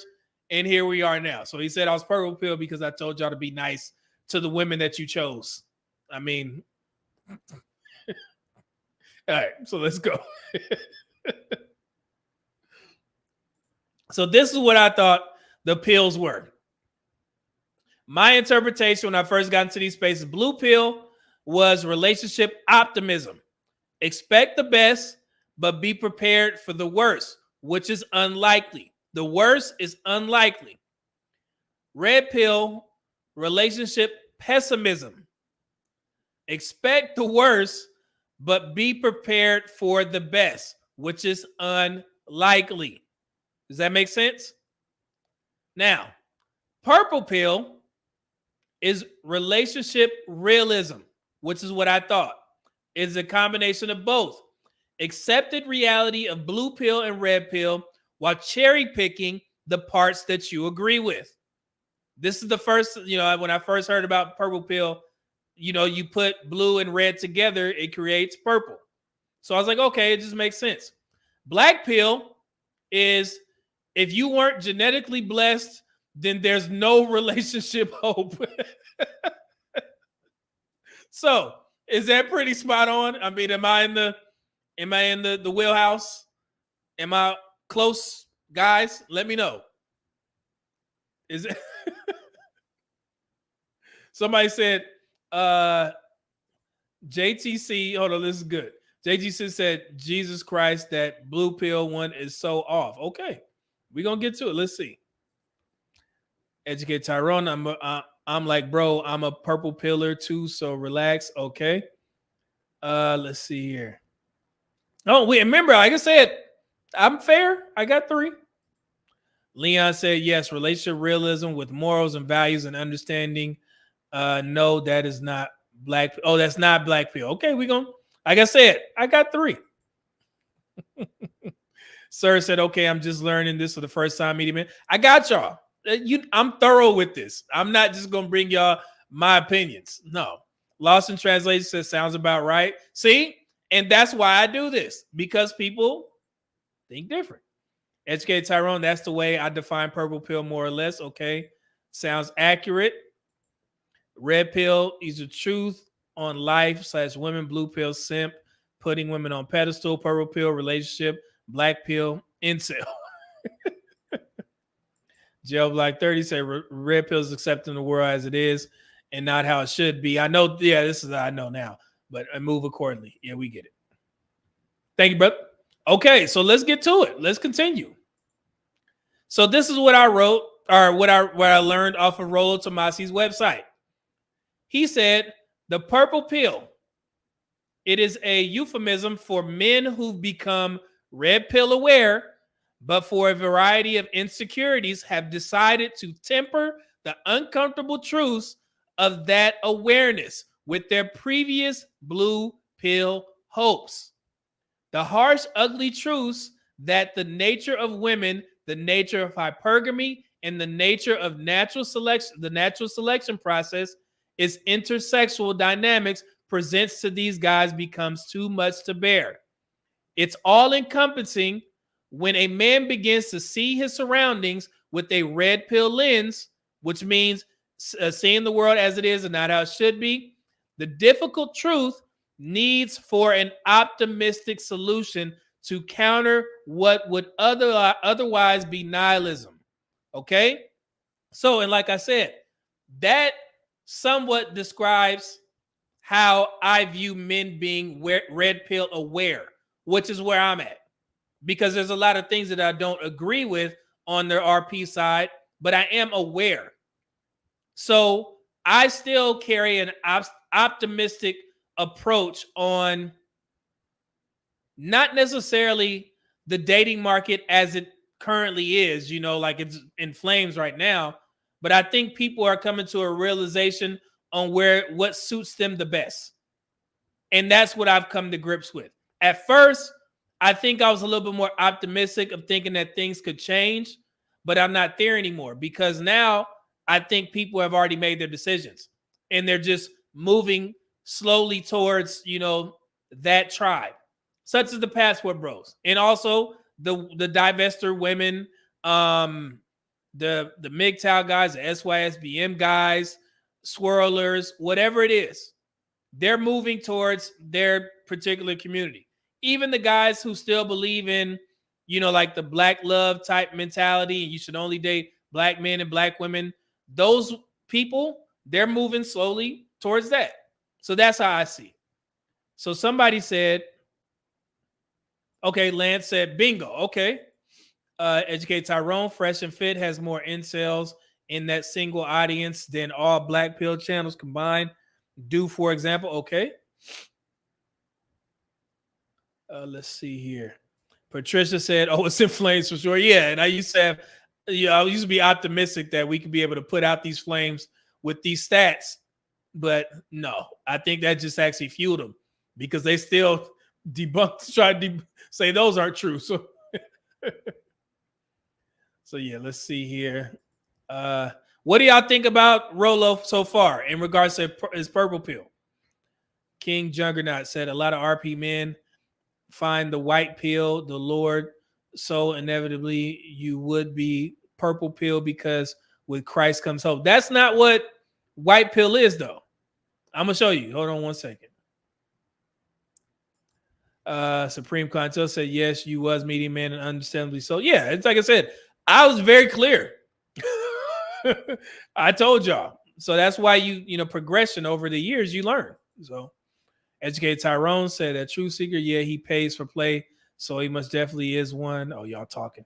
and here we are now. So he said I was purple pill because I told y'all to be nice to the women that you chose. I mean, all right, so let's go. So this is what I thought the pills were. My interpretation when I first got into these spaces, blue pill was relationship optimism. Expect the best, but be prepared for the worst, which is unlikely. The worst is unlikely. Red pill, relationship pessimism. Expect the worst, but be prepared for the best, which is unlikely. Does that make sense? Now, purple pill is relationship realism, which is what I thought. It's a combination of both. Accepted reality of blue pill and red pill while cherry picking the parts that you agree with. This is the first, when I first heard about purple pill, you put blue and red together, it creates purple. So I was like, okay, it just makes sense. Black pill is if you weren't genetically blessed, then there's no relationship hope. So is that pretty spot on? I mean, am I in the wheelhouse? Am I close, guys? Let me know. Is it? Somebody said, JTC, hold on, this is good. JTC said, Jesus Christ, that blue pill one is so off. Okay, we're going to get to it. Let's see. Educate Tyrone, I'm like, bro, I'm a purple pillar too, so relax. Okay. Let's see here. Oh, wait, remember, like I said, I'm fair. I got 3. Leon said, yes, relationship realism with morals and values and understanding. No, that is not black. Oh, that's not black pill. Okay, we going. Like I said, I got 3. Sir said, okay, I'm just learning this for the first time meeting man. I got y'all. I'm thorough with this. I'm not just going to bring y'all my opinions. No. Lost in translation says sounds about right. See? And that's why I do this, because people think different. Educate Tyrone, that's the way I define purple pill more or less. Okay. Sounds accurate. Red pill is the truth on life / women. Blue pill simp, putting women on pedestal. Purple pill relationship. Black pill incel. Jail Black 30 say red pill is accepting the world as it is and not how it should be. I know, yeah, this is I know now, but I move accordingly. Yeah, we get it. Thank you, brother. Okay, so let's get to it. Let's continue. So this is what I wrote, or what I learned off of Rollo Tomasi's website. He said, the purple pill, it is a euphemism for men who've become red pill aware, but for a variety of insecurities have decided to temper the uncomfortable truths of that awareness with their previous blue pill hopes. The harsh, ugly truths that the nature of women, the nature of hypergamy, and the nature of natural selection process is intersexual dynamics presents to these guys becomes too much to bear. It's all encompassing when a man begins to see his surroundings with a red pill lens, which means seeing the world as it is and not how it should be. The difficult truth needs for an optimistic solution to counter what would otherwise be nihilism. Okay? So, and like I said, that somewhat describes how I view men being red pill aware. which is where I'm at. Because there's a lot of things that I don't agree with on their RP side, but I am aware. So I still carry an optimistic approach on not necessarily the dating market as it currently is, like it's in flames right now, but I think people are coming to a realization on what suits them the best. And that's what I've come to grips with. At first, I think I was a little bit more optimistic of thinking that things could change, but I'm not there anymore because now I think people have already made their decisions and they're just moving slowly towards, that tribe, such as the Passport Bros. And also the divester women, the MGTOW guys, the SYSBM guys, swirlers, whatever it is, they're moving towards their particular community. Even the guys who still believe in, like the black love type mentality, and you should only date black men and black women, those people, they're moving slowly towards that. So that's how I see it. So somebody said, okay, Lance said, bingo. Okay. Educate Tyrone, Fresh and Fit has more incels in that single audience than all black pill channels combined do, for example. Okay. Let's see here. Patricia said, oh, it's in flames for sure. Yeah. And I used to have, I used to be optimistic that we could be able to put out these flames with these stats. But no, I think that just actually fueled them because they still try to say those aren't true. So, so yeah, let's see here. What do y'all think about Rolo so far in regards to his purple pill? King Juggernaut said a lot of RP men find the white pill, the Lord, so inevitably you would be purple pill because with Christ comes hope. That's not what white pill is, though. I'm gonna show you. Hold on one second. Supreme Contel said yes, you was meeting man and understandably so. Yeah, it's like I said, I was very clear. I told y'all. So that's why you progression over the years you learn. So Educated Tyrone said that True Seeker, yeah, he pays for play, so he must definitely is one. Oh, y'all talking.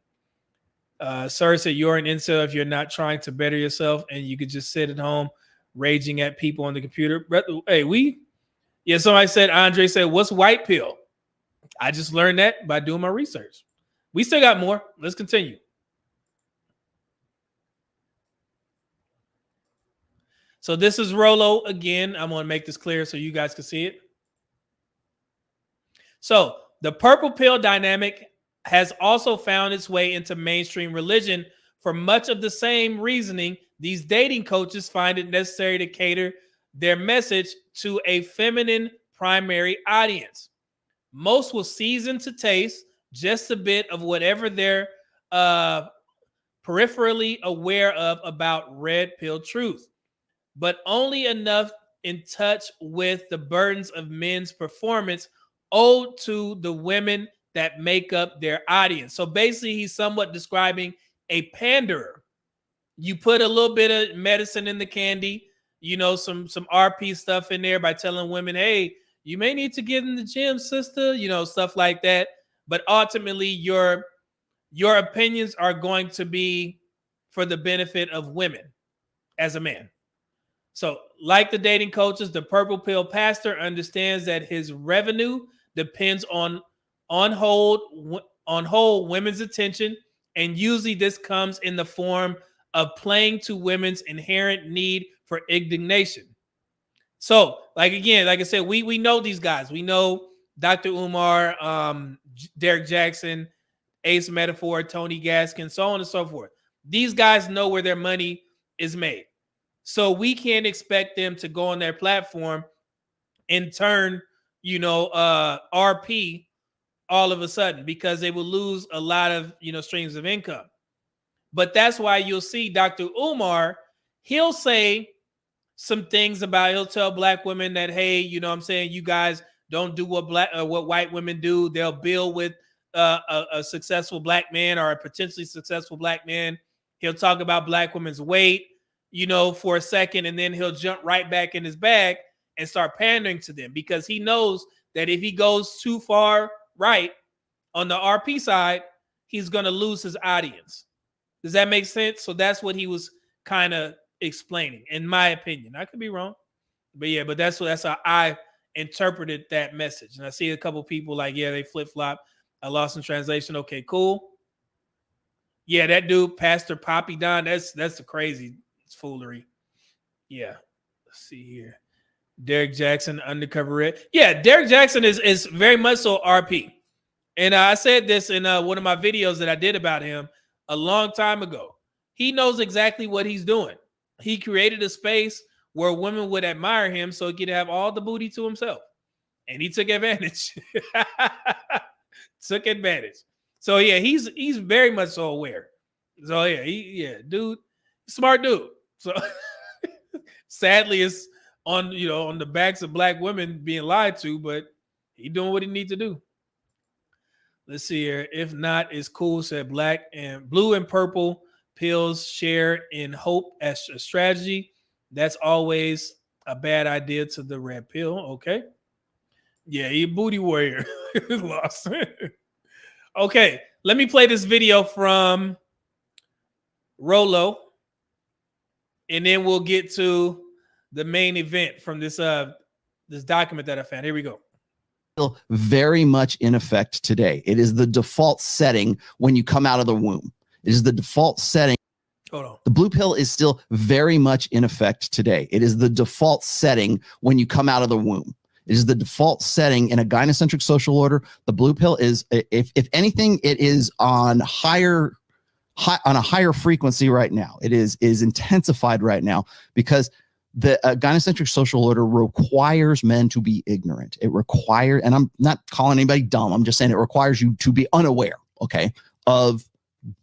Sir said you're an incel if you're not trying to better yourself and you could just sit at home raging at people on the computer. Hey, somebody said, Andre said, what's white pill? I just learned that by doing my research. We still got more. Let's continue. So this is Rolo again. I'm going to make this clear so you guys can see it. So the purple pill dynamic has also found its way into mainstream religion for much of the same reasoning. These dating coaches find it necessary to cater their message to a feminine primary audience. Most will season to taste just a bit of whatever they're peripherally aware of about red pill truth, but only enough in touch with the burdens of men's performance owed to the women that make up their audience. So basically, he's somewhat describing a panderer. You put a little bit of medicine in the candy, some RP stuff in there by telling women, hey, you may need to get in the gym, sister, stuff like that. But ultimately, your opinions are going to be for the benefit of women as a man. So like the dating coaches, the purple pill pastor understands that his revenue depends on whole women's attention. And usually this comes in the form of playing to women's inherent need for indignation. So like I said, we know these guys. We know Dr. Umar, Derek Jackson, Ace Metaphor, Tony Gaskin, so on and so forth. These guys know where their money is made. So we can't expect them to go on their platform and turn, RP all of a sudden because they will lose a lot of, streams of income. But that's why you'll see Dr. Umar, he'll say some things he'll tell black women that, hey, you guys don't do what white women do. They'll build with a successful black man or a potentially successful black man. He'll talk about black women's weight, for a second, and then he'll jump right back in his bag and start pandering to them because he knows that if he goes too far right, on the RP side, he's going to lose his audience. Does that make sense? So that's what he was kind of explaining, in my opinion. I could be wrong, but yeah, but that's how I interpreted that message. And I see a couple people like, yeah, they flip flop. I lost in translation. Okay, cool. Yeah, that dude, Pastor Poppy Don, that's the crazy foolery. Yeah, let's see here. Derek Jackson, Undercover Red. Yeah, Derek Jackson is very much so RP. And I said this in one of my videos that I did about him a long time ago. He knows exactly what he's doing. He created a space where women would admire him so he could have all the booty to himself. And he took advantage. Took advantage. So yeah, he's very much so aware. So yeah, dude, smart dude. So sadly, it's on the backs of black women being lied to, but he doing what he needs to do. Let's see here. If not, it's cool. Said black and blue and purple pills share in hope as a strategy. That's always a bad idea to the red pill. Okay. Yeah, he a booty warrior. Lost. Okay, let me play this video from Rolo, and then we'll get to the main event from this document that I found. Here we go. Very much in effect today. It is the default setting when you come out of the womb. It is the default setting. Hold on. The blue pill is still very much in effect today. It is the default setting when you come out of the womb. It is the default setting in a gynocentric social order. The blue pill is, if anything, it is on a higher frequency right now. It is intensified right now because the gynocentric social order requires men to be ignorant. It requires, and I'm not calling anybody dumb. I'm just saying it requires you to be unaware, okay, of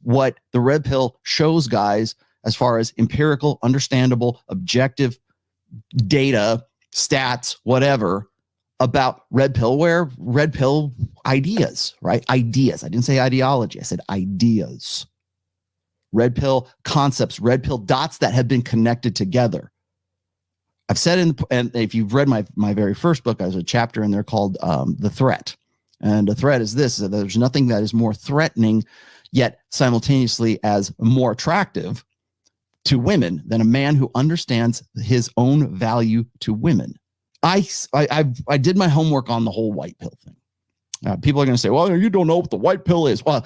what the red pill shows guys as far as empirical, understandable, objective data, stats, whatever, about red pill ideas, right? Ideas. I didn't say ideology. I said ideas. Red pill concepts, red pill dots that have been connected together. I've said and if you've read my very first book, there's a chapter in there called The Threat. And the threat is this: there's nothing that is more threatening, yet simultaneously as more attractive to women than a man who understands his own value to women. I did my homework on the whole white pill thing. People are going to say, well, you don't know what the white pill is. Well,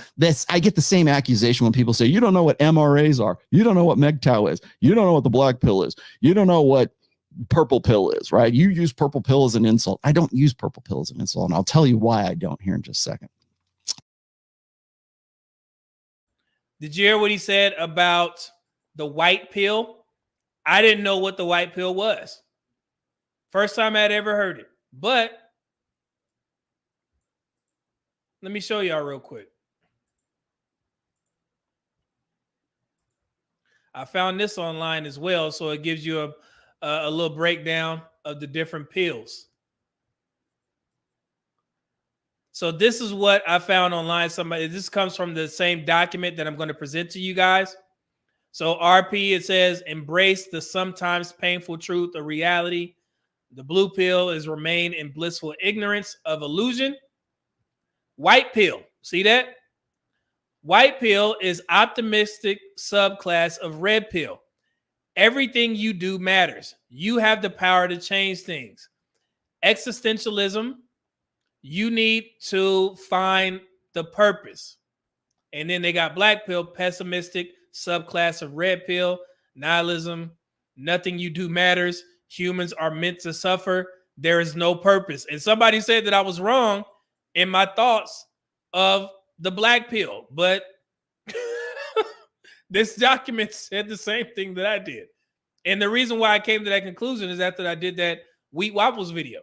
I get the same accusation when people say, you don't know what MRAs are. You don't know what MGTOW is. You don't know what the black pill is. You don't know what purple pill is, right? You use purple pill as an insult. I don't use purple pill as an insult, and I'll tell you why I don't here in just a second. Did you hear what he said about the white pill? I didn't know what the white pill was. First time I'd ever heard it. But let me show y'all real quick. I found this online as well, so it gives you a little breakdown of the different pills. So this is what I found online. This comes from the same document that I'm going to present to you guys. So RP, it says, embrace the sometimes painful truth of reality. The blue pill is remain in blissful ignorance of illusion. White pill, see that? White pill is optimistic subclass of red pill. Everything you do matters. You have the power to change things. Existentialism, you need to find the purpose. And then they got black pill, pessimistic subclass of red pill, nihilism, nothing you do matters. Humans are meant to suffer. There is no purpose. And somebody said that I was wrong in my thoughts of the black pill, but this document said the same thing that I did. And the reason why I came to that conclusion is after I did that Wheat Waffles video.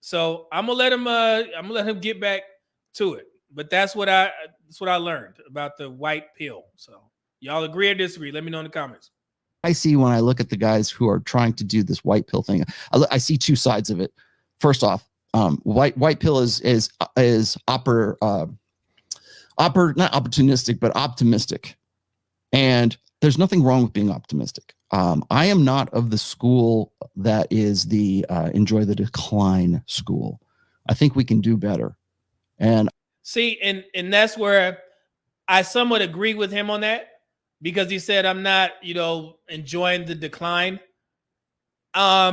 So I'm gonna let him get back to it. But that's what I learned about the white pill. So y'all agree or disagree? Let me know in the comments. I see when I look at the guys who are trying to do this white pill thing, I see two sides of it. First off, white pill is not opportunistic, but optimistic. And there's nothing wrong with being optimistic. I am not of the school that is the enjoy the decline school. I think we can do better. And See, and that's where I somewhat agree with him on that, because he said I'm not, enjoying the decline. I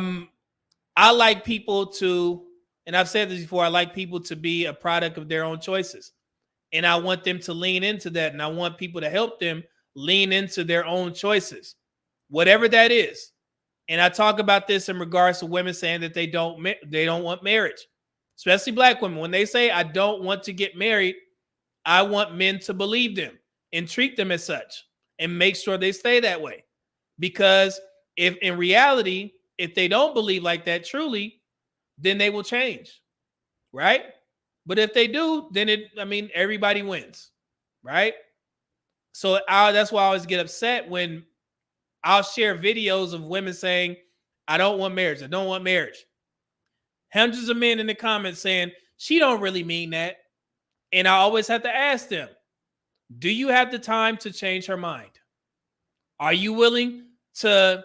like people to, and I've said this before, I like people to be a product of their own choices. And I want them to lean into that. And I want people to help them lean into their own choices, whatever that is. And I talk about this in regards to women saying that they don't want marriage, especially black women. When they say, I don't want to get married, I want men to believe them and treat them as such and make sure they stay that way. Because if in reality, if they don't believe like that truly, then they will change, right? But if they do, then everybody wins, right? So that's why I always get upset when I'll share videos of women saying, I don't want marriage. I don't want marriage. Hundreds of men in the comments saying, she don't really mean that. And I always have to ask them, do you have the time to change her mind? Are you willing to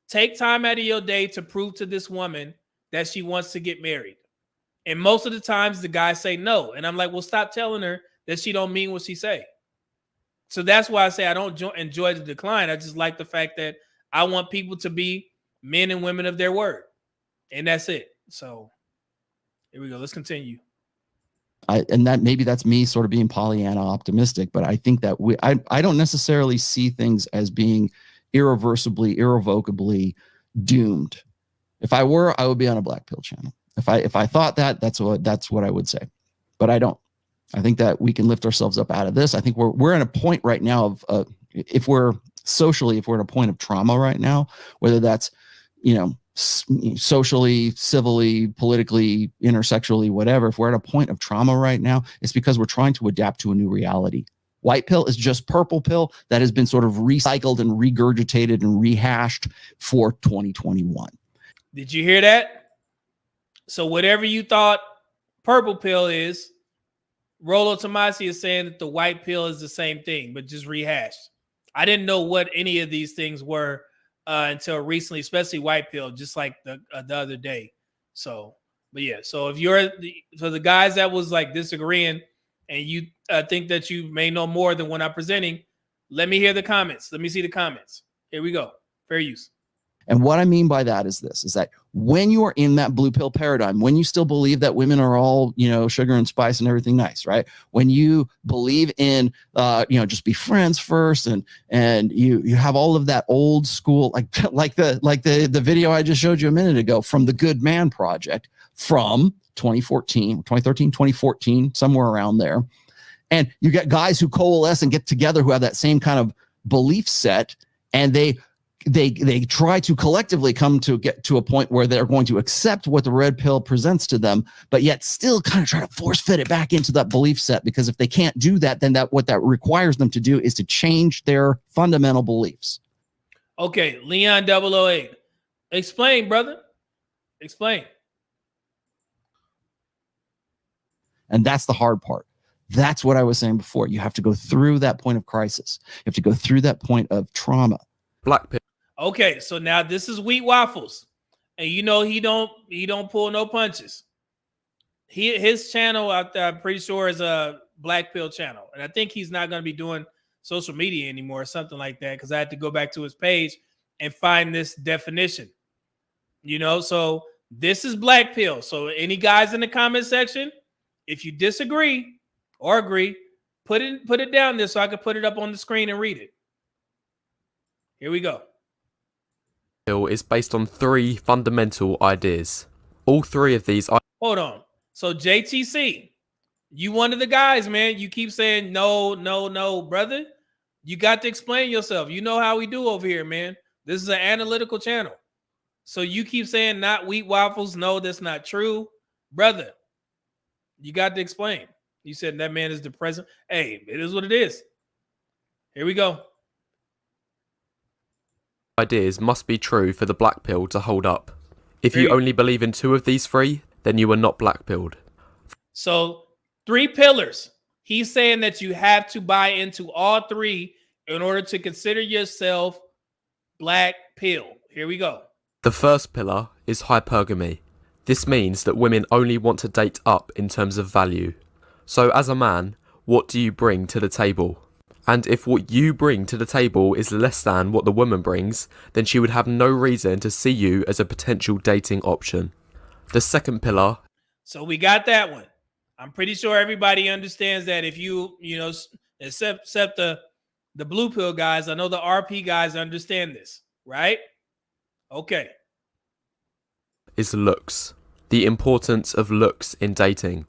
take time out of your day to prove to this woman that she wants to get married? And most of the times the guys say no. And I'm like, well, stop telling her that she don't mean what she say. So that's why I say I don't enjoy the decline. I just like the fact that I want people to be men and women of their word. And that's it. So here we go. Let's continue. And that maybe that's me sort of being Pollyanna optimistic, but I think that I don't necessarily see things as being irrevocably doomed. If I were, I would be on a black pill channel. If I thought that, that's what I would say, but I don't. I think that we can lift ourselves up out of this. I think we're at a point right now of if we're at a point of trauma right now, whether that's socially, civilly, politically, intersexually, whatever. If we're at a point of trauma right now, it's because we're trying to adapt to a new reality. White pill is just purple pill that has been sort of recycled and regurgitated and rehashed for 2021. Did you hear that? So whatever you thought purple pill is, Rollo Tomasi is saying that the white pill is the same thing, but just rehashed. I didn't know what any of these things were until recently, especially white pill, just like the other day. So, but yeah. So if you're the guys that was like disagreeing and you think that you may know more than what I'm presenting, let me hear the comments. Let me see the comments. Here we go. Fair use. And what I mean by that is this, is that when you are in that blue pill paradigm, when you still believe that women are all, sugar and spice and everything nice, right? When you believe in, just be friends first, and you have all of that old school, like the video I just showed you a minute ago from the Good Man Project from 2014, somewhere around there. And you get guys who coalesce and get together who have that same kind of belief set, and they try to collectively get to a point where they're going to accept what the red pill presents to them, but yet still kind of try to force fit it back into that belief set. Because if they can't do that, then what that requires them to do is to change their fundamental beliefs. Okay, Leon 008. Explain, brother. Explain. And that's the hard part. That's what I was saying before. You have to go through that point of crisis. You have to go through that point of trauma. Black pill. Okay, so now this is Wheat Waffles, and he don't pull no punches. His channel, I'm pretty sure, is a black pill channel, and I think he's not going to be doing social media anymore or something like that, because I had to go back to his page and find this definition. So this is black pill. So any guys in the comment section, if you disagree or agree, put it down there so I can put it up on the screen and read it. Here we go. Is based on 3 fundamental ideas. All 3 of these are. Hold on. So JTC, you one of the guys, man. You keep saying no, brother. You got to explain yourself. You know how we do over here, man. This is an analytical channel. So you keep saying not Wheat Waffles. No, that's not true. Brother, you got to explain. You said that man is the president. Hey, it is what it is. Here we go. Ideas must be true for the black pill to hold up. If you only believe in 2 of these 3, then you are not black pilled. So 3 pillars. He's saying that you have to buy into all 3 in order to consider yourself black pill. Here we go. The first pillar is hypergamy. This means that women only want to date up in terms of value. So as a man, what do you bring to the table? And if what you bring to the table is less than what the woman brings, then she would have no reason to see you as a potential dating option. The second pillar. So we got that one. I'm pretty sure everybody understands that if you know, except the blue pill guys, I know the RP guys understand this, right? Okay. Is looks. The importance of looks in dating.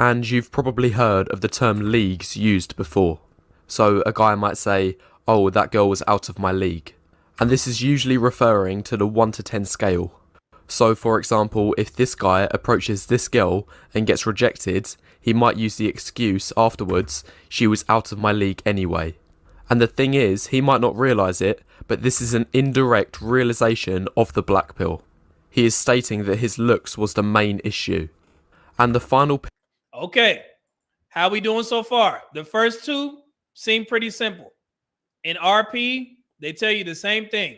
And you've probably heard of the term leagues used before. So a guy might say, oh, that girl was out of my league. And this is usually referring to the 1 to 10 scale. So for example, if this guy approaches this girl and gets rejected, he might use the excuse afterwards, she was out of my league anyway. And the thing is, he might not realise it, but this is an indirect realisation of the black pill. He is stating that his looks was the main issue. And the final... Okay. How we doing so far? The first two seem pretty simple. In RP, they tell you the same thing.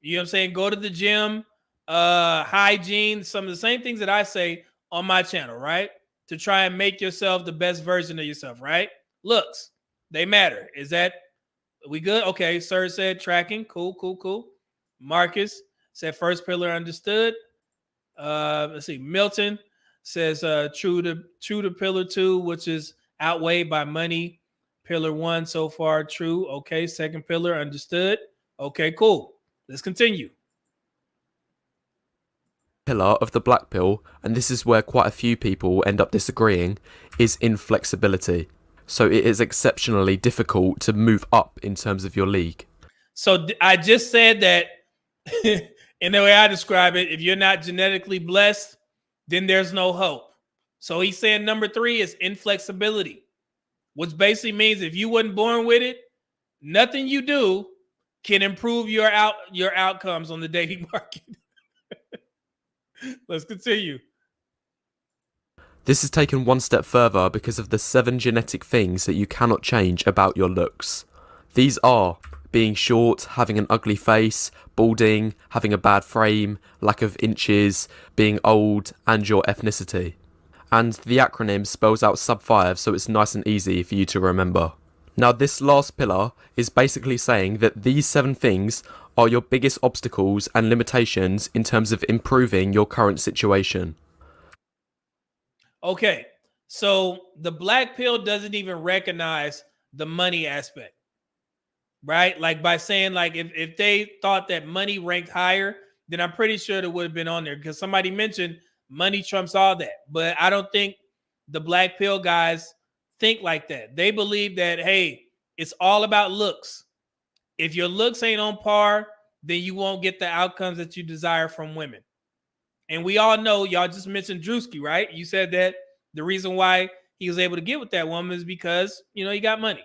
You know what I'm saying? Go to the gym, hygiene, some of the same things that I say on my channel, right? To try and make yourself the best version of yourself, right? Looks, they matter. Is that, we good? Okay, Sir said tracking. Cool. Marcus said first pillar understood. Let's see. Milton says true to pillar 2, which is outweighed by money. Pillar 1 so far true. Okay, second pillar understood. Okay, cool. Let's continue. Pillar of the black pill, and this is where quite a few people end up disagreeing, is inflexibility. So it is exceptionally difficult to move up in terms of your league. So I just said that in the way I describe it, if you're not genetically blessed, then there's no hope. So he's saying number 3 is inflexibility, which basically means if you wasn't born with it, nothing you do can improve your outcomes on the dating market. Let's continue. This is taken one step further because of the 7 genetic things that you cannot change about your looks. These are being short, having an ugly face, balding, having a bad frame, lack of inches, being old, and your ethnicity. And the acronym spells out sub 5, so it's nice and easy for you to remember. Now this last pillar is basically saying that these 7 things are your biggest obstacles and limitations in terms of improving your current situation. Okay, so the black pill doesn't even recognize the money aspect, right? Like by saying like if they thought that money ranked higher, then I'm pretty sure it would have been on there because somebody mentioned money trumps all that. But I don't think the black pill guys think like that. They believe that, hey, it's all about looks. If your looks ain't on par, then you won't get the outcomes that you desire from women. And we all know, y'all just mentioned Drewski, right? You said that the reason why he was able to get with that woman is because, you know, he got money.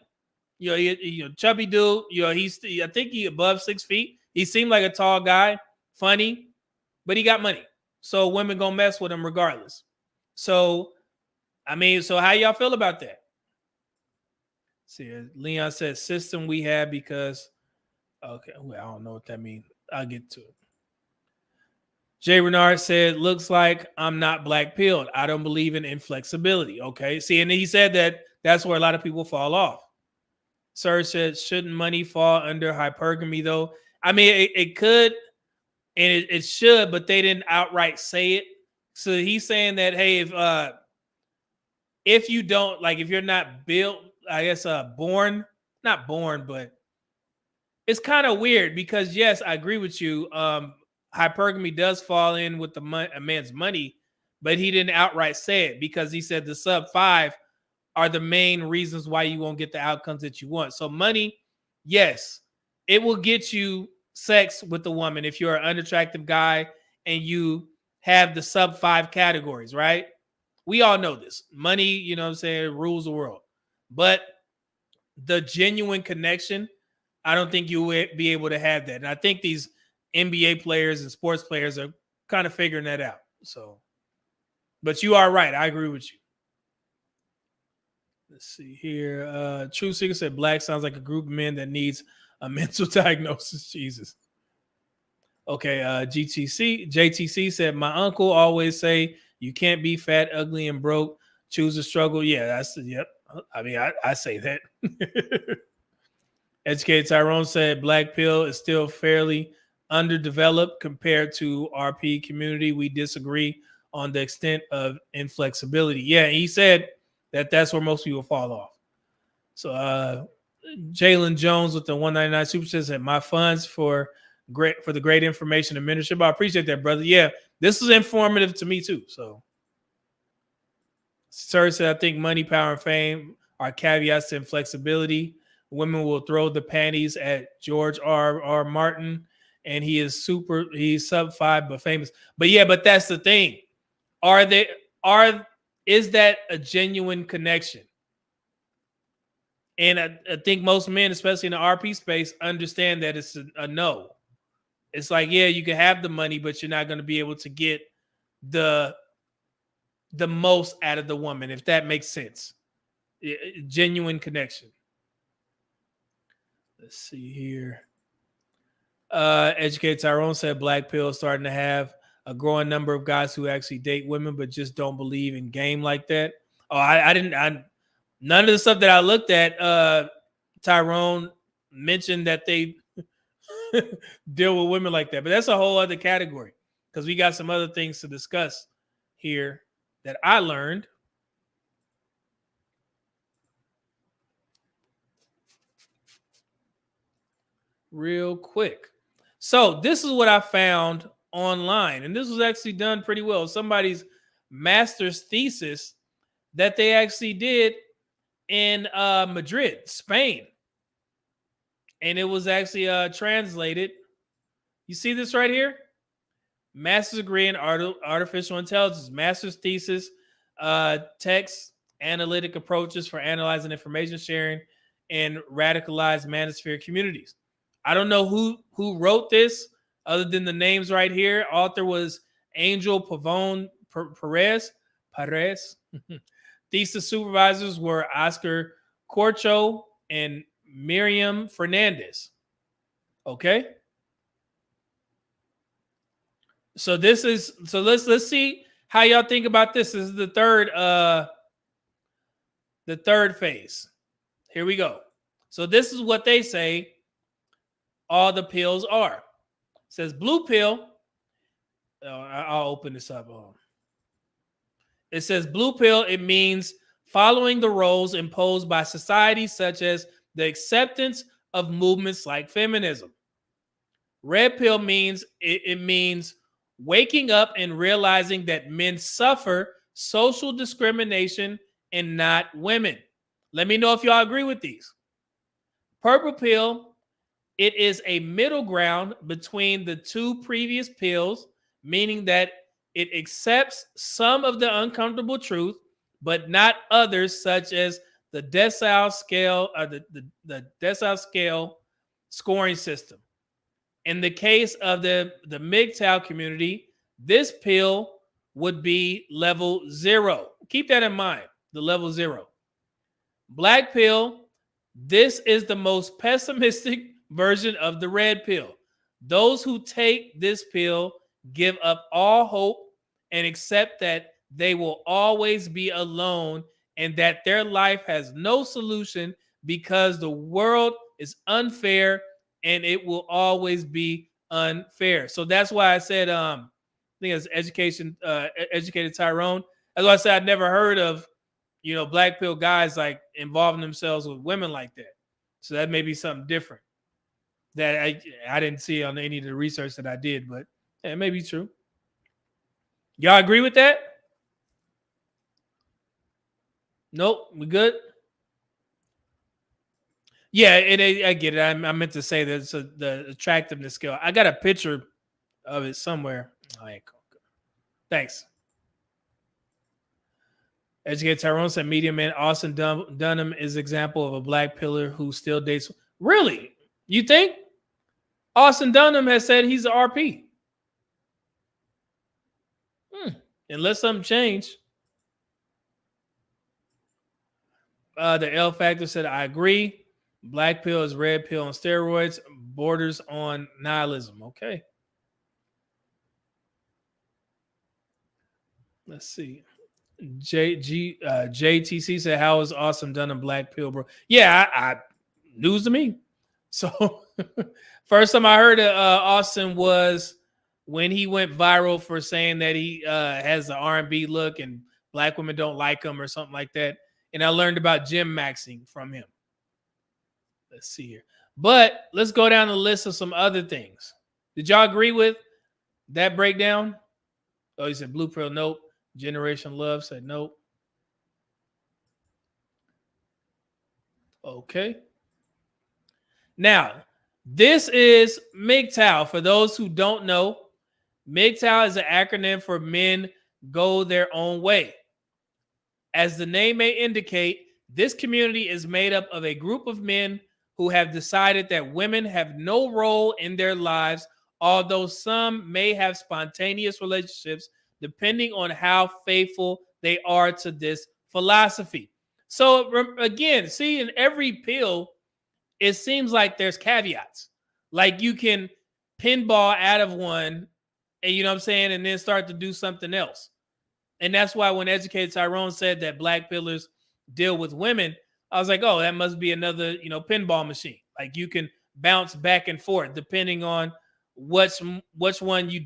You know, he chubby dude. You know, I think he above 6 feet. He seemed like a tall guy, funny, but he got money. So women gonna mess with him regardless. So, I mean, so how y'all feel about that? See, Leon said system we have because, okay, well, I don't know what that means. I'll get to it. Jay Renard said, looks like I'm not black pilled. I don't believe in inflexibility. Okay. See, and he said that that's where a lot of people fall off. Sir said, shouldn't money fall under hypergamy though? I mean, it could and it should, but they didn't outright say it. So he's saying that, hey, if you don't, like, if you're not built, I guess, not born, but it's kind of weird because yes, I agree with you. Hypergamy does fall in with a man's money, but he didn't outright say it because he said the sub 5 are the main reasons why you won't get the outcomes that you want. So money, yes, it will get you sex with the woman if you're an unattractive guy and you have the sub 5 categories, right? We all know this. Money, you know what I'm saying, rules the world. But the genuine connection, I don't think you will be able to have that. And I think these NBA players and sports players are kind of figuring that out. So, but you are right. I agree with you. Let's see here. True Seeker said black sounds like a group of men that needs a mental diagnosis. Jesus. Okay. JTC said my uncle always say you can't be fat, ugly, and broke. choose to struggle. Yeah, that's yep. I mean, I say that. Educated Tyrone said Black Pill is still fairly underdeveloped compared to RP community. We disagree on the extent of inflexibility. Yeah, he said that that's where most people fall off. So Jalen Jones with the 199 super chat said, my funds for the great information and mentorship. I appreciate that, brother. Yeah, this is informative to me too. So Sir said, I think money, power, and fame are caveats to inflexibility. Women will throw the panties at George R. Martin, and he's sub 5 but famous. But yeah, but that's the thing. Is that a genuine connection? And I think most men, especially in the RP space, understand that it's a no. It's like, yeah, you can have the money, but you're not going to be able to get the most out of the woman, if that makes sense. Genuine connection. Let's see here. Educated Tyrone said Black Pill is starting to have a growing number of guys who actually date women, but just don't believe in game like that. Oh, none of the stuff that I looked at, Tyrone mentioned that they deal with women like that. But that's a whole other category because we got some other things to discuss here that I learned. Real quick. So this is what I found online, and this was actually done pretty well. Somebody's master's thesis that they actually did in Madrid, Spain. And it was actually translated. You see this right here? Master's degree in artificial intelligence, master's thesis, text analytic approaches for analyzing information sharing in radicalized manosphere communities. I don't know who wrote this other than the names right here. Author was Angel Pavone Perez. Thesis supervisors were Oscar Corcho and Miriam Fernandez. Okay. So let's see how y'all think about this. This is the third phase. Here we go. So this is what they say all the pills are. It says blue pill. I'll open this up. It says blue pill. It means following the roles imposed by society, such as the acceptance of movements like feminism. Red pill means it means waking up and realizing that men suffer social discrimination and not women. Let me know if y'all agree with these. Purple pill. It is a middle ground between the two previous pills, meaning that it accepts some of the uncomfortable truth, but not others, such as the decile scale or the decile scale scoring system. In the case of the MGTOW community, this pill would be level 0. Keep that in mind, the level 0. Black pill, this is the most pessimistic version of the red pill. Those who take this pill give up all hope and accept that they will always be alone and that their life has no solution because the world is unfair and it will always be unfair. So that's why I said, I think it's educated Tyrone. That's why I said I'd never heard of, black pill guys like involving themselves with women like that. So that may be something different that I didn't see on any of the research that I did, but it may be true. Y'all agree with that? Nope, we good? Yeah, I get it. I meant to say that the attractiveness scale. I got a picture of it somewhere. All right, cool. Thanks. Educated Tyrone said, Media Man Austin Dunham is example of a black pillar who still dates. Really? You think? Austin Dunham has said he's an RP. Unless something changed. The L Factor said, I agree. Black pill is red pill on steroids, borders on nihilism. Okay. Let's see. JTC said, "How is Awesome done in Black Pill, bro?" Yeah, I news to me. So first time I heard of Austin was when he went viral for saying that he has the R&B look and black women don't like him or something like that. And I learned about gym maxing from him. Let's see here. But let's go down the list of some other things. Did y'all agree with that breakdown? Oh, you said Blue Pill, nope. Generation Love said nope. Okay. Now, this is MGTOW. For those who don't know, MGTOW is an acronym for Men Go Their Own Way. As the name may indicate, this community is made up of a group of men who have decided that women have no role in their lives, although some may have spontaneous relationships depending on how faithful they are to this philosophy. So again, see, in every pill, it seems like there's caveats. Like you can pinball out of one, and you know what I'm saying, and then start to do something else. And that's why when Educated Tyrone said that black pillars deal with women, I was like, oh, that must be another, pinball machine. Like you can bounce back and forth depending on which one you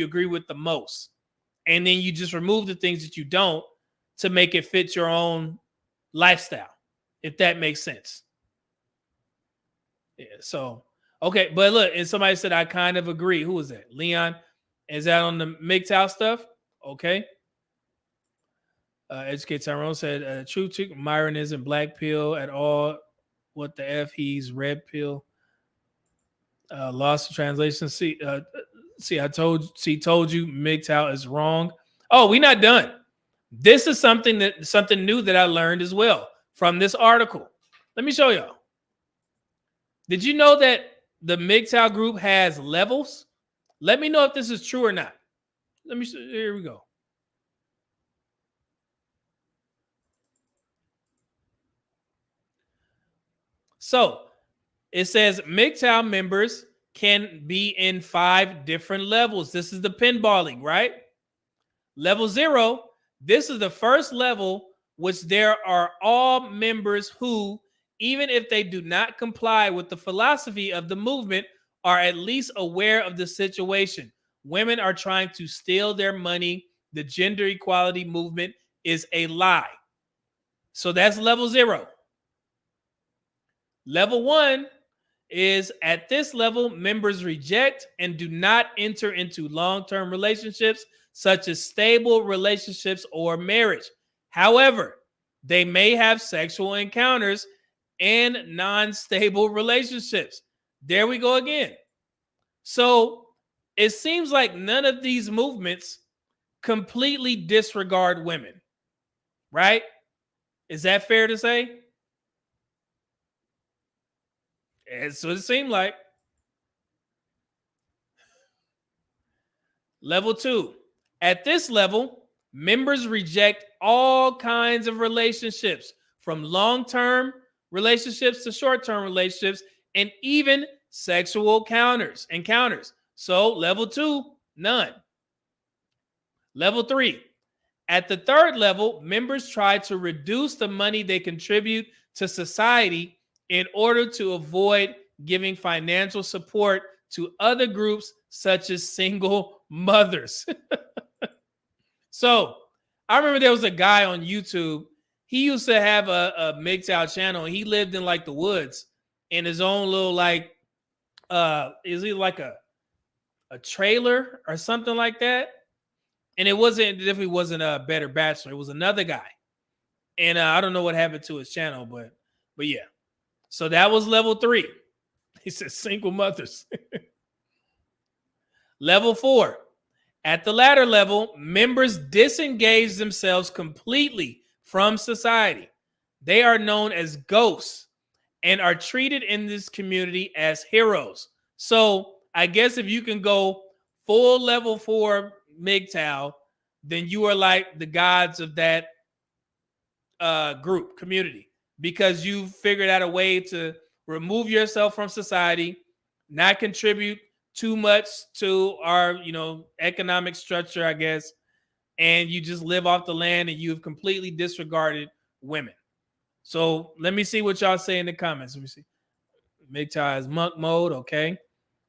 agree with the most. And then you just remove the things that you don't to make it fit your own lifestyle, if that makes sense. Yeah, so, okay. But look, and somebody said, I kind of agree. Who is that? Leon? Is that on the MGTOW stuff? Okay. Educate Tyrone said, true chick, Myron isn't black pill at all. What the F? He's red pill. Lost in translation. See, I told you MGTOW is wrong. Oh, we're not done. This is something new that I learned as well from this article. Let me show y'all. Did you know that the MGTOW group has levels? Let me know if this is true or not. Here we go. So it says MGTOW members can be in 5 different levels. This is the pinballing, right? Level 0, this is the first level, which there are all members who, even if they do not comply with the philosophy of the movement, are at least aware of the situation. Women are trying to steal their money. The gender equality movement is a lie. So that's level 0. Level 1 is, at this level, members reject and do not enter into long-term relationships, such as stable relationships or marriage. However, they may have sexual encounters and non-stable relationships. There we go again. So it seems like none of these movements completely disregard women, right? Is that fair to say? And so it seemed like. Level 2. At this level, members reject all kinds of relationships, from long-term relationships to short-term relationships, and even sexual encounters. So level 2, none. Level 3. At the third level, members try to reduce the money they contribute to society in order to avoid giving financial support to other groups such as single mothers. So I remember there was a guy on YouTube. He used to have a MGTOW channel. And he lived in like the woods in his own little is he like a trailer or something like that? And it definitely wasn't a Better Bachelor. It was another guy. And I don't know what happened to his channel, but yeah. So that was level 3. He said single mothers. Level 4. At the latter level, members disengage themselves completely from society. They are known as ghosts and are treated in this community as heroes. So I guess if you can go full level 4 MGTOW, then you are like the gods of that group community, because you figured out a way to remove yourself from society, not contribute too much to our, economic structure, I guess, and you just live off the land and you have completely disregarded women. So let me see what y'all say in the comments. Let me see. MGTOW is monk mode. Okay.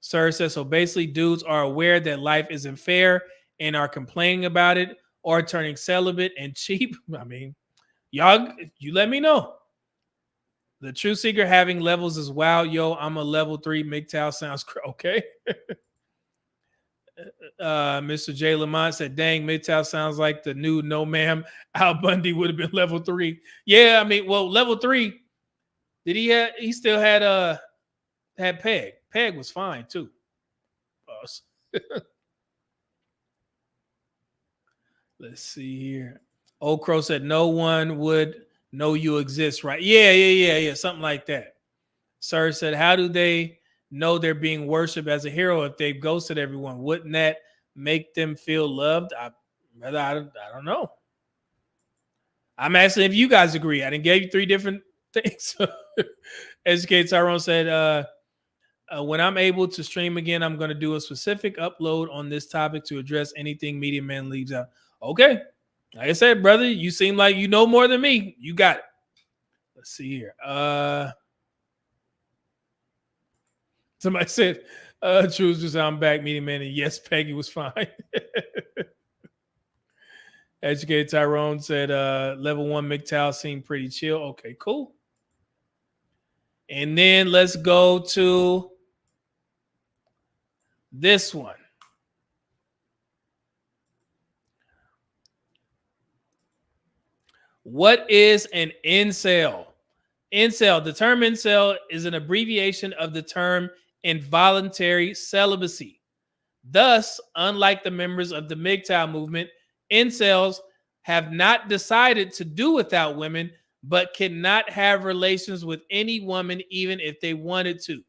Sir says, so basically dudes are aware that life isn't fair and are complaining about it or turning celibate and cheap. I mean, y'all, you let me know. The True Seeker having levels is wow. Yo, I'm a level 3. MGTOW sounds okay. Mr. J. Lamont said, dang, MGTOW sounds like the new No Ma'am. Al Bundy would have been level 3. Yeah, I mean, well, level 3. Did he still had Peg. Peg was fine too. Let's see here. Old Crow said no one would know you exist, right? Yeah. Something like that. Sir said, how do they know they're being worshipped as a hero if they've ghosted everyone? Wouldn't that make them feel loved? I don't know. I'm asking if you guys agree. I didn't give you 3 different things. Educate Tyrone said, when I'm able to stream again, I'm going to do a specific upload on this topic to address anything Media Man leaves out. Okay. Like I said, brother, you seem like you know more than me. You got it. Let's see here. Somebody said, Truth just I'm back, Media Man, and yes, Peggy was fine. Educated Tyrone said, level 1 MGTOW seemed pretty chill. Okay, cool. And then let's go to this one. What is an incel? Incel, the term incel is an abbreviation of the term involuntary celibacy. Thus, unlike the members of the MGTOW movement, incels have not decided to do without women, but cannot have relations with any woman even if they wanted to.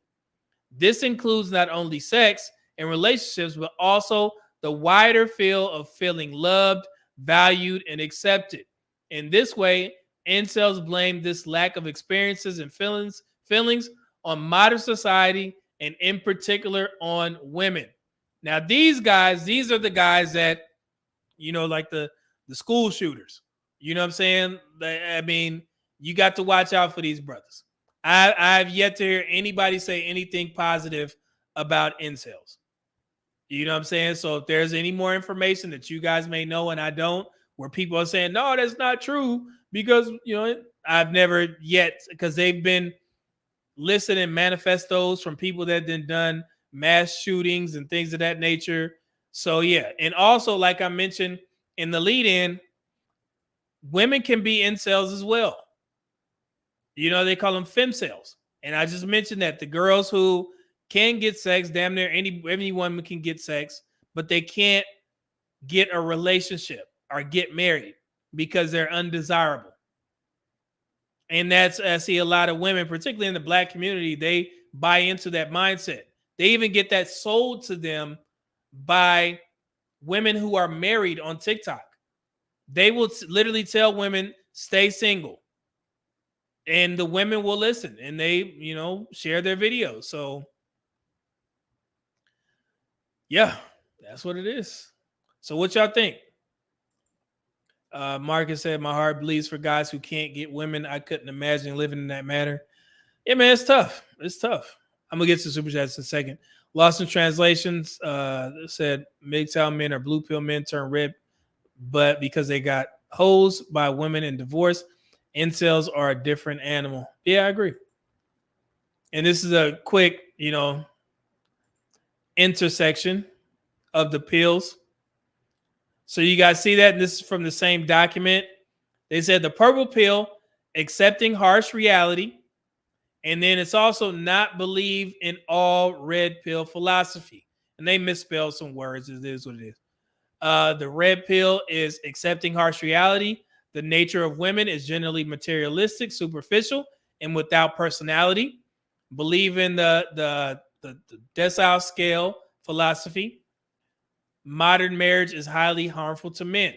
This includes not only sex and relationships, but also the wider feel of feeling loved, valued, and accepted. In this way, incels blame this lack of experiences and feelings on modern society and in particular on women. Now, these are the guys that, like the school shooters. You know what I'm saying? I mean, you got to watch out for these brothers. I've yet to hear anybody say anything positive about incels. You know what I'm saying? So if there's any more information that you guys may know and I don't, where people are saying, no, that's not true, because, I've never yet, because they've been listening manifestos from people that have done mass shootings and things of that nature. So, yeah. And also, like I mentioned in the lead-in, women can be incels as well. They call them femcels. And I just mentioned that the girls who can get sex, damn near any woman can get sex, but they can't get a relationship or get married because they're undesirable. And that's, I see a lot of women, particularly in the Black community, they buy into that mindset. They even get that sold to them by women who are married on TikTok. They will literally tell women, stay single. And the women will listen and they, share their videos. So, yeah, that's what it is. So what y'all think? Marcus said, my heart bleeds for guys who can't get women. I couldn't imagine living in that manner. Yeah, man, it's tough. It's tough. I'm going to get to super chats in a second. Lost in translations said MGTOW men are blue pill men turn red, but because they got hosed by women in divorce, incels are a different animal. Yeah, I agree. And this is a quick, intersection of the pills. So you guys see that? This is from the same document. They said the purple pill, accepting harsh reality. And then it's also not believe in all red pill philosophy. And they misspelled some words. It is what it is. The red pill is accepting harsh reality. The nature of women is generally materialistic, superficial, and without personality. Believe in the decile scale philosophy. Modern marriage is highly harmful to men.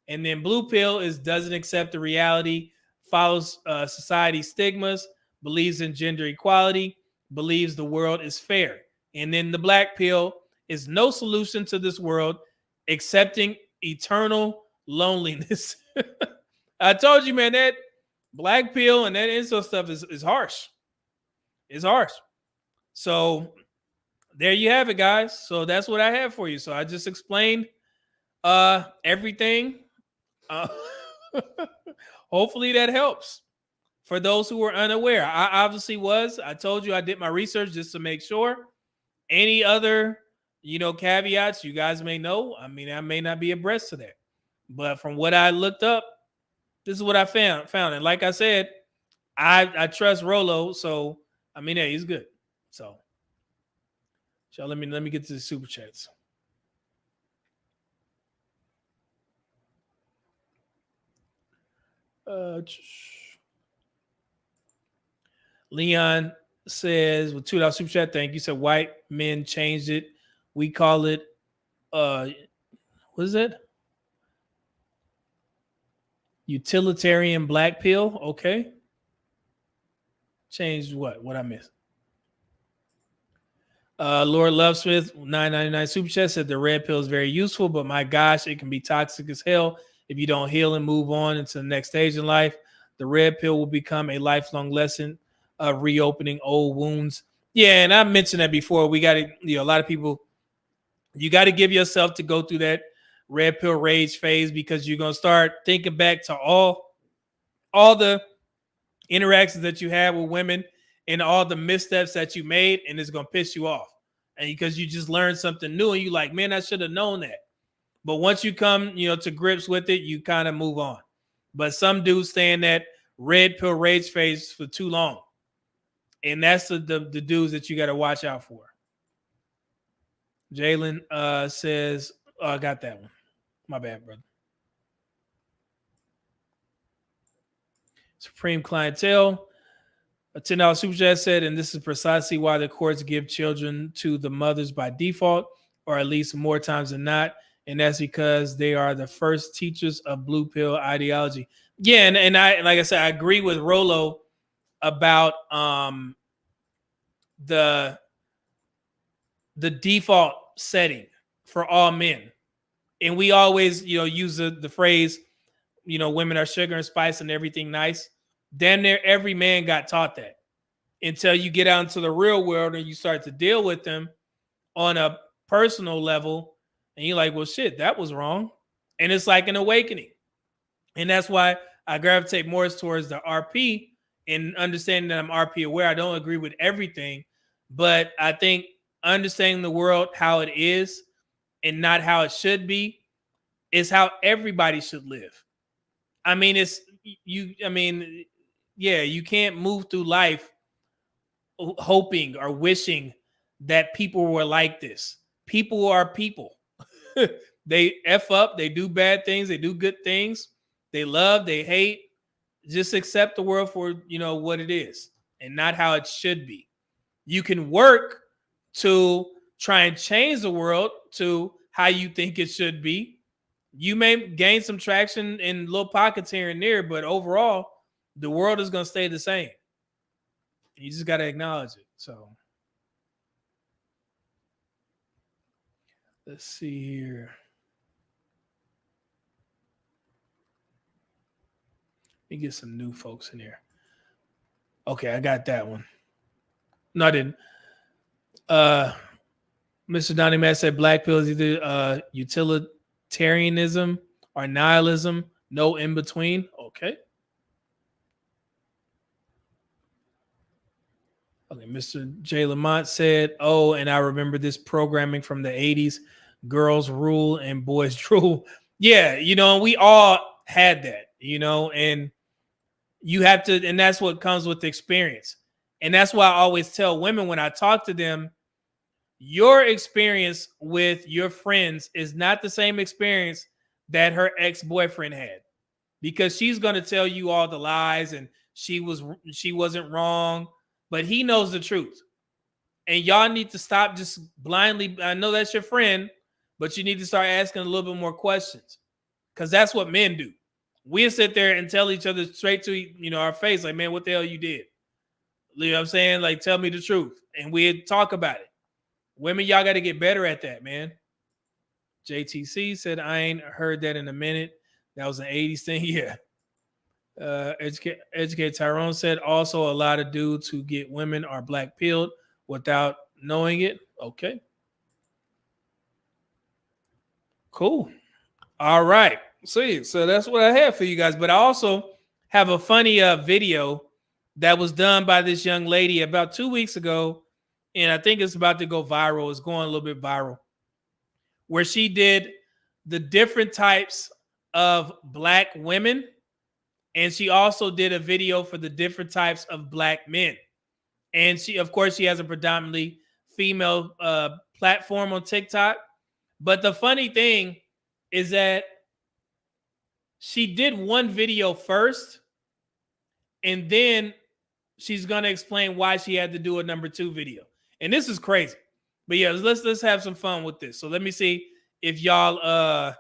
And then blue pill doesn't accept the reality, follows society's stigmas, believes in gender equality, believes the world is fair. And then the black pill is no solution to this world, accepting eternal loneliness. I told you, man, that black pill and that incel stuff is harsh. It's harsh. So there you have it, guys. So that's what I have for you. So I just explained everything. Hopefully that helps for those who were unaware. I obviously was. I told you I did my research just to make sure. Any other, caveats you guys may know. I mean, I may not be abreast to that. But from what I looked up, this is what I found. And like I said, I trust Rolo. So, I mean, hey, he's good. So let me get to the super chats. Leon says with $2 super chat, thank you. Said white men changed it. We call it what is it? Utilitarian black pill. Okay. Changed what? What I missed? Lord Lovesmith, $9.99 super chat said the red pill is very useful, but my gosh, it can be toxic as hell if you don't heal and move on into the next stage in life. The red pill will become a lifelong lesson of reopening old wounds. Yeah, and I mentioned that before. We got to, a lot of people, you got to give yourself to go through that red pill rage phase, because you're going to start thinking back to all the interactions that you had with women and all the missteps that you made, and it's going to piss you off. And because you just learned something new and you like, man, I should have known that. But once you come, to grips with it, you kind of move on. But some dudes stay in that red pill rage phase for too long. And that's the dudes that you got to watch out for. Jalen says, oh, I got that one. My bad, brother. Supreme Clientele. A $10 super chat said, and this is precisely why the courts give children to the mothers by default, or at least more times than not. And that's because they are the first teachers of blue pill ideology. Yeah, and I, like I said, I agree with Rolo about the default setting for all men. And we always, use the phrase, women are sugar and spice and everything nice. Damn near every man got taught that until you get out into the real world and you start to deal with them on a personal level. And you're like, well, shit, that was wrong. And it's like an awakening. And that's why I gravitate more towards the RP and understanding that I'm RP aware. I don't agree with everything, but I think understanding the world how it is and not how it should be is how everybody should live. I mean, you can't move through life hoping or wishing that people were like this. People are people. They F up, they do bad things, they do good things, they love, they hate. Just accept the world for, what it is and not how it should be. You can work to try and change the world to how you think it should be. You may gain some traction in little pockets here and there, but overall, the world is going to stay the same. You just got to acknowledge it. So let's see here. Let me get some new folks in here. Okay, I got that one. No, I didn't. Mr. Donnie Matt said black pill is either utilitarianism or nihilism, no in between. Okay. Okay, Mr. J. Lamont said, oh, and I remember this programming from the 80s, girls rule and boys drool. Yeah, we all had that, and you have to, and that's what comes with experience. And that's why I always tell women when I talk to them, your experience with your friends is not the same experience that her ex-boyfriend had, because she's going to tell you all the lies and she wasn't wrong, but he knows the truth. And y'all need to stop just blindly. I know that's your friend, but you need to start asking a little bit more questions, because that's what men do. We'll sit there and tell each other straight to our face, like, man, what the hell you did? You know what I'm saying? Like, tell me the truth. And we talk about it. Women, y'all got to get better at that, man. JTC said, I ain't heard that in a minute. That was an 80s thing. Yeah. Educate Tyrone said also a lot of dudes who get women are black pilled without knowing it. Okay. Cool. All right. So that's what I have for you guys. But I also have a funny video that was done by this young lady about 2 weeks ago. And I think it's about to go viral. It's going a little bit viral. Where she did the different types of black women. And she also did a video for the different types of black men. And she, of course, she has a predominantly female platform on TikTok. But the funny thing is that she did one video first, and then she's going to explain why she had to do a number 2 video. And this is crazy. But yeah, let's have some fun with this. So let me see if y'all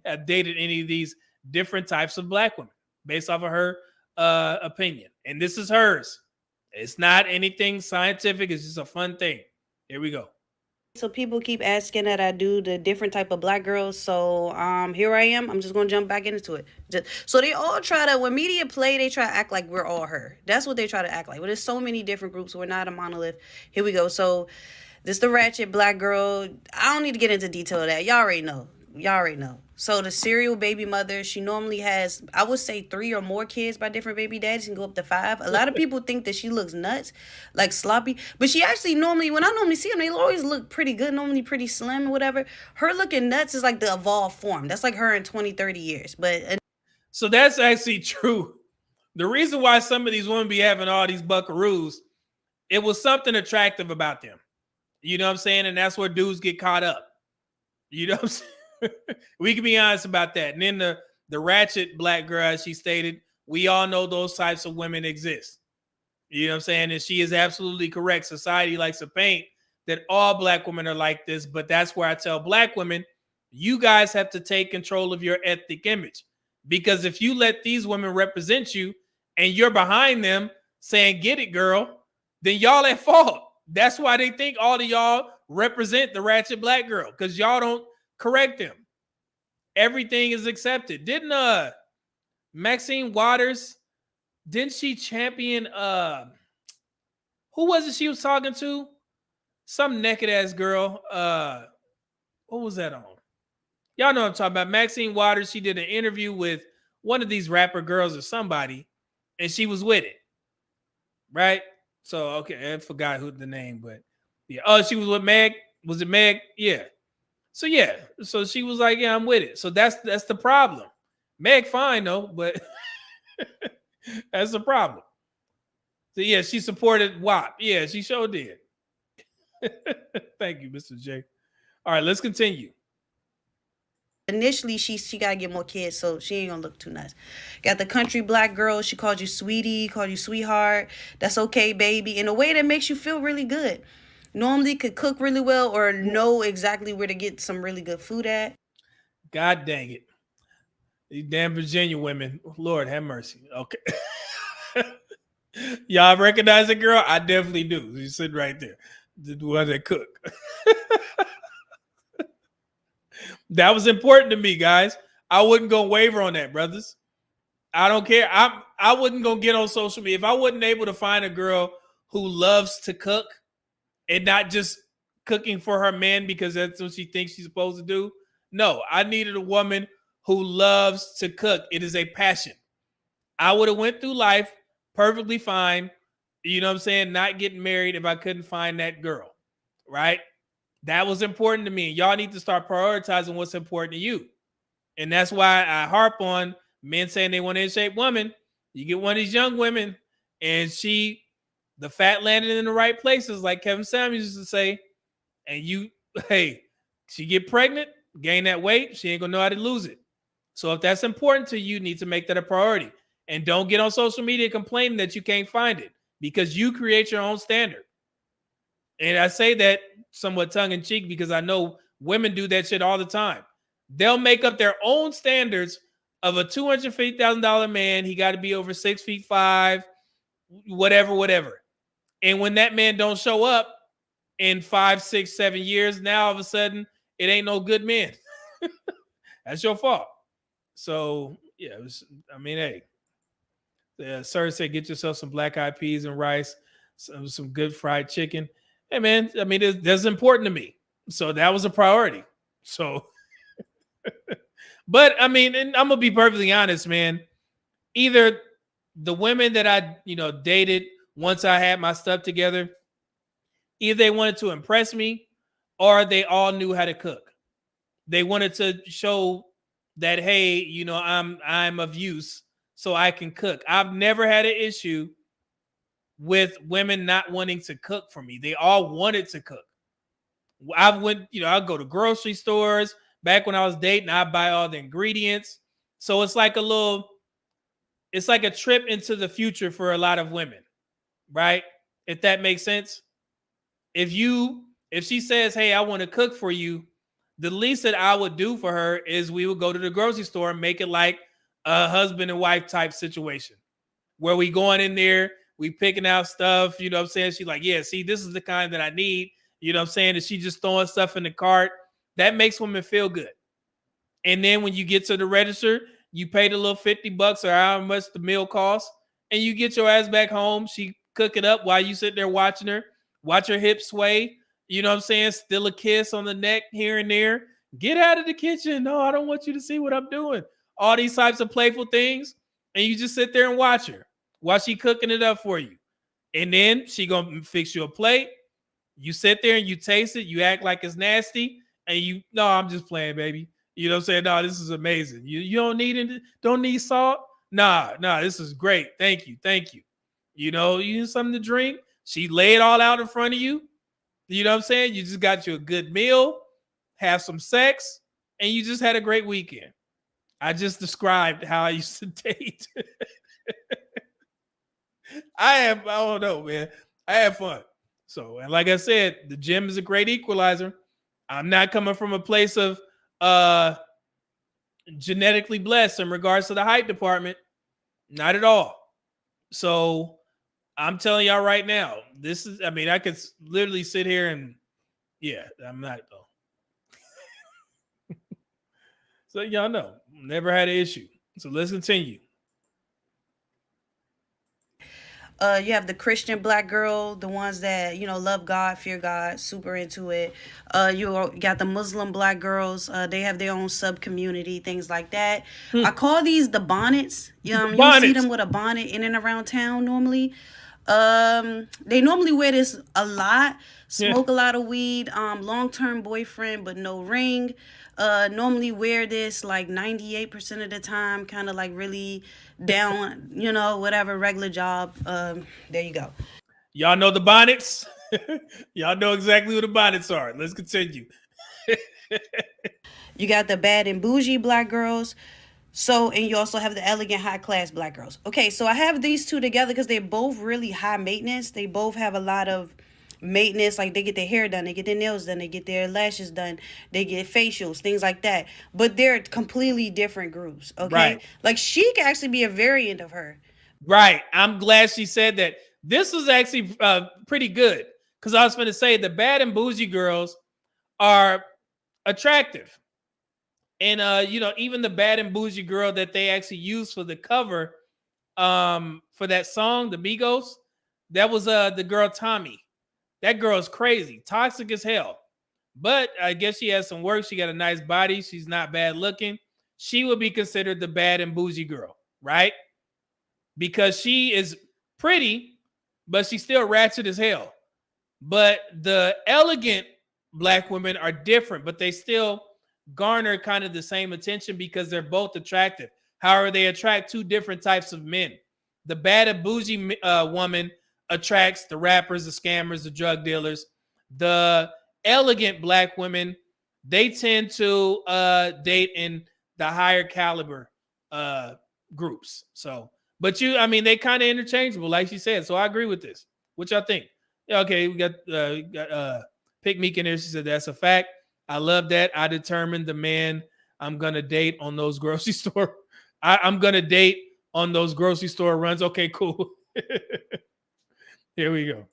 have dated any of these different types of black women based off of her opinion. And this is hers. It's not anything scientific. It's just a fun thing. Here we go. So people keep asking that I do the different type of black girls. So here I am. I'm just gonna jump back into it. So they all try to, when media play, they try to act like we're all her. That's what they try to act like. But there's so many different groups. We're not a monolith. Here we go. So this the ratchet black girl. I don't need to get into detail of that. Y'all already know. So the serial baby mother, she normally has, I would say 3 or more kids by different baby daddies, can go up to 5. A lot of people think that she looks nuts, like sloppy, but she actually normally, when I normally see them, they always look pretty good, normally pretty slim or whatever. Her looking nuts is like the evolved form. That's like her in 20, 30 years. But so that's actually true. The reason why some of these women be having all these buckaroos, it was something attractive about them. You know what I'm saying? And that's where dudes get caught up. You know what I'm saying? We can be honest about that. And then the ratchet black girl, as she stated, we all know those types of women exist. You know what I'm saying? And she is absolutely correct. Society likes to paint that all black women are like this, but that's where I tell black women, you guys have to take control of your ethnic image. Because if you let these women represent you and you're behind them saying, get it, girl, then y'all at fault. That's why they think all of y'all represent the ratchet black girl, because y'all don't correct them. Everything is accepted. Didn't Maxine Waters, didn't she champion who was it she was talking to? Some naked ass girl. What was that on? Y'all know what I'm talking about. Maxine Waters, she did an interview with one of these rapper girls or somebody, and she was with it. Right? So okay, I forgot who the name, but yeah. Oh, she was with Meg. Was it Meg? Yeah. So yeah, so she was like, "Yeah, I'm with it." So that's the problem. Meg fine though, but that's the problem. So yeah, she supported WAP. Yeah, she sure did. Thank you, Mr. J. All right, let's continue. Initially, she gotta get more kids, so she ain't gonna look too nice. Got the country black girl. She called you sweetie, called you sweetheart. That's okay, baby, in a way that makes you feel really good. Normally could cook really well or know exactly where to get some really good food at. God dang it. These damn Virginia women. Lord have mercy. Okay. Y'all recognize it, girl? I definitely do. She's sitting right there. The one that cook. That was important to me, guys. I wouldn't go waver on that, brothers. I don't care. I wouldn't go get on social media. If I wasn't able to find a girl who loves to cook, and not just cooking for her man because that's what she thinks she's supposed to do. No, I needed a woman who loves to cook. It is a passion. I would have went through life perfectly fine, you know what I'm saying, not getting married if I couldn't find that girl, right? That was important to me. Y'all need to start prioritizing what's important to you. And that's why I harp on men saying they want an in-shape woman. You get one of these young women and the fat landed in the right places, like Kevin Samuels used to say, and she get pregnant, gain that weight, she ain't gonna know how to lose it. So if that's important to you, you need to make that a priority. And don't get on social media complaining that you can't find it, because you create your own standard. And I say that somewhat tongue-in-cheek because I know women do that shit all the time. They'll make up their own standards of a $250,000 man. He got to be over 6'5", whatever. And when that man don't show up in 5, 6, 7 years, now all of a sudden it ain't no good man. That's your fault. So yeah, it was. I mean, hey, sir said get yourself some black eyed peas and rice, some good fried chicken. Hey man, I mean that's important to me. So that was a priority. So, but I mean, and I'm gonna be perfectly honest, man. Either the women that I dated once I had my stuff together, either they wanted to impress me, or they all knew how to cook. They wanted to show that, hey, I'm of use, so I can cook. I've never had an issue with women not wanting to cook for me. They all wanted to cook. I'll go to grocery stores. Back when I was dating, I buy all the ingredients. So it's like a trip into the future for a lot of women, right? If that makes sense. If she says, hey, I want to cook for you, the least that I would do for her is we would go to the grocery store and make it like a husband and wife type situation where we going in there, we picking out stuff, you know what I'm saying? She's like, yeah, see, this is the kind that I need. You know what I'm saying? And she just throwing stuff in the cart. That makes women feel good. And then when you get to the register, you pay the little $50 or however much the meal costs, and you get your ass back home. She cook it up while you sit there watching her, watch her hips sway. You know what I'm saying? Still a kiss on the neck here and there. Get out of the kitchen. No, I don't want you to see what I'm doing. All these types of playful things. And you just sit there and watch her while she cooking it up for you. And then she going to fix you a plate. You sit there and you taste it. You act like it's nasty. And no, I'm just playing, baby. You know what I'm saying? No, this is amazing. You don't need salt? Nah, this is great. Thank you. You need something to drink? She lay it all out in front of you. You know what I'm saying? You just got you a good meal, have some sex, and you just had a great weekend. I just described how I used to date. I don't know, man. I have fun. So, and like I said, the gym is a great equalizer. I'm not coming from a place of genetically blessed in regards to the height department. Not at all. So I'm telling y'all right now, I could literally sit here and I'm not though. So y'all know, never had an issue. So let's continue. You have the Christian black girl, the ones that, love God, fear God, super into it. You got the Muslim black girls. They have their own sub community, things like that. I call these the bonnets. You see them with a bonnet in and around town normally. They normally wear this a lot, smoke a lot of weed, long-term boyfriend, but no ring. Normally wear this like 98% of the time, kind of like really down, whatever, regular job. There you go. Y'all know the bonnets? Y'all know exactly what the bonnets are. Let's continue. You got the bad and bougie black girls. So, and you also have the elegant high class black girls. Okay, so I have these two together because they're both really high maintenance. They both have a lot of maintenance, like they get their hair done, they get their nails done, they get their lashes done, they get facials, things like that. But they're completely different groups, okay? Right. Like she could actually be a variant of her. Right. I'm glad she said that. This was actually pretty good because I was going to say the bad and bougie girls are attractive. And, even the bad and bougie girl that they actually used for the cover for that song, the Migos, that was the girl Tommy. That girl is crazy, toxic as hell. But I guess she has some work. She got a nice body. She's not bad looking. She would be considered the bad and bougie girl, right? Because she is pretty, but she's still ratchet as hell. But the elegant black women are different, but they still garner kind of the same attention because they're both attractive. However, they attract two different types of men. The bad and bougie woman attracts the rappers, the scammers, the drug dealers. The elegant black women, they tend to date in the higher caliber groups. So, but they kind of interchangeable, like she said. So I agree with this. What y'all think? Okay, we got Pick Meek in there. She said that's a fact. I love that. I determined the man I'm gonna date on those grocery store. I'm gonna date on those grocery store runs. Okay, cool. Here we go.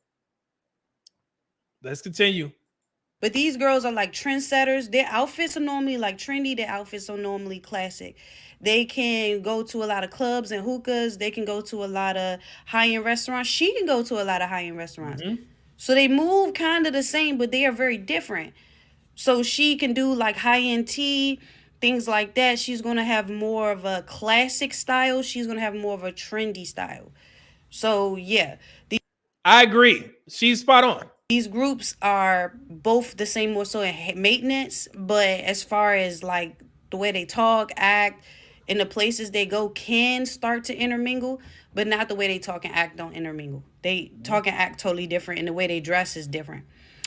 Let's continue. But these girls are like trendsetters. Their outfits are normally like trendy. Their outfits are normally classic. They can go to a lot of clubs and hookahs. They can go to a lot of high-end restaurants. She can go to a lot of high-end restaurants. So they move kind of the same, but they are very different. So she can do like high-end tea, things like that. She's going to have more of a classic style. She's going to have more of a trendy style. So yeah. I agree. She's spot on. These groups are both the same, more so in maintenance, but as far as like the way they talk, act, and the places they go can start to intermingle, but not the way they talk and act don't intermingle. They talk and act totally different, and the way they dress is different.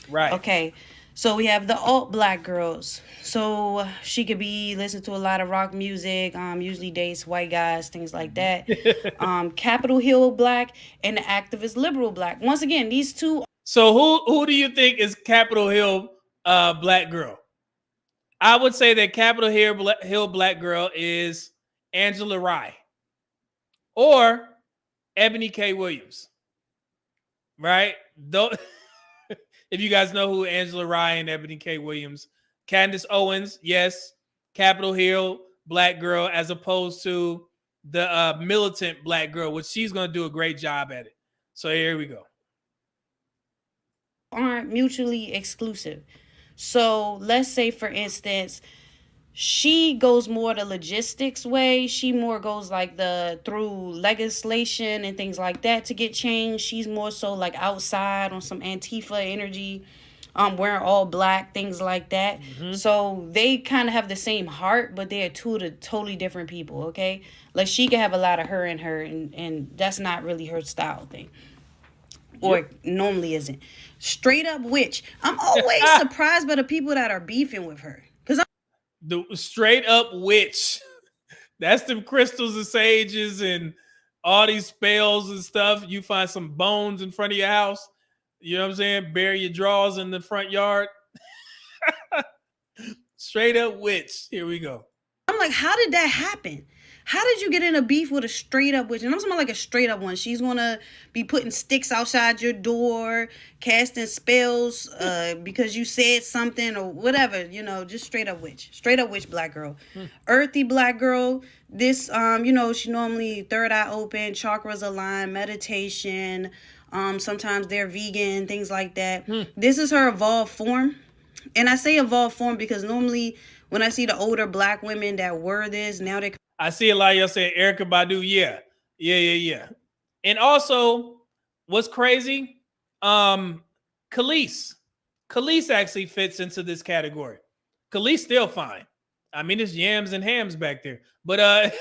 Right. Okay. So we have the alt black girls. So she could be listening to a lot of rock music, usually dates white guys, things like that. Capitol Hill black and the activist liberal black. Once again, these two. So who do you think is Capitol Hill black girl? I would say that Capitol Hill black girl is Angela Rye or Ebony K. Williams. Right? Don't. If you guys know who Angela Rye and Ebony K. Williams, Candace Owens, yes, Capitol Hill black girl, as opposed to the militant black girl, which she's going to do a great job at it. So here we go. Aren't mutually exclusive. So let's say, for instance, she goes more the logistics way. She more goes like through legislation and things like that to get change. She's more so like outside on some Antifa energy, wearing all black, things like that. So they kind of have the same heart, but they're two totally different people, okay? Like she can have a lot of her in her, and that's not really her style thing. Or normally isn't. Straight up witch. I'm always surprised by the people that are beefing with her. The straight up witch. That's them crystals and sages and all these spells and stuff. You find some bones in front of your house. You know what I'm saying? Bury your drawers in the front yard. Straight up witch. Here we go. I'm like, how did that happen? How did you get in a beef with a straight up witch? And I'm talking about like a straight up one. She's going to be putting sticks outside your door, casting spells because you said something or whatever, you know, just straight up witch black girl. Earthy black girl. This, you know, she normally third eye open, chakras aligned, meditation. Sometimes they're vegan, things like that. This is her evolved form. And I say evolved form because normally when I see the older black women that were this, now they're... I see a lot of y'all saying Erykah Badu. Yeah. And also, what's crazy? Khalees actually fits into this category. Khalees still fine. I mean, it's yams and hams back there, but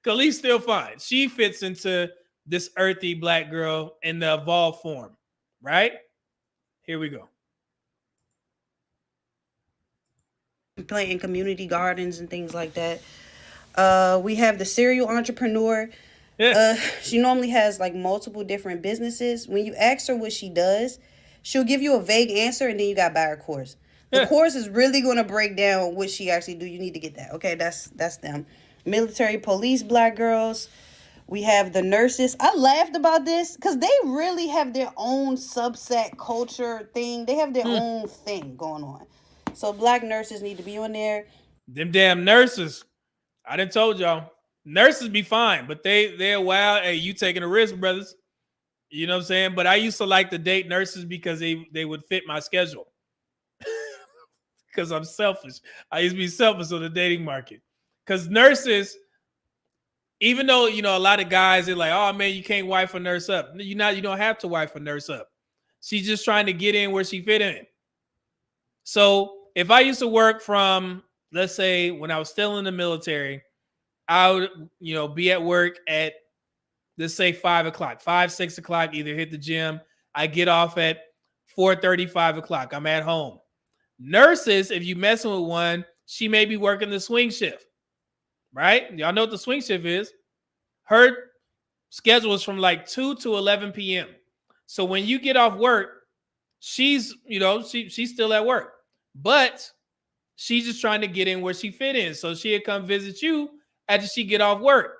Khalees still fine. She fits into this earthy black girl in the evolved form, right? Here we go. Play in community gardens and things like that. We have the serial entrepreneur. She normally has like multiple different businesses. When you ask her what she does, she'll give you a vague answer and then you got to buy her course. The course is really going to break down what she actually do. You need to get that. Okay, that's them. Military police black girls. We have the nurses. I laughed about this because they really have their own subset culture thing. They have their own thing going on. So black nurses need to be on there. Them damn nurses. I done told y'all. Nurses be fine, but they're wild. Hey, you taking a risk, brothers. You know what I'm saying? But I used to like to date nurses because they would fit my schedule. Because I'm selfish. I used to be selfish on the dating market. Because nurses, even though, you know, a lot of guys, they're like, oh, man, you can't wife a nurse up. You don't have to wife a nurse up. She's just trying to get in where she fit in. So if I used to work from, let's say, when I was still in the military, I would, you know, be at work at, let's say 5 o'clock, 6 o'clock, either hit the gym. I get off at 4:30, 5 o'clock. I'm at home. Nurses, if you messing with one, she may be working the swing shift, right? Y'all know what the swing shift is. Her schedule is from like 2 to 11 p.m. So when you get off work, she's, you know, she's still at work, but she's just trying to get in where she fit in. So she'll come visit you after she get off work.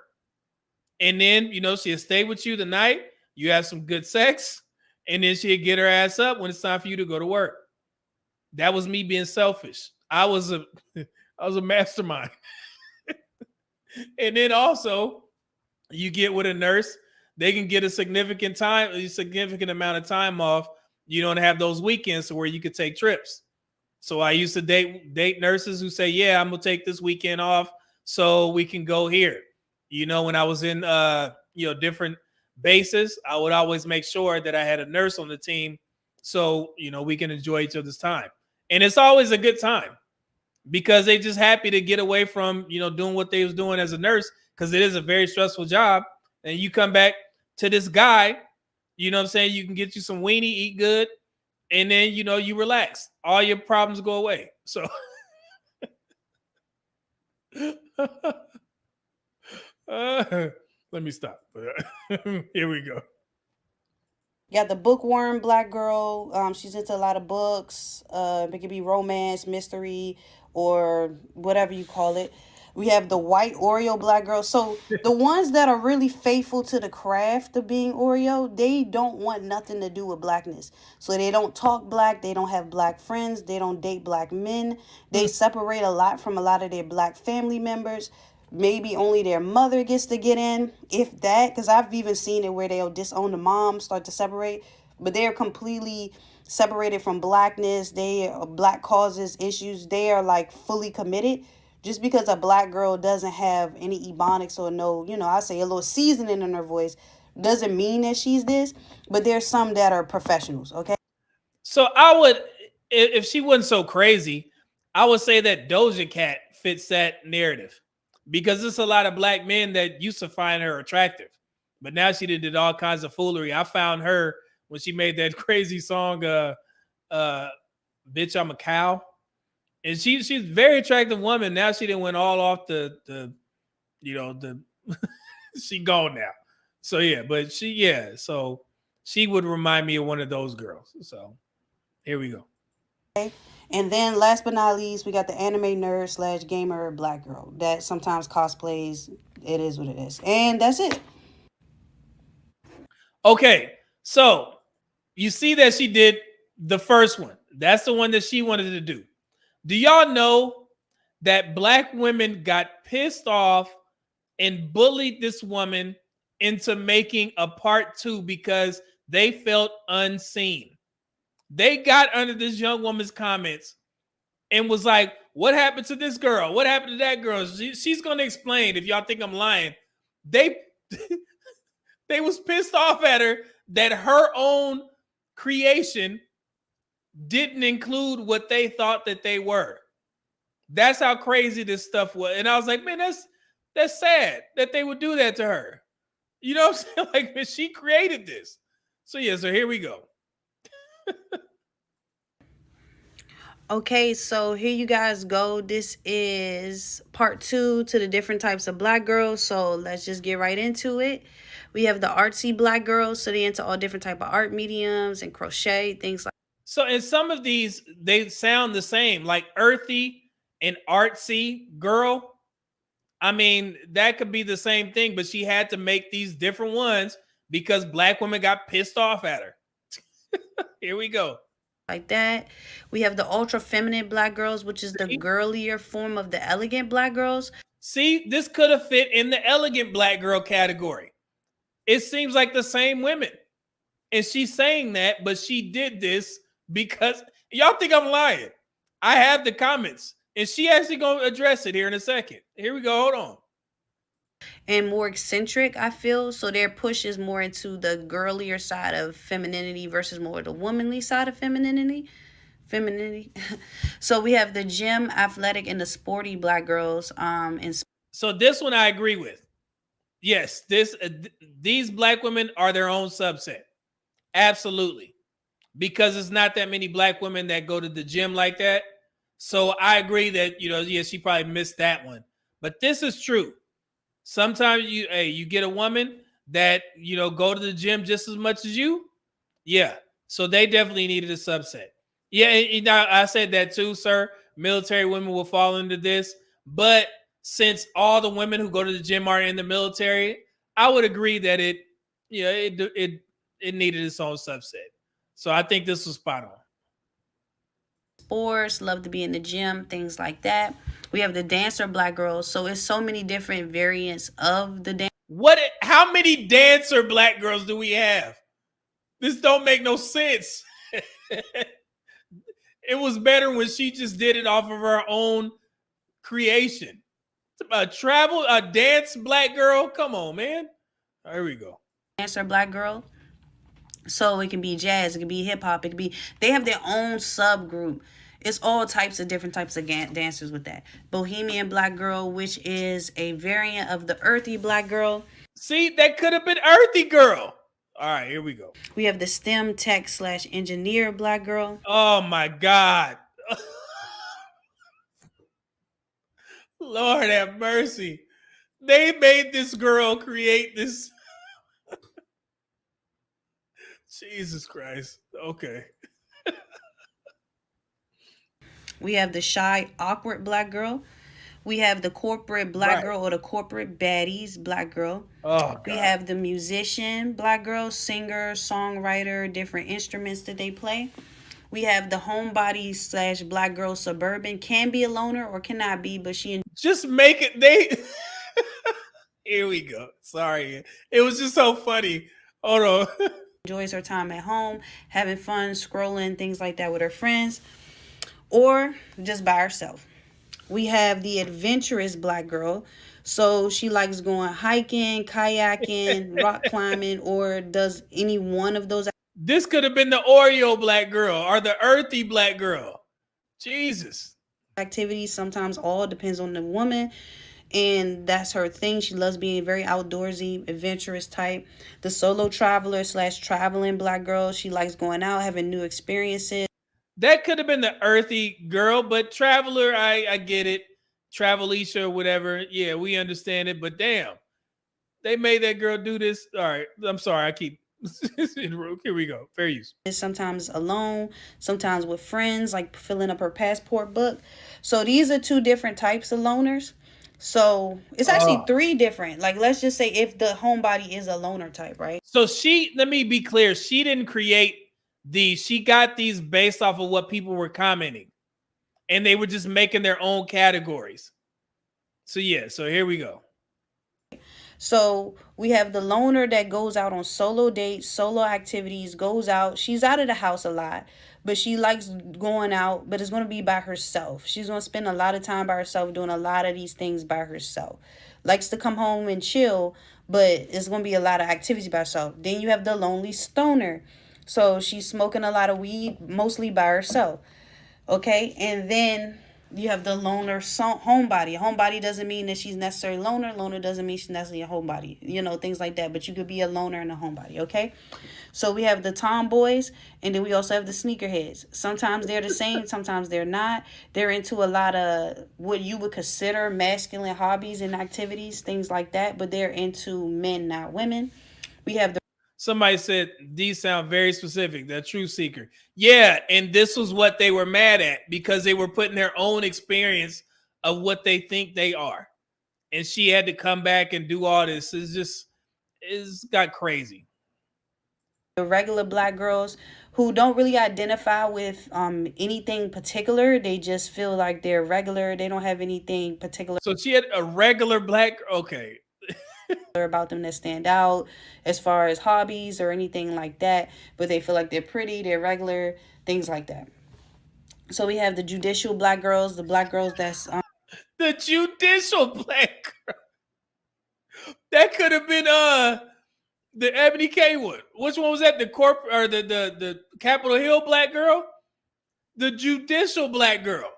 And then, you know, she'll stay with you the night. You have some good sex. And then she'll get her ass up when it's time for you to go to work. That was me being selfish. I was a mastermind. And then also, you get with a nurse, they can get a significant amount of time off. You don't have those weekends where you could take trips. So I used to date nurses who say, yeah, I'm gonna take this weekend off so we can go here. You know, when I was in different bases, I would always make sure that I had a nurse on the team so we can enjoy each other's time. And it's always a good time because they just happy to get away from doing what they was doing as a nurse, because it is a very stressful job. And you come back to this guy, you know what I'm saying? You can get you some weenie, eat good, and then you relax. All your problems go away. So let me stop. Here we go. You got the bookworm black girl. She's into a lot of books. It could be romance, mystery, or whatever you call it. We have the white Oreo black girl. So the ones that are really faithful to the craft of being Oreo, they don't want nothing to do with blackness. So they don't talk black. They don't have black friends. They don't date black men. They separate a lot from a lot of their black family members. Maybe only their mother gets to get in, if that, because I've even seen it where they'll disown the mom, start to separate, but they're completely separated from blackness. They are black causes, issues. They are like fully committed. Just because a black girl doesn't have any ebonics or no, I say a little seasoning in her voice, doesn't mean that she's this, but there's some that are professionals, okay? So I would, if she wasn't so crazy, I would say that Doja Cat fits that narrative. Because there's a lot of black men that used to find her attractive, but now she did all kinds of foolery. I found her when she made that crazy song, "Bitch, I'm a Cow," and she's a very attractive woman. Now she didn't went all off the she gone now. So yeah, but so she would remind me of one of those girls. So here we go. And then last but not least, we got the anime nerd / gamer black girl that sometimes cosplays. It is what it is. And that's it. Okay. So you see that she did the first one. That's the one that she wanted to do. Do y'all know that black women got pissed off and bullied this woman into making a part 2 because they felt unseen? They got under this young woman's comments and was like, what happened to this girl? What happened to that girl? She's going to explain if y'all think I'm lying. They was pissed off at her that her own creation didn't include what they thought that they were. That's how crazy this stuff was. And I was like, man, that's sad that they would do that to her. You know what I'm saying? Like, man, she created this. So here we go. Okay, so here you guys go. This is part 2 to the different types of black girls. So let's just get right into it. We have the artsy black girls. So they into all different type of art mediums and crochet, things like. So in some of these, they sound the same, like earthy and artsy girl. I mean, that could be the same thing, but she had to make these different ones because black women got pissed off at her. Here we go. Like that. We have the ultra feminine black girls, which is the girlier form of the elegant black girls. See, this could have fit in the elegant black girl category. It seems like the same women. And she's saying that, but she did this because y'all think I'm lying. I have the comments and she actually gonna address it here in a second. Here we go. Hold on. And more eccentric, I feel. So their push is more into the girlier side of femininity versus more the womanly side of femininity. So we have the gym, athletic, and the sporty black girls. So this one I agree with. Yes, these black women are their own subset. Absolutely. Because it's not that many black women that go to the gym like that. So I agree that, she probably missed that one. But this is true. Sometimes you get a woman that, go to the gym just as much as you. Yeah. So they definitely needed a subset. Yeah. I said that too, sir. Military women will fall into this. But since all the women who go to the gym are in the military, I would agree that it needed its own subset. So I think this was spot on. sports, love to be in the gym, things like that. We have the dancer black girls. So it's so many different variants of the dance. How many dancer black girls do we have? This don't make no sense. It was better when she just did it off of her own creation. A dance black girl. Come on, man. Here we go. Dancer black girl. So it can be jazz, it can be hip hop, they have their own subgroup. It's all types of different types of dancers with that. Bohemian black girl, which is a variant of the earthy black girl. See, that could have been earthy girl. All right, here we go. We have the STEM tech / engineer black girl. Oh my God. Lord have mercy. They made this girl create this. Jesus Christ. Okay. We have the shy, awkward black girl. We have the corporate black girl or the corporate baddies black girl. Oh, God. We have the musician black girl, singer, songwriter, different instruments that they play. We have the homebody / black girl suburban. Can be a loner or cannot be, but she just make it. Here we go. Sorry. It was just so funny. Hold on. enjoys her time at home, having fun, scrolling, things like that with her friends, or just by herself. We have the adventurous black girl. So she likes going hiking, kayaking, rock climbing, or does any one of those. This could have been the Oreo black girl or the earthy black girl. Jesus. Activities, sometimes all depends on the woman. And that's her thing. She loves being very outdoorsy, adventurous type. The solo traveler / traveling black girl. She likes going out, having new experiences. That could have been the earthy girl, but traveler, I get it. Travelicia or whatever. Yeah, we understand it. But damn, they made that girl do this. All right. I'm sorry. I keep. Here we go. Fair use. Sometimes alone, sometimes with friends, like filling up her passport book. So these are two different types of loners. So it's actually three different. Like, let's just say if the homebody is a loner type, right? So let me be clear. She didn't create these. She got these based off of what people were commenting. And they were just making their own categories. So yeah, so here we go. So we have the loner that goes out on solo dates, solo activities, goes out. She's out of the house a lot, but she likes going out, but it's going to be by herself. She's going to spend a lot of time by herself, doing a lot of these things by herself. Likes to come home and chill, but it's going to be a lot of activities by herself. Then you have the lonely stoner. So she's smoking a lot of weed, mostly by herself. Okay, and then you have the loner homebody. A homebody doesn't mean that she's necessarily loner. Loner doesn't mean she's necessarily a homebody. You know, things like that. But you could be a loner and a homebody, okay? So we have the tomboys, and then we also have the sneakerheads. Sometimes they're the same, sometimes they're not. They're into a lot of what you would consider masculine hobbies and activities, things like that. But they're into men, not women. We have the Somebody said these sound very specific. The truth seeker. Yeah, and this was what they were mad at because they were putting their own experience of what they think they are. And she had to come back and do all this. It's got crazy. The regular black girls who don't really identify with anything particular. They just feel like they're regular. They don't have anything particular. So she had a regular black, okay. About them that stand out as far as hobbies or anything like that, but they feel like they're pretty, they're regular, things like that. So we have the judicial black girls, the black girls that's the judicial black girl. That could have been the Ebony K one. Which one was that? The corporate or the Capitol Hill black girl? The judicial black girl.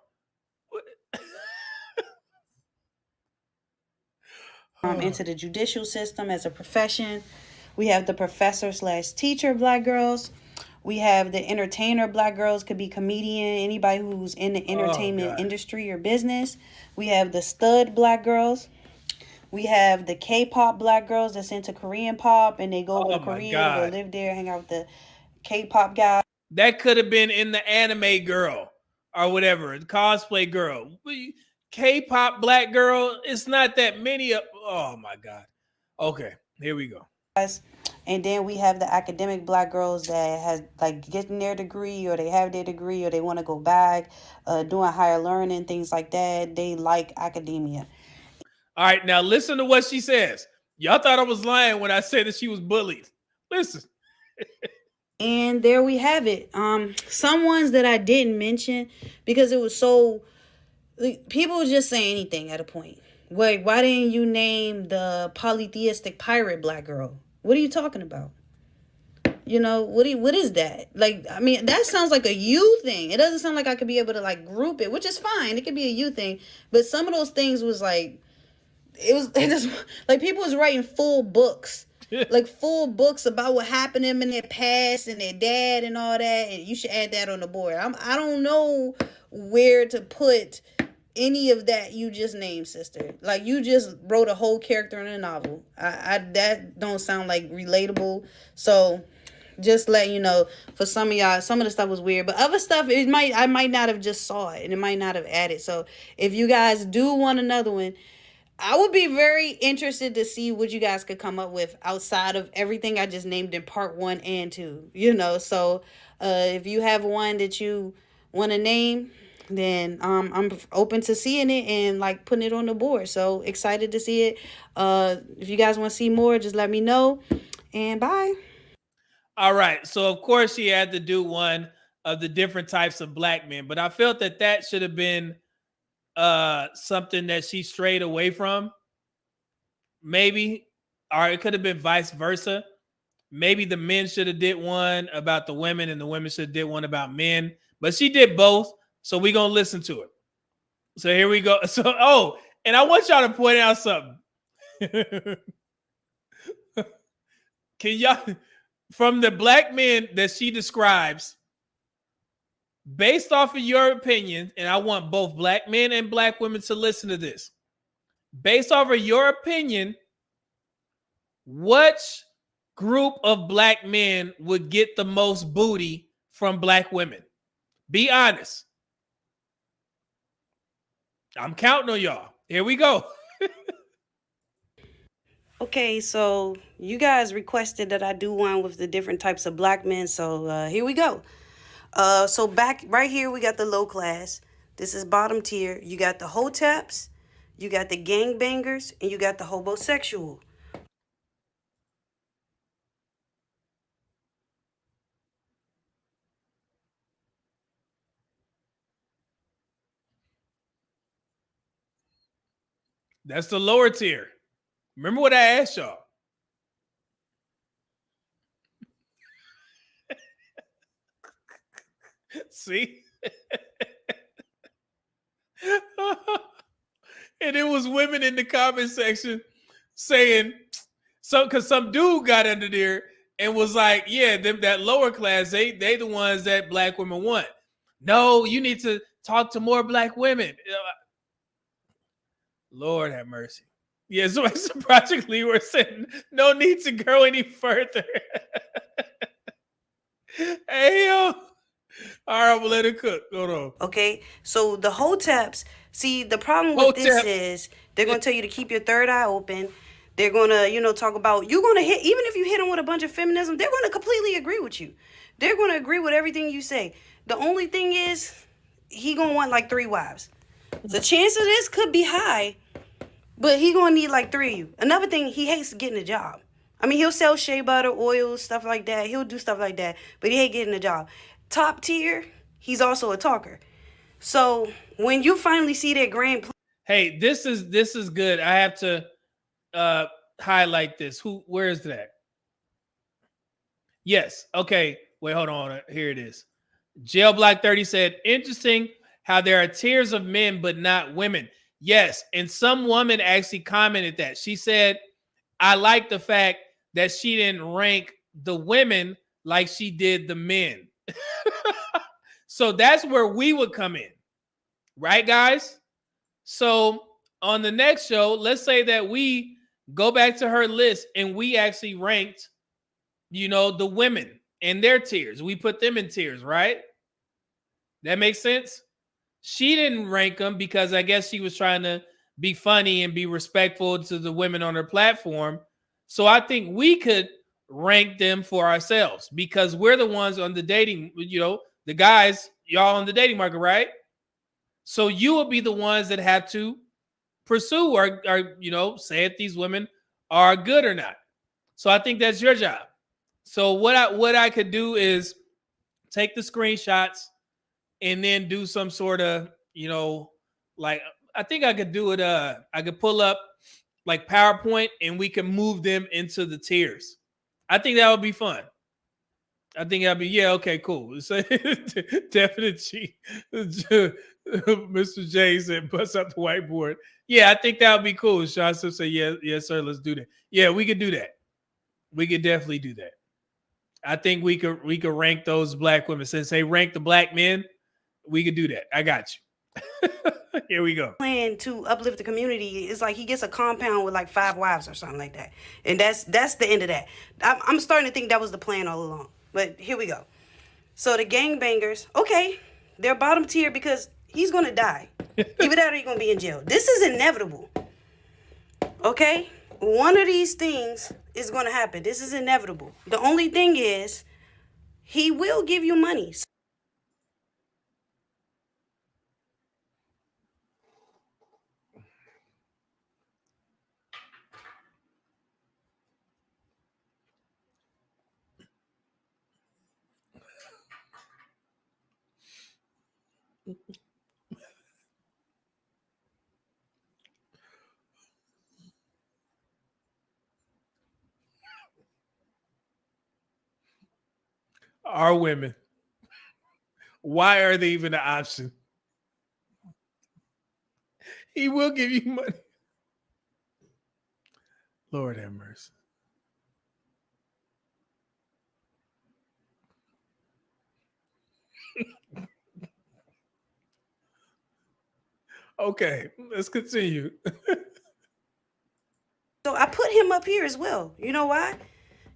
Into the judicial system as a profession. We have the professor / teacher black girls. We have the entertainer black girls, could be comedian, anybody who's in the entertainment industry or business. We have the stud black girls. We have the K-pop black girls that's into Korean pop and they go over to Korea, go live there, hang out with the K-pop guys. That could have been in the anime girl or whatever, the cosplay girl. K-pop black girl, it's not that many of. Oh my God. Okay, here we go. And then we have the academic black girls that has like getting their degree, or they have their degree, or they want to go back, doing higher learning, things like that. They like academia. All right, now listen to what she says. Y'all thought I was lying when I said that she was bullied. Listen. And there we have it. Some ones that I didn't mention because it was so, people would just say anything at a point. Wait, why didn't you name the polytheistic pirate black girl? What are you talking about? You know, what is that? Like, I mean, that sounds like a you thing. It doesn't sound like I could be able to like group it, which is fine. It could be a you thing. But some of those things was like, it just like people was writing full books. Like full books about what happened to them in their past and their dad and all that. And you should add that on the board. I don't know where to put any of that you just named, sister. Like, you just wrote a whole character in a novel. I that don't sound like relatable. So just let you know, for some of y'all, some of the stuff was weird, but other stuff, I might not have just saw it and it might not have added. So if you guys do want another one, I would be very interested to see what you guys could come up with outside of everything I just named in part 1 and 2, you know. So if you have one that you want to name, then I'm open to seeing it and like putting it on the board. So excited to see it. If you guys want to see more, just let me know, and bye. All right. So of course she had to do one of the different types of black men, but I felt that should have been something that she strayed away from, maybe, or it could have been vice versa. Maybe the men should have did one about the women and the women should have did one about men, but she did both. So we're gonna listen to it. So here we go. So and I want y'all to point out something. Can y'all, from the black men that she describes, based off of your opinion, and I want both black men and black women to listen to this. Based off of your opinion, which group of black men would get the most booty from black women? Be honest. I'm counting on y'all. Here we go. Okay, so you guys requested that I do one with the different types of black men. So here we go. So back right here, we got the low class. This is bottom tier. You got the hoteps, you got the gangbangers, and you got the hobosexual. That's the lower tier. Remember what I asked y'all. See? And it was women in the comment section saying, so because some dude got under there and was like, yeah, that lower class, they the ones that black women want. No, you need to talk to more black women. Lord have mercy. Yeah, so Project Lee were saying no need to go any further. Hey, yo. All right, we'll let it cook. Hold on. Okay, so the hoteps, see, the problem with this is they're going to tell you to keep your third eye open. They're going to, talk about, you're going to hit, even if you hit them with a bunch of feminism, they're going to completely agree with you. They're going to agree with everything you say. The only thing is, he going to want like 3 wives. The chance of this could be high, but he going to need like 3 of you. Another thing, he hates getting a job. I mean, he'll sell shea butter, oil, stuff like that. He'll do stuff like that, but he hate getting a job. Top tier, he's also a talker. So when you finally see that grand, hey, this is good. I have to highlight this. Where is that? Yes. Okay. Wait, hold on. Here it is. Jail Black 30 said, interesting how there are tiers of men but not women. Yes, and some woman actually commented that. She said, I like the fact that she didn't rank the women like she did the men. So that's where we would come in, right, guys? So on the next show, let's say that we go back to her list and we actually ranked, the women and their tiers. We put them in tiers, right? That makes sense? She didn't rank them because I guess she was trying to be funny and be respectful to the women on her platform. So I think we could rank them for ourselves because we're the ones on the dating, the guys, y'all on the dating market, right? So you will be the ones that have to pursue or say if these women are good or not. So I think that's your job. So what I could do is take the screenshots and then do some sort of, like I think I could do it. I could pull up like PowerPoint and we can move them into the tiers. I think that would be fun. I think that'd be okay, cool. So definitely, Mr. J said, "Bust up the whiteboard." Yeah, I think that would be cool. Sean Smith said, "Yes, sir. Let's do that." Yeah, we could do that. We could definitely do that. I think we could rank those black women. Since they rank the black men, we could do that. I got you. Here we go. Plan to uplift the community. It's like he gets a compound with like 5 wives or something like that, and that's the end of that. I'm starting to think that was the plan all along. But here we go. So the gangbangers, okay, they're bottom tier because he's gonna die. Either that or he's gonna be in jail. This is inevitable. Okay, one of these things is gonna happen. This is inevitable. The only thing is, he will give you money. Are women? Why are they even an option? He will give you money. Lord have mercy. Okay, let's continue. So I put him up here as well. You know why?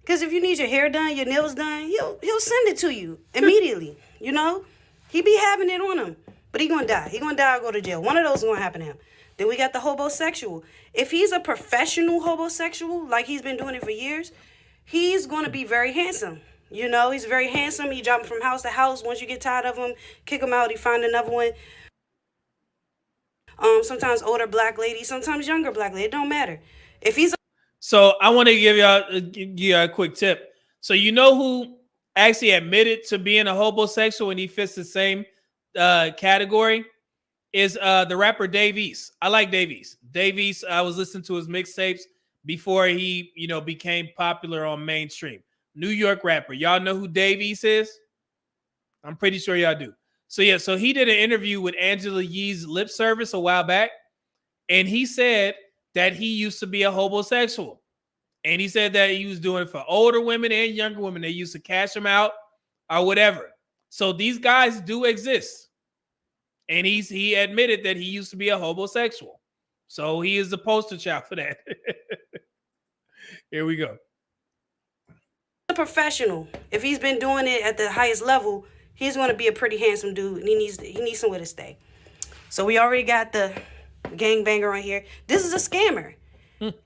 Because if you need your hair done, your nails done, he'll send it to you immediately. He be having it on him, but he gonna die. He gonna die or go to jail. One of those is gonna happen to him. Then we got the hobosexual. If he's a professional hobosexual, like he's been doing it for years, he's gonna be very handsome. He's very handsome. He jumping from house to house. Once you get tired of him, kick him out. He find another one. Sometimes older black lady, sometimes younger black lady. It don't matter. If he's So I want to give y'all a quick tip. So you know who actually admitted to being a homosexual and he fits the same category is the rapper Dave East. I like Dave East. Dave East, I was listening to his mixtapes before he, became popular on mainstream. New York rapper. Y'all know who Dave East is? I'm pretty sure y'all do. So yeah, so he did an interview with Angela Yee's Lip Service a while back, and he said that he used to be a homosexual. And he said that he was doing it for older women and younger women. They used to cash him out or whatever. So these guys do exist. And he admitted that he used to be a homosexual. So he is the poster child for that. Here we go. a professional. If he's been doing it at the highest level, he's going to be a pretty handsome dude, and he needs somewhere to stay. So we already got the gangbanger on here. This is a scammer.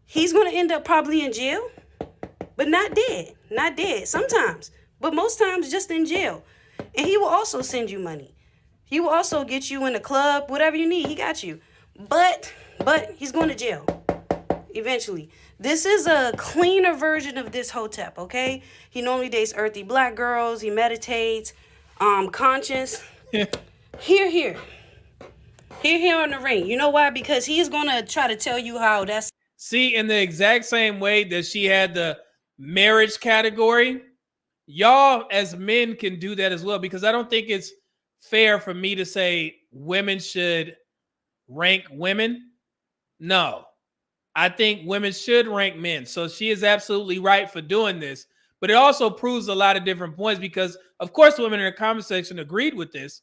He's going to end up probably in jail, but not dead. Not dead. Sometimes, but most times just in jail. And he will also send you money. He will also get you in a club, whatever you need. He got you. But he's going to jail eventually. This is a cleaner version of this Hotep, okay? He normally dates earthy black girls. He meditates, conscious. Here on the ring. You know why? Because he is going to try to tell you how that's... See, in the exact same way that she had the marriage category, y'all as men can do that as well, because I don't think it's fair for me to say women should rank women. No, I think women should rank men. So she is absolutely right for doing this, but it also proves a lot of different points because, of course, women in the comment section agreed with this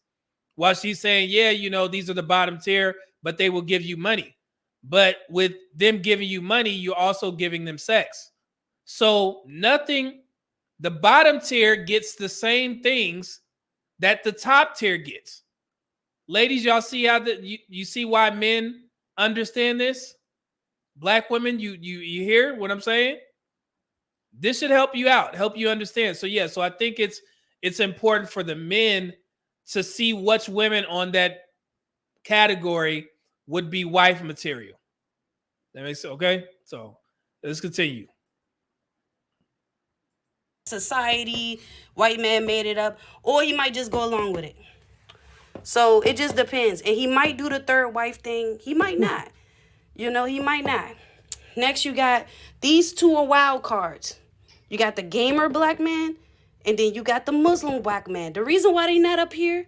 while she's saying, yeah, you know, these are the bottom tier, but they will give you money. But with them giving you money, you're also giving them sex. So nothing, the bottom tier gets the same things that the top tier gets. Ladies, y'all see how you see why men understand this? Black women, you hear what I'm saying? this should help you out, help you understand. So yeah, so I think it's important for the men to see which women on that category would be wife material. That makes sense. Okay, so let's continue. Society, white man made it up, or he might just go along with it. So it just depends. And he might do the third wife thing. He might not. You know, he might not. Next, you got these two are wild cards. You got the gamer black man, and then you got the Muslim black man. The reason why they not up here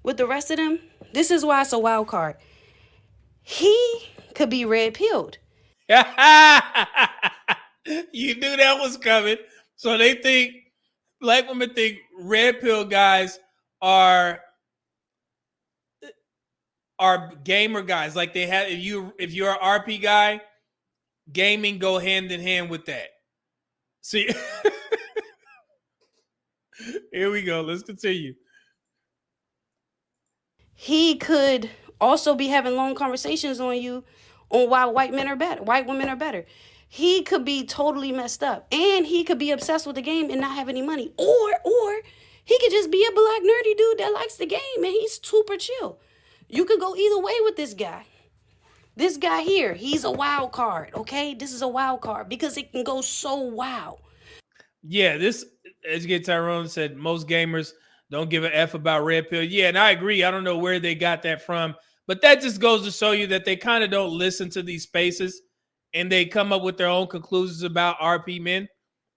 with the rest of them, this is why it's a wild card. He could be red pilled. You knew that was coming. So they think, black women think red pill guys are gamer guys. Like they have, if you're an RP guy, gaming go hand in hand with that. See, here we go. Let's continue. He could also be having long conversations on you on why white women are better. He could be totally messed up, and he could be obsessed with the game and not have any money, or he could just be a black nerdy dude that likes the game and he's super chill. You could go either way with this guy. This guy here, he's a wild card, okay? This is a wild card because it can go so wild. Yeah, this, Educate Tyrone said, most gamers don't give a F about red pill. Yeah, and I agree. I don't know where they got that from, but that just goes to show you that they kind of don't listen to these spaces and they come up with their own conclusions about RP men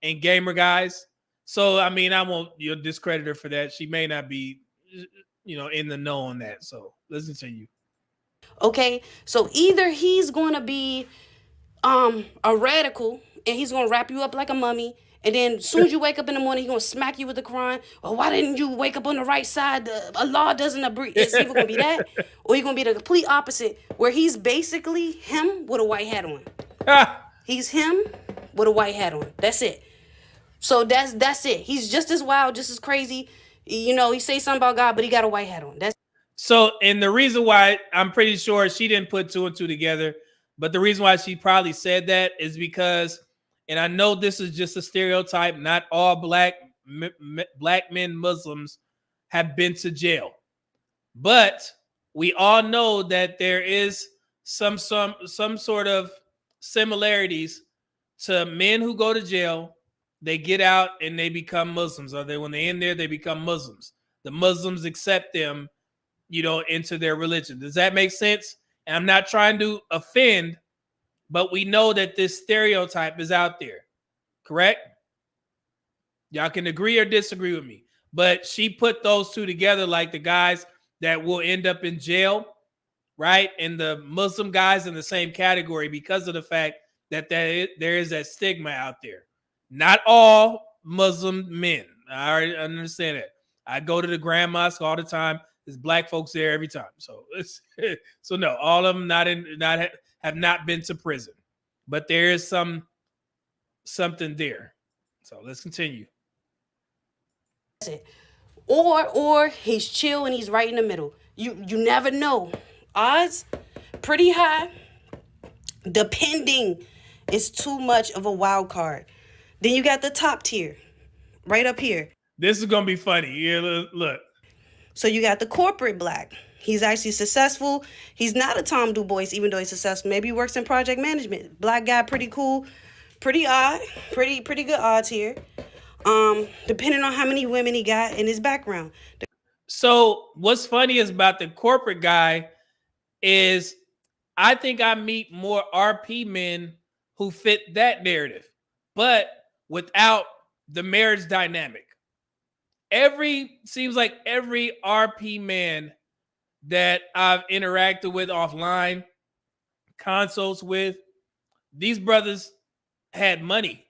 and gamer guys. So, I mean, I won't discredit her for that. She may not be, in the know on that. So let's continue. Okay, so either he's going to be a radical and he's going to wrap you up like a mummy, and then as soon as you wake up in the morning, he's going to smack you with the Quran. Or why didn't you wake up on the right side? Allah doesn't agree. It's either going to be that, or he's going to be the complete opposite, where he's basically him with a white hat on. He's him with a white hat on. That's it. So that's it. He's just as wild, just as crazy. He say something about God, but he got a white hat on. So, and the reason why I'm pretty sure she didn't put two and two together, but the reason why she probably said that is because, and I know this is just a stereotype, not all black men Muslims have been to jail, but we all know that there is some sort of similarities to men who go to jail. They get out and they become Muslims, or when they're in there, they become Muslims. The Muslims accept them, into their religion. Does that make sense? And I'm not trying to offend, but we know that this stereotype is out there, correct? Y'all can agree or disagree with me, but she put those two together, like the guys that will end up in jail, right? And the Muslim guys in the same category because of the fact that there is that stigma out there. Not all Muslim men. I already understand that. I go to the Grand Mosque all the time. There's black folks there every time. So no, all of them have not been to prison, but there is something there. So let's continue. Or he's chill and he's right in the middle. You never know. Odds pretty high. Depending is too much of a wild card. Then you got the top tier right up here. This is going to be funny. Yeah, look. So you got the corporate black. He's actually successful. He's not a Tom Du Bois, even though he's successful. Maybe he works in project management. Black guy, pretty cool, pretty odd, pretty good odds here. Depending on how many women he got in his background. So what's funny is about the corporate guy is I think I meet more RP men who fit that narrative, but without the marriage dynamic. Seems like every RP man that I've interacted with offline, consults with, these brothers had money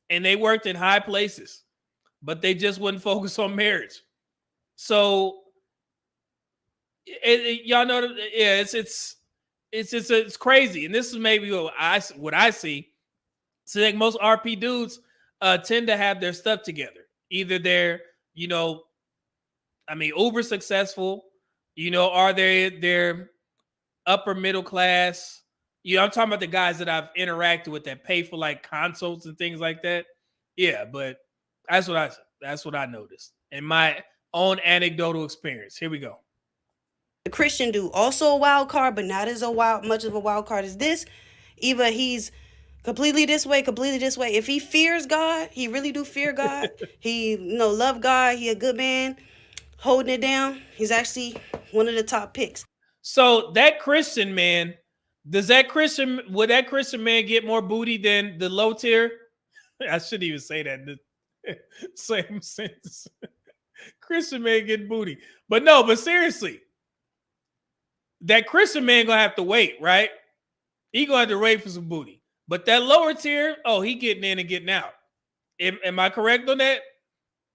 and they worked in high places, but they just wouldn't focus on marriage. So y'all know, yeah, it's crazy. And this is maybe what I see. So like most RP dudes tend to have their stuff together. Either they're, uber successful, are they're upper middle class. I'm talking about the guys that I've interacted with that pay for like consults and things like that. Yeah, but that's what I noticed in my own anecdotal experience. Here we go. The Christian dude, also a wild card, but not as much of a wild card as this. Either he's completely this way, completely this way. If he fears God, he really do fear God. He love God. He a good man, holding it down. He's actually one of the top picks. So that Christian man, would that Christian man get more booty than the low tier? I shouldn't even say that in the same sentence. Christian man get booty. But no, but seriously, that Christian man gonna have to wait, right? He gonna have to wait for some booty. But that lower tier, oh, he getting in and getting out. Am I correct on that?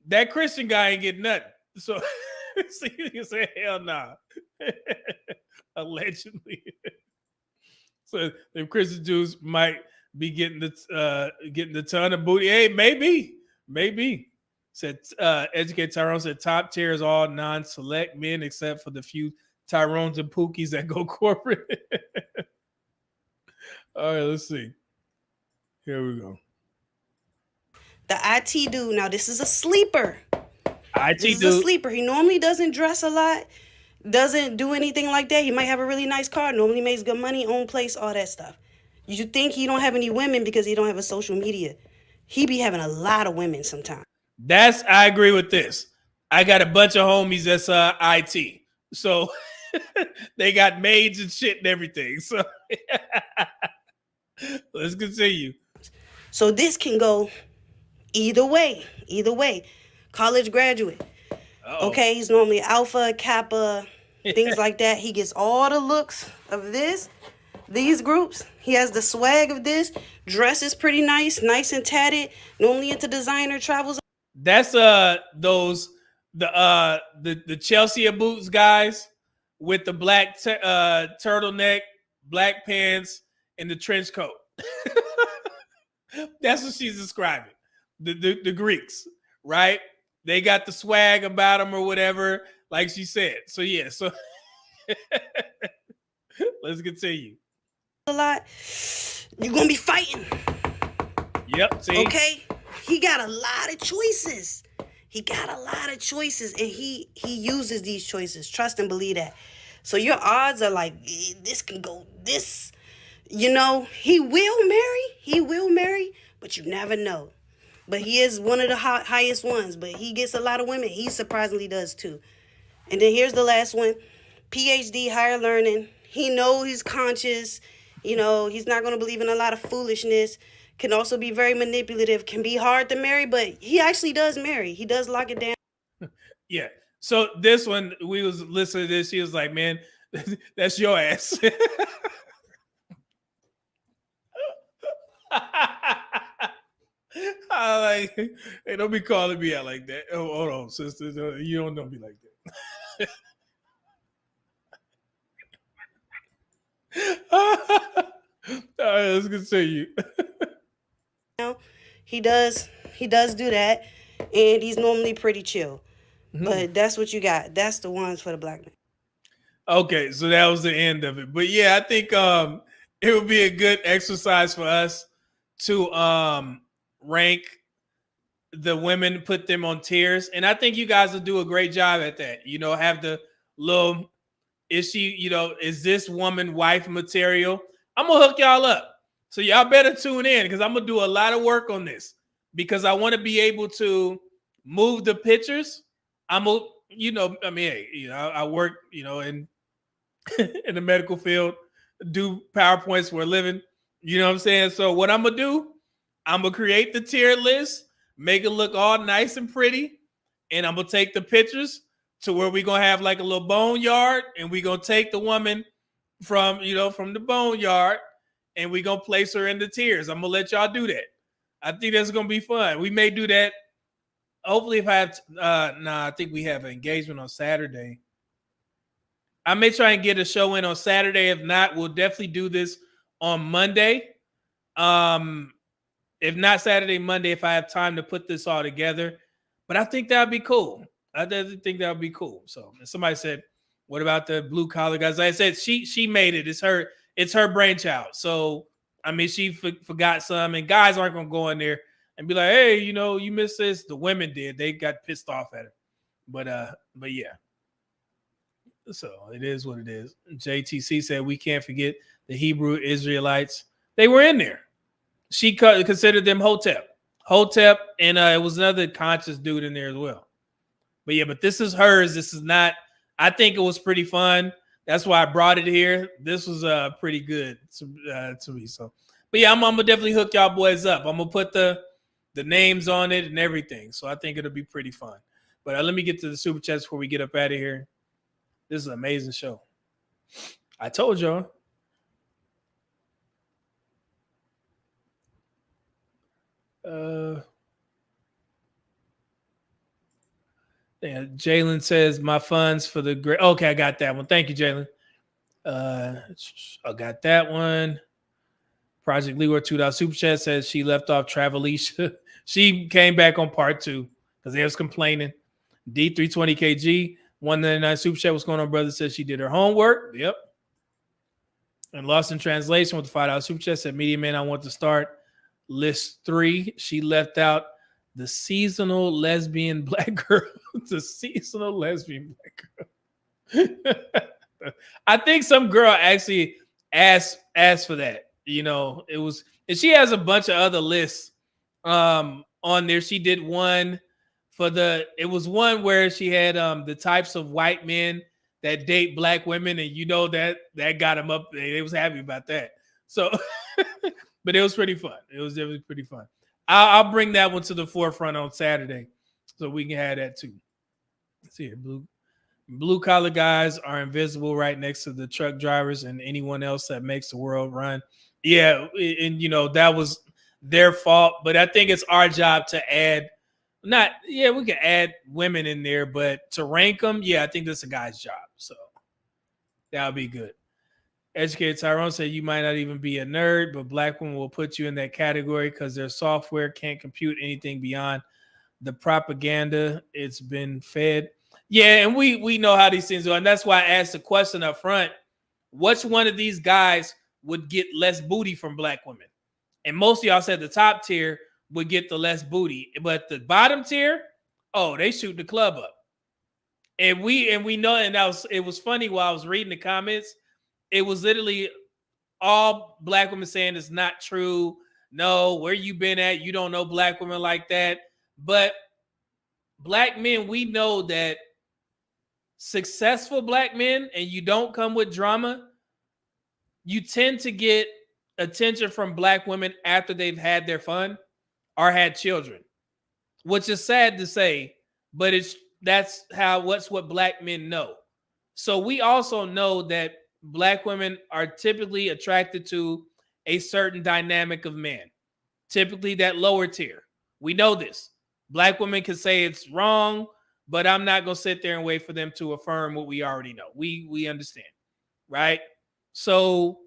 That Christian guy ain't getting nothing. So, so you can say, hell nah. Allegedly. So the Christian Jews might be getting the ton of booty. Hey, maybe. Said Educate Tyrone said top tier is all non-select men except for the few Tyrones and Pookies that go corporate. All right, let's see. Here we go. The IT dude. Now this is a sleeper. This is a sleeper. He normally doesn't dress a lot, doesn't do anything like that. He might have a really nice car, normally makes good money, own place, all that stuff. You think he don't have any women because he don't have a social media. He be having a lot of women sometimes. I agree with this. I got a bunch of homies that's IT. So they got maids and shit and everything. So let's continue. So this can go either way. College graduate. Uh-oh. Okay, he's normally Alpha, Kappa, things like that. He gets all the looks of these groups. He has the swag of this. Dresses pretty nice and tatted. Normally into designer, travels. That's the Chelsea boots guys with the black turtleneck, black pants, and the trench coat. That's what she's describing. The Greeks, right? They got the swag about them or whatever, like she said. So yeah, so let's continue. A lot. You're gonna be fighting. Yep. See? Okay. He got a lot of choices. And he uses these choices. Trust and believe that. So your odds are like, this can go this. He will marry, but you never know. But he is one of the highest ones. But he gets a lot of women. He surprisingly does too. And then here's the last one. PhD, higher learning. He knows he's conscious. He's not going to believe in a lot of foolishness. Can also be very manipulative. Can be hard to marry, but he actually does marry. He does lock it down. Yeah. So this one, we was listening to this. He was like, man, that's your ass. I like, hey, don't be calling me out like that. Oh, hold on, sister. You don't know me like that. All right, let's continue. He does do that, and he's normally pretty chill. Mm-hmm. But that's what you got. That's the ones for the black man. Okay, so that was the end of it. But yeah, I think it would be a good exercise for us to rank the women, put them on tiers. And I think you guys will do a great job at that. Have the little, is this woman wife material? I'm going to hook y'all up. So y'all better tune in because I'm going to do a lot of work on this because I want to be able to move the pictures. I work, in in the medical field, do PowerPoints for a living. You know what I'm saying? So what I'm going to do, I'm going to create the tier list, make it look all nice and pretty. And I'm going to take the pictures to where we're going to have like a little boneyard and we're going to take the woman from the boneyard and we're going to place her in the tiers. I'm going to let y'all do that. I think that's going to be fun. We may do that. Hopefully if I have, I think we have an engagement on Saturday. I may try and get a show in on Saturday. If not, we'll definitely do this on Monday. If not Saturday, Monday, if I have time to put this all together. But I think that would be cool. I definitely think that would be cool. So somebody said, what about the blue collar guys? Like I said, she made it. It's her brainchild. So, I mean, she forgot some, and guys aren't going to go in there and be like, hey, you know, you missed this. The women did. They got pissed off at her. But yeah. So it is what it is. JTC said we can't forget the Hebrew Israelites. They were in there. She considered them Hotep, and it was another conscious dude in there as well. But yeah, but this is hers. This is not. I think it was pretty fun. That's why I brought it here. This was pretty good to me. So, but yeah, I'm gonna definitely hook y'all boys up. I'm gonna put the names on it and everything. So I think it'll be pretty fun. But let me get to the super chats before we get up out of here. This is an amazing show. I told y'all. Yeah, Jalen says my funds for the great. Okay, I got that one. Thank you, Jalen. I got that one. Project Leeward $2 super chat says she left off Travelicia. She came back on part 2 because they was complaining. D320KG 199 super chat. What's going on, brother? Says she did her homework. Yep. And Lost in Translation with the $5 super chat said, Media Man, I want to start list 3. She left out the seasonal lesbian black girl. The seasonal lesbian black girl. I think some girl actually asked for that. You know, it was, and she has a bunch of other lists on there. She did one for it was one where she had the types of white men that date black women, and you know that got them up. They was happy about that. So, but it was pretty fun. It was definitely pretty fun. I'll bring that one to the forefront on Saturday, so we can have that too. Let's see here, blue collar guys are invisible right next to the truck drivers and anyone else that makes the world run. Yeah, and you know that was their fault, but I think it's our job to add. We can add women in there, but to rank them, I think that's a guy's job. So that'll be good. Educated Tyrone said you might not even be a nerd, but black women will put you in that category because their software can't compute anything beyond the propaganda it's been fed. Yeah, and we know how these things are, and that's why I asked the question up front: which one of these guys would get less booty from black women? And most of y'all said the top tier would get the less booty, but the bottom tier, they shoot the club up. And we know, and it was funny while I was reading the comments. It was literally all black women saying it's not true. No, where you been at? You don't know black women like that. But black men, we know that successful black men, and you don't come with drama, you tend to get attention from black women after they've had their fun or had children, which is sad to say, but that's what black men know. So we also know that black women are typically attracted to a certain dynamic of man, typically that lower tier. We know this. Black women can say it's wrong, but I'm not going to sit there and wait for them to affirm what we already know. We understand, right? So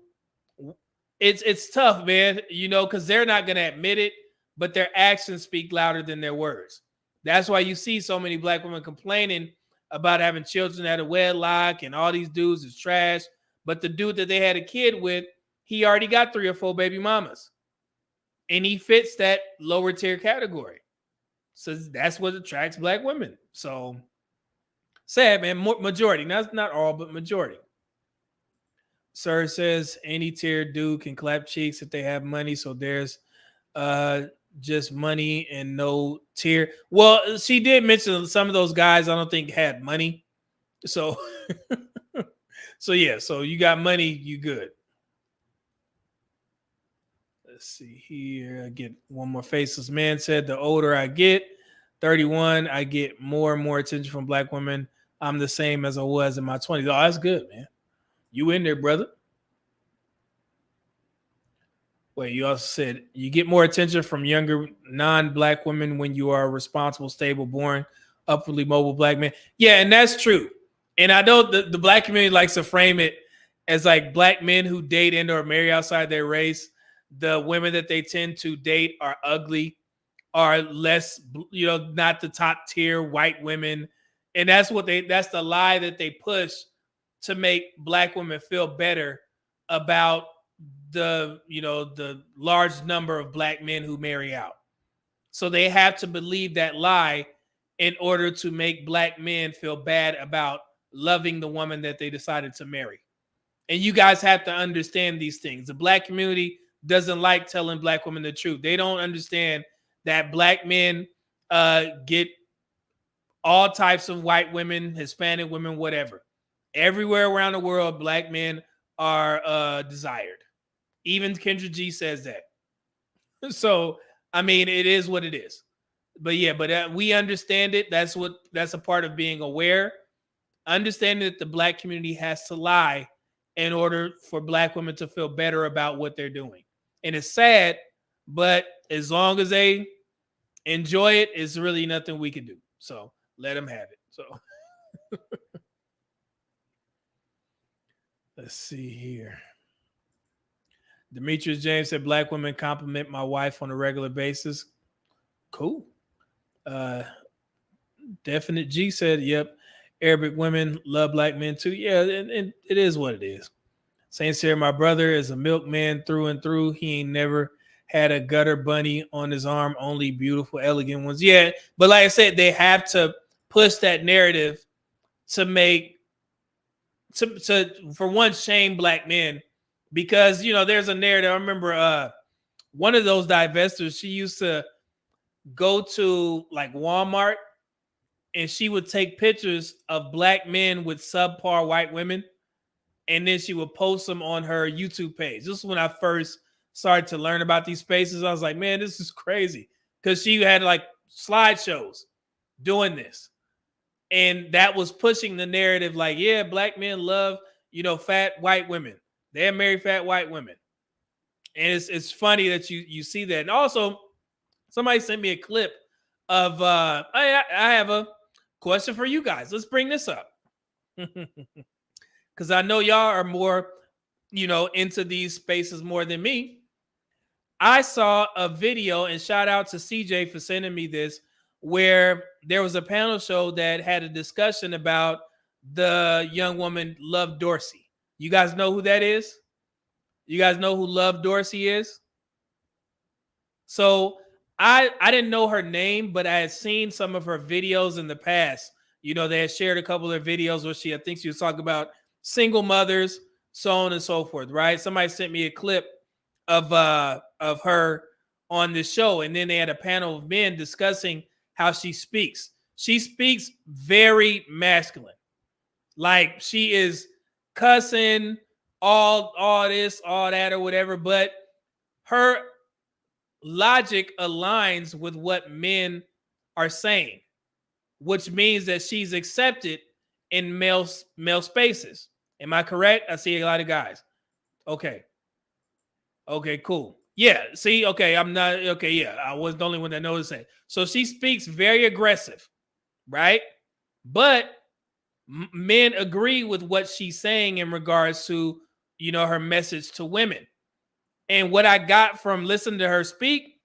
it's tough, man, you know, because they're not going to admit it, but their actions speak louder than their words. That's why you see so many black women complaining about having children at a wedlock and all these dudes is trash. But the dude that they had a kid with, he already got 3 or 4 baby mamas. And he fits that lower tier category. So that's what attracts black women. So sad, man. Majority. Not all, but majority. Sir says any tier dude can clap cheeks if they have money. So there's just money and no tier. Well, she did mention some of those guys I don't think had money. So so you got money, you good. Let's see here. I get one more faceless man said the older I get, 31, I get more and more attention from black women. I'm the same as I was in my 20s. Oh, that's good, man. You in there, brother. Wait, you also said you get more attention from younger non-black women when you are a responsible, stable, born, upwardly mobile black man. Yeah, and that's true. And I know the black community likes to frame it as like black men who date and or marry outside their race. The women that they tend to date are ugly, are less, not the top tier white women. And that's the lie that they push to make black women feel better about the large number of black men who marry out. So they have to believe that lie in order to make black men feel bad about loving the woman that they decided to marry. And you guys have to understand these things. The black community doesn't like telling black women the truth. They don't understand that black men get all types of white women, Hispanic women, whatever. Everywhere around the world, black men are desired. Even Kendra G says that. So, I mean, it is what it is. But yeah, but we understand it. That's a part of being aware. Understanding that the black community has to lie in order for black women to feel better about what they're doing. And it's sad, but as long as they enjoy it, it's really nothing we can do. So let them have it. So let's see here. Demetrius James said black women compliment my wife on a regular basis. Cool. Definite G said, yep. Arabic women love black men too. Yeah, and it is what it is. Saint Sarah, my brother is a milkman through and through. He ain't never had a gutter bunny on his arm, only beautiful, elegant ones. Yeah, but like I said, they have to push that narrative to make, to for one, shame black men. Because, you know, there's a narrative. I remember one of those divestors, she used to go to like Walmart and she would take pictures of black men with subpar white women. And then she would post them on her YouTube page. This is when I first started to learn about these spaces. I was like, man, this is crazy. Because she had like slideshows doing this. And that was pushing the narrative like, yeah, black men love, you know, fat white women. They marry fat white women. And it's funny that you see that. And also, somebody sent me a clip of, I have a question for you guys. Let's bring this up. Because I know y'all are more, you know, into these spaces more than me. I saw a video, and shout out to CJ for sending me this, where there was a panel show that had a discussion about the young woman, Love Dorsey. You guys know who that is? You guys know who Love Dorsey is? So I didn't know her name, but I had seen some of her videos in the past. You know, they had shared a couple of videos where I think she was talking about single mothers, so on and so forth, right? Somebody sent me a clip of her on this show, and then they had a panel of men discussing how she speaks. She speaks very masculine. Like she is cussing, all this, all that, or whatever, but her logic aligns with what men are saying, which means that she's accepted in male spaces. Am I correct? I see a lot of guys. Okay, cool. Yeah, see, okay, I'm not, okay, yeah, I was the only one that noticed that. So she speaks very aggressive, right? But men agree with what she's saying in regards to, you know, her message to women. And what I got from listening to her speak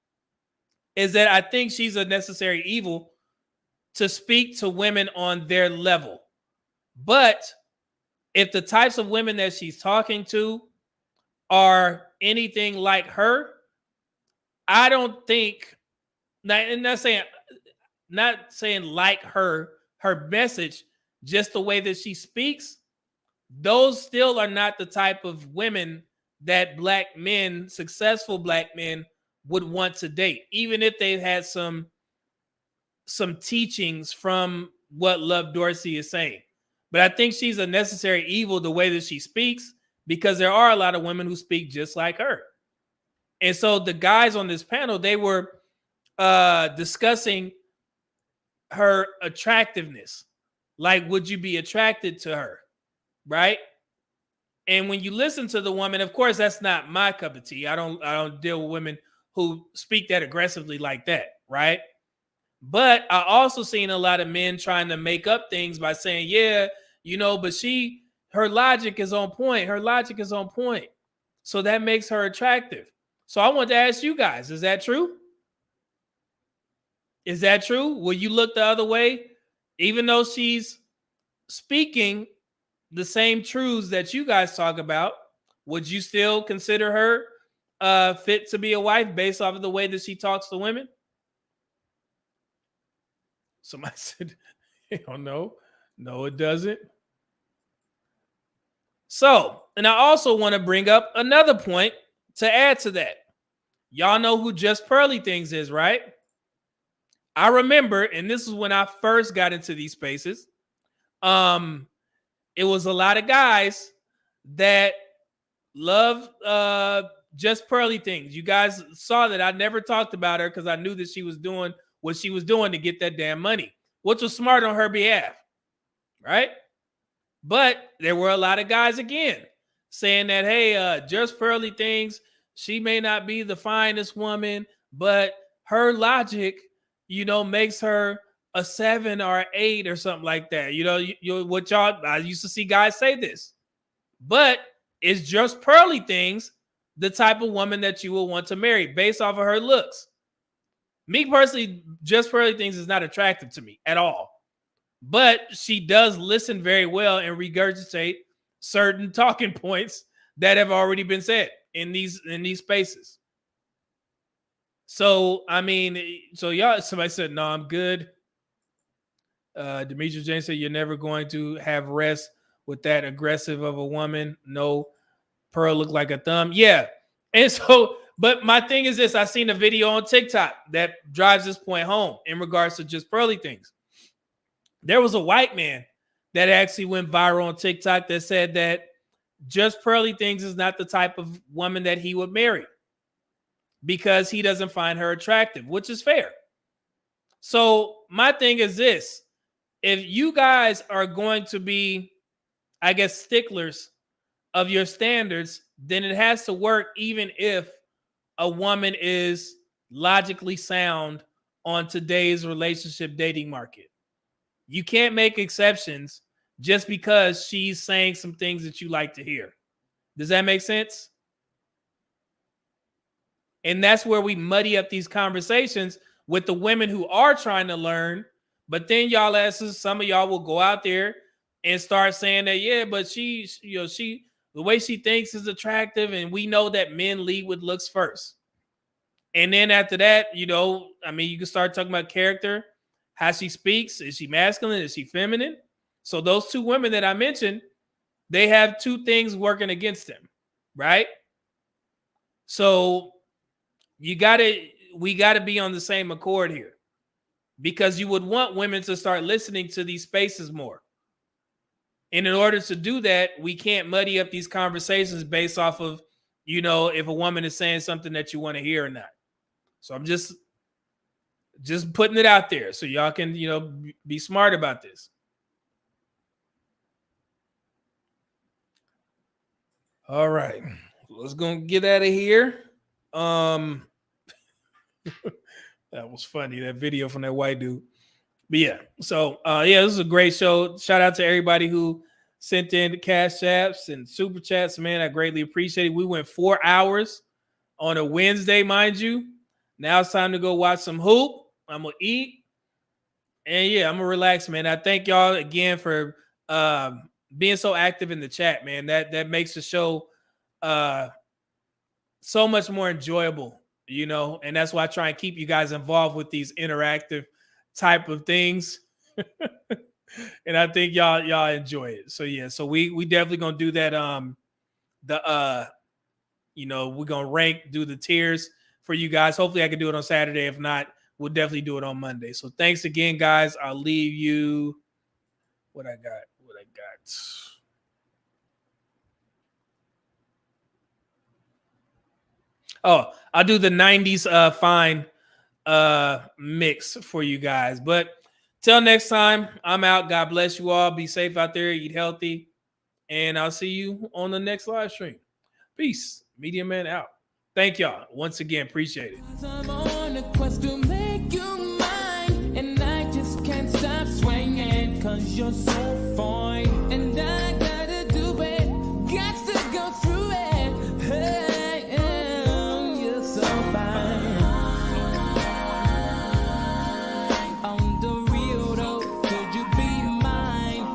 is that I think she's a necessary evil to speak to women on their level. But if the types of women that she's talking to are anything like her, I don't think, not saying like her message, just the way that she speaks, those still are not the type of women that black men, successful black men, would want to date, even if they've had some teachings from what Love Dorsey is saying. But I think she's a necessary evil the way that she speaks, because there are a lot of women who speak just like her. And so the guys on this panel, they were discussing her attractiveness. Like, would you be attracted to her? Right? And when you listen to the woman, of course, that's not my cup of tea. I don't deal with women who speak that aggressively like that, right? But I also seen a lot of men trying to make up things by saying, yeah, you know, but her logic is on point. Her logic is on point. So that makes her attractive. So I want to ask you guys, is that true? Is that true? Will you look the other way? Even though she's speaking the same truths that you guys talk about, would you still consider her fit to be a wife based off of the way that she talks to women? Somebody said, hell no. No, it doesn't. So, and I also want to bring up another point to add to that. Y'all know who Just Pearly Things is, right? I remember, and this is when I first got into these spaces. It was a lot of guys that love Just Pearly Things. You guys saw that I never talked about her because I knew that she was doing what she was doing to get that damn money, which was smart on her behalf, right? But there were a lot of guys again saying that, hey, Just Pearly Things, she may not be the finest woman, but her logic, makes her a 7 or 8 or something like that. I used to see guys say this, but it's Just Pearly Things, the type of woman that you will want to marry based off of her looks. Me personally, Just Pearly Things is not attractive to me at all, but she does listen very well and regurgitate certain talking points that have already been said in these spaces. So, y'all, somebody said, no, I'm good. Demetrius James said, you're never going to have rest with that aggressive of a woman. No, Pearl looked like a thumb. Yeah. And so, but my thing is this, I seen a video on TikTok that drives this point home in regards to Just Pearly Things. There was a white man that actually went viral on TikTok that said that Just Pearly Things is not the type of woman that he would marry because he doesn't find her attractive, which is fair. So my thing is this, if you guys are going to be, I guess, sticklers of your standards, then it has to work even if a woman is logically sound on today's relationship dating market. You can't make exceptions just because she's saying some things that you like to hear. Does that make sense? And that's where we muddy up these conversations with the women who are trying to learn. But then y'all asses, some of y'all will go out there and start saying that, yeah, but she, the way she thinks is attractive. And we know that men lead with looks first. And then after that, you can start talking about character, how she speaks. Is she masculine? Is she feminine? So those two women that I mentioned, they have two things working against them, right? So we got to be on the same accord here, because you would want women to start listening to these spaces more. And in order to do that, we can't muddy up these conversations based off of, if a woman is saying something that you want to hear or not. So I'm just putting it out there so y'all can, be smart about this. All right, let's go get out of here. That was funny, that video from that white dude. But yeah, so this is a great show. Shout out to everybody who sent in the cash apps and super chats, man. I greatly appreciate it. We went 4 hours on a Wednesday, mind you. Now it's time to go watch some hoop. I'm gonna eat, and I'm gonna relax, man. I thank y'all again for being so active in the chat, man. That makes the show so much more enjoyable, and that's why I try and keep you guys involved with these interactive type of things. And I think y'all enjoy it. So so we definitely gonna do that. We're gonna do the tiers for you guys. Hopefully I can do it on Saturday. If not, we'll definitely do it on Monday. So thanks again, guys. I'll leave you what I got. Oh, I'll do the 90s fine mix for you guys. But till next time, I'm out. God bless you all. Be safe out there. Eat healthy. And I'll see you on the next live stream. Peace. Media Man out. Thank y'all. Once again, appreciate it. I'm on a quest to make you mine, and I just can't stop swinging, 'cause you're so fine. And I gotta do it. Got to go through it. Hey, you're so fine. On the real though, could you be mine?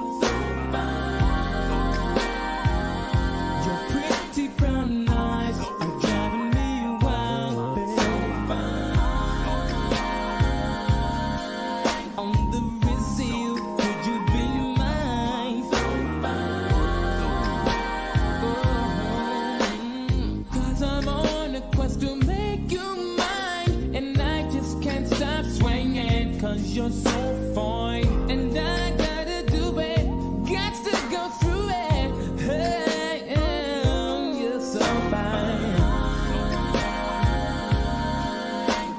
Your pretty brown eyes are driving me wild, babe. On the cause you're so fine. And I gotta do it, got to go through it. Hey, you're so fine.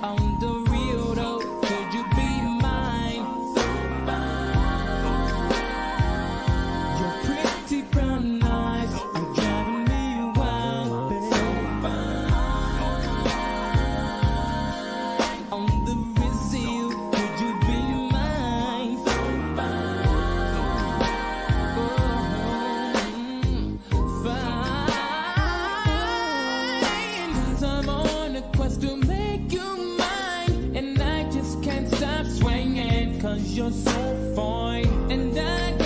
On the real though, could you be mine? Your pretty brown eyes are driving me wild, babe. On the real, could you be mine? Fine. 'Cause I'm on a quest to make you mine, and I just can't stop swinging. 'Cause you're so fine, and I